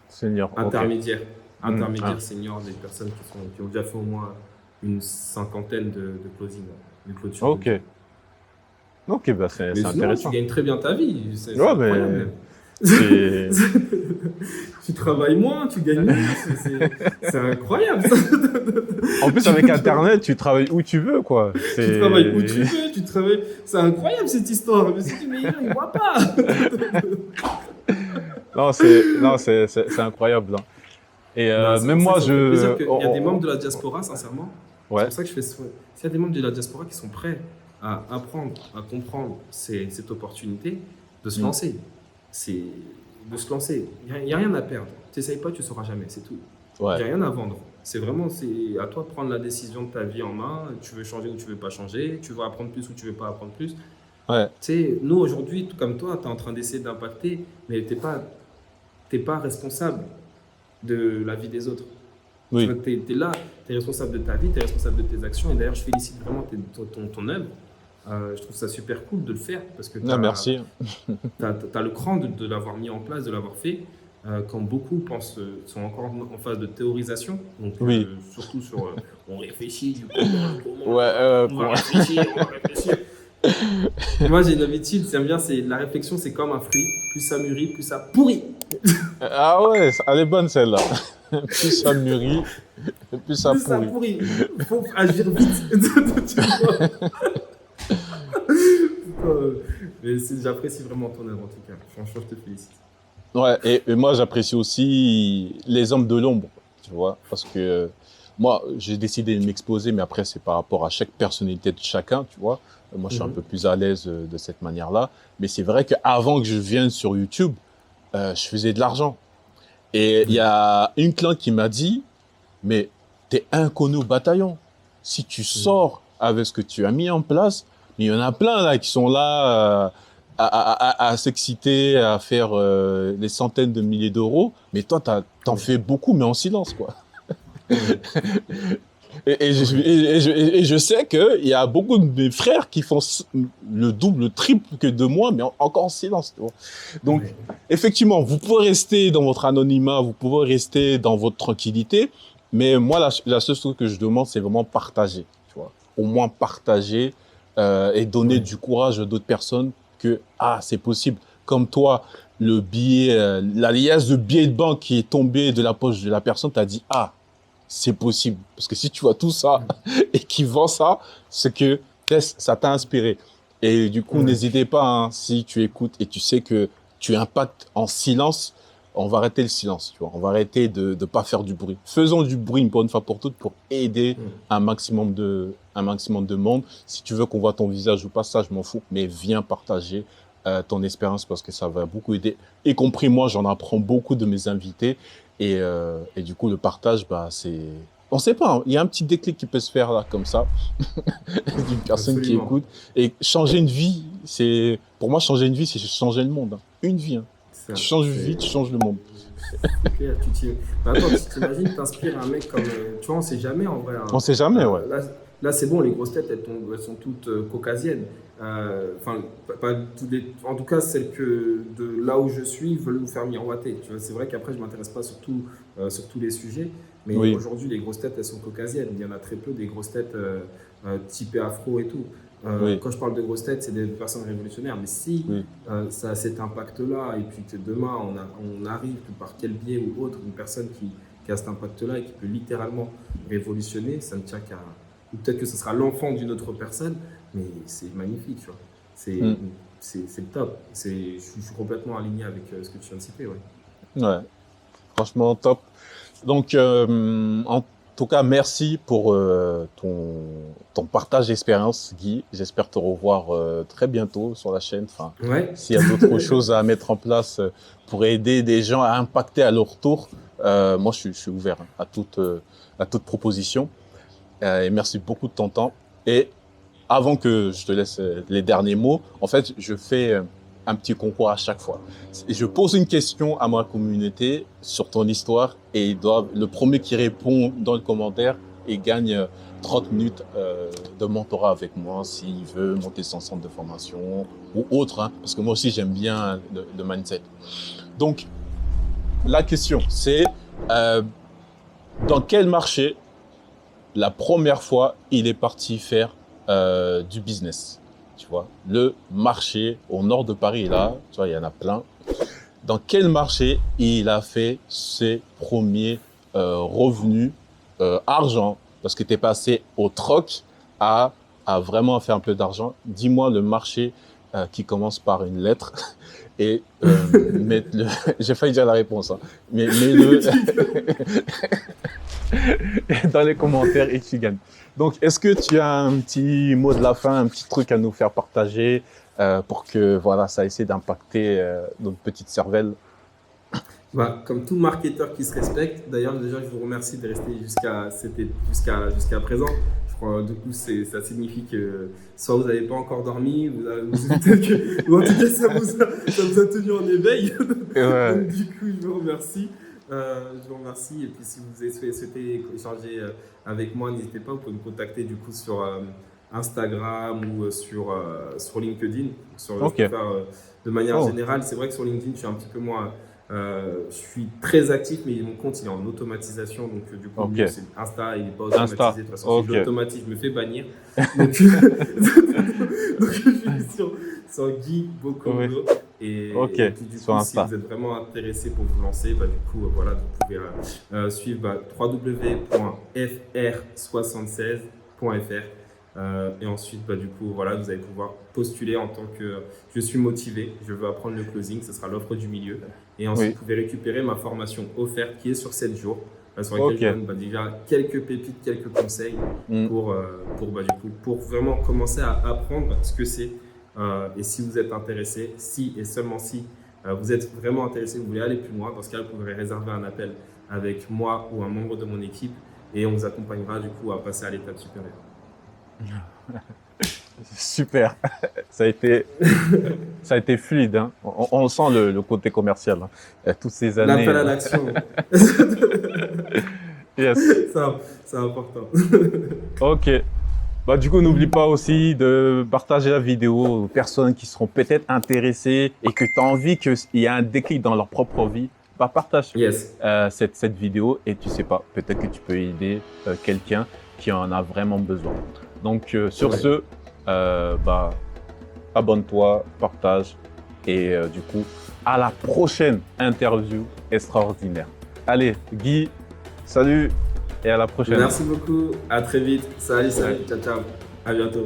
Senior. intermédiaires. Ok. Intermédiaires, seniors, des personnes qui ont déjà fait au moins une cinquantaine de closing, de clôture. Ok. Ok, bah c'est Mais sinon, intéressant. tu gagnes très bien ta vie. C'est Ouais, mais incroyable. c'est- Tu travailles moins, tu gagnes moins. C'est incroyable ça. En plus, avec Internet, tu travailles où tu veux, quoi. Tu travailles où tu veux, tu travailles. C'est incroyable cette histoire. Je me suis dit, mais ils ne voient pas. Non, c'est incroyable. Hein. Et Non, c'est même pour moi, ça que ça me fait plaisir qu'il y a oh, des membres de la diaspora, sincèrement. Ouais. C'est pour ça que je fais ce. S'il y a des membres de la diaspora qui sont prêts à apprendre, à comprendre cette opportunité, de se lancer. C'est de se lancer. Il n'y a rien à perdre. Tu n'essayes pas, tu ne sauras jamais, c'est tout. Il Ouais. n'y a rien à vendre. C'est à toi de prendre la décision de ta vie en main. Tu veux changer ou tu ne veux pas changer. Tu veux apprendre plus ou tu ne veux pas apprendre plus. Ouais. Tu sais, nous aujourd'hui, tout comme toi, tu es en train d'essayer d'impacter, mais tu n'es pas responsable de la vie des autres. Oui. Tu es là, tu es responsable de ta vie, tu es responsable de tes actions. Et d'ailleurs, je félicite vraiment ton œuvre. Je trouve ça super cool de le faire parce que tu Merci. as le cran de l'avoir mis en place, de l'avoir fait. Quand beaucoup sont encore en phase de théorisation, donc Oui. surtout sur on réfléchit du coup, Ouais. on va réfléchir. Moi j'ai une habitude, j'aime bien, c'est la réflexion, c'est comme un fruit, plus ça mûrit, plus ça pourrit. Ah ouais, elle est bonne celle-là. Plus ça mûrit, plus ça Plus ça pourrit. pourrit, faut agir vite. Tu vois. Mais j'apprécie vraiment ton œuvre en tout cas. Franchement, je te félicite. Ouais, et moi, j'apprécie aussi les hommes de l'ombre, tu vois, parce que moi, j'ai décidé de m'exposer, mais après, c'est par rapport à chaque personnalité de chacun, tu vois. Moi, je suis un Mhm. peu plus à l'aise de cette manière-là. Mais c'est vrai qu'avant que je vienne sur YouTube, je faisais de l'argent. Et il y Ouais. a une cliente qui m'a dit, mais t'es inconnu au bataillon. Si tu Mhm. sors avec ce que tu as mis en place, mais il y en a plein là qui sont là à s'exciter, à faire des centaines de milliers d'euros. Mais toi, t'en Ouais. fais beaucoup, mais en silence, quoi. Ouais. Ouais. Et je sais qu'il y a beaucoup de mes frères qui font le double, le triple que de moi, mais encore en silence. Tu vois. Donc, Ouais. effectivement, vous pouvez rester dans votre anonymat, vous pouvez rester dans votre tranquillité, mais moi, la seule chose que je demande, c'est vraiment partager. Tu vois. Au moins partager et donner Ouais. du courage à d'autres personnes que, ah, c'est possible. Comme toi, le billet, la liasse de billets de banque qui est tombée de la poche de la personne, t'as dit, ah, c'est possible. Parce que si tu vois tout ça Mhm. et qui vend ça, c'est que ça t'a inspiré. Et du coup, Ouais. n'hésitez pas, hein, si tu écoutes et tu sais que tu impactes en silence, on va arrêter le silence, tu vois. On va arrêter de ne pas faire du bruit. Faisons du bruit une bonne fois pour toutes pour aider Mhm. un maximum de monde. Si tu veux qu'on voit ton visage ou pas, ça, je m'en fous. Mais viens partager ton expérience parce que ça va beaucoup aider. Y compris moi, j'en apprends beaucoup de mes invités. Et du coup, le partage, bah, c'est... On sait pas, hein, il y a un petit déclic qui peut se faire là, comme ça, d'une personne qui Absolument. écoute. Et changer une vie, c'est... Pour moi, changer une vie, c'est changer le monde. Hein. Une vie. Hein. Tu Ça, changes une vie, c'est tu changes le monde. c'est clair. Bah, attends, tu t'imagines, t'inspires un mec comme. Tu vois, on sait jamais en vrai, On hein. sait jamais, ouais. Là, là c'est bon, les grosses têtes, elles sont toutes caucasiennes. Enfin, pas toutes en tout cas, celles que de là où je suis veulent nous faire miroiter. Tu vois, c'est vrai qu'après, je m'intéresse pas surtout sur tous les sujets, mais Oui, aujourd'hui, les grosses têtes, elles sont caucasiennes. Il y en a très peu des grosses têtes typées afro et tout. oui, Quand je parle de grosses têtes, c'est des personnes révolutionnaires. Mais si oui. ça a cet impact-là, et puis que demain on arrive, que par quel biais ou autre, une personne qui a cet impact-là et qui peut littéralement révolutionner, ça ne tient qu'à. Ou peut-être que ce sera l'enfant d'une autre personne, mais c'est magnifique, tu vois. C'est Mm. c'est le top. Je suis complètement aligné avec ce que tu viens de citer, ouais. Ouais, franchement, top. Donc, en tout cas, merci pour ton partage d'expérience, Guy. J'espère te revoir très bientôt sur la chaîne. Enfin, Ouais. s'il y a d'autres choses à mettre en place pour aider des gens à impacter à leur tour, moi, je suis ouvert hein, à toute proposition. Et merci beaucoup de ton temps. Et avant que je te laisse les derniers mots, en fait, je fais un petit concours à chaque fois. Et je pose une question à ma communauté sur ton histoire et le premier qui répond dans le commentaire et gagne 30 minutes de mentorat avec moi s'il veut monter son centre de formation ou autre, hein, parce que moi aussi j'aime bien le mindset. Donc, la question, c'est dans quel marché la première fois il est parti faire du business, tu vois. Le marché au nord de Paris, là, tu vois, il y en a plein. Dans quel marché il a fait ses premiers revenus, argent, parce que tu es passé au troc à vraiment faire un peu d'argent. Dis-moi le marché qui commence par une lettre et j'ai failli dire la réponse, hein, mais mets-le dans les commentaires et tu gagnes. Donc, est-ce que tu as un petit mot de la fin, un petit truc à nous faire partager pour que voilà, ça essaie d'impacter notre petite cervelle? Bah, comme tout marketeur qui se respecte, d'ailleurs, déjà, je vous remercie de rester jusqu'à présent. Je crois, du coup, ça signifie que soit vous n'avez pas encore dormi, ou en tout cas, ça vous a tenu en éveil. Ouais. Donc, du coup, je vous remercie. Je vous remercie. Et puis, si vous souhaitez échanger avec moi, n'hésitez pas. Vous pouvez me contacter du coup sur Instagram ou sur LinkedIn. Je Ok. préfère de manière Oh, générale. C'est vrai que sur LinkedIn, je suis un petit peu moins. Je suis très actif, mais mon compte il est en automatisation, donc du coup, ok. mieux c'est Insta, il n'est pas Insta. automatisé. De toute façon, si je Ok. l'automatise, je me fais bannir. Donc, donc je suis sur Guy Oui. Bokongo. Ok. Et puis, du Sur coup, si Insta. vous êtes vraiment intéressé pour vous lancer, bah, du coup, voilà, vous pouvez suivre www.fr76.fr. Et ensuite, du coup, voilà, vous allez pouvoir postuler en tant que je suis motivé, je veux apprendre le closing, ce sera l'offre du milieu. Et ensuite, Oui. vous pouvez récupérer ma formation offerte qui est sur 7 jours, sur laquelle Ok. je donne déjà quelques pépites, quelques conseils Mm. du coup, pour vraiment commencer à apprendre ce que c'est. Et si vous êtes intéressé, si et seulement si vous êtes vraiment intéressé, vous voulez aller plus loin, dans ce cas, vous pouvez réserver un appel avec moi ou un membre de mon équipe et on vous accompagnera du coup à passer à l'étape supérieure. Super. Ça a été fluide. Hein. On sent le côté commercial. Hein. Toutes ces années. L'appel à l'action, Yes. c'est important. Ok. Bah, du coup, n'oublie pas aussi de partager la vidéo aux personnes qui seront peut-être intéressées et que tu as envie qu'il y ait un déclic dans leur propre vie. Bah, partage Yes. cette vidéo et tu sais pas, peut-être que tu peux aider quelqu'un qui en a vraiment besoin. Donc, sur ce, abonne-toi, partage et du coup, à la prochaine interview extraordinaire. Allez, Guy, salut et à la prochaine. Merci beaucoup. À très vite. Salut. Ciao, ciao. À bientôt.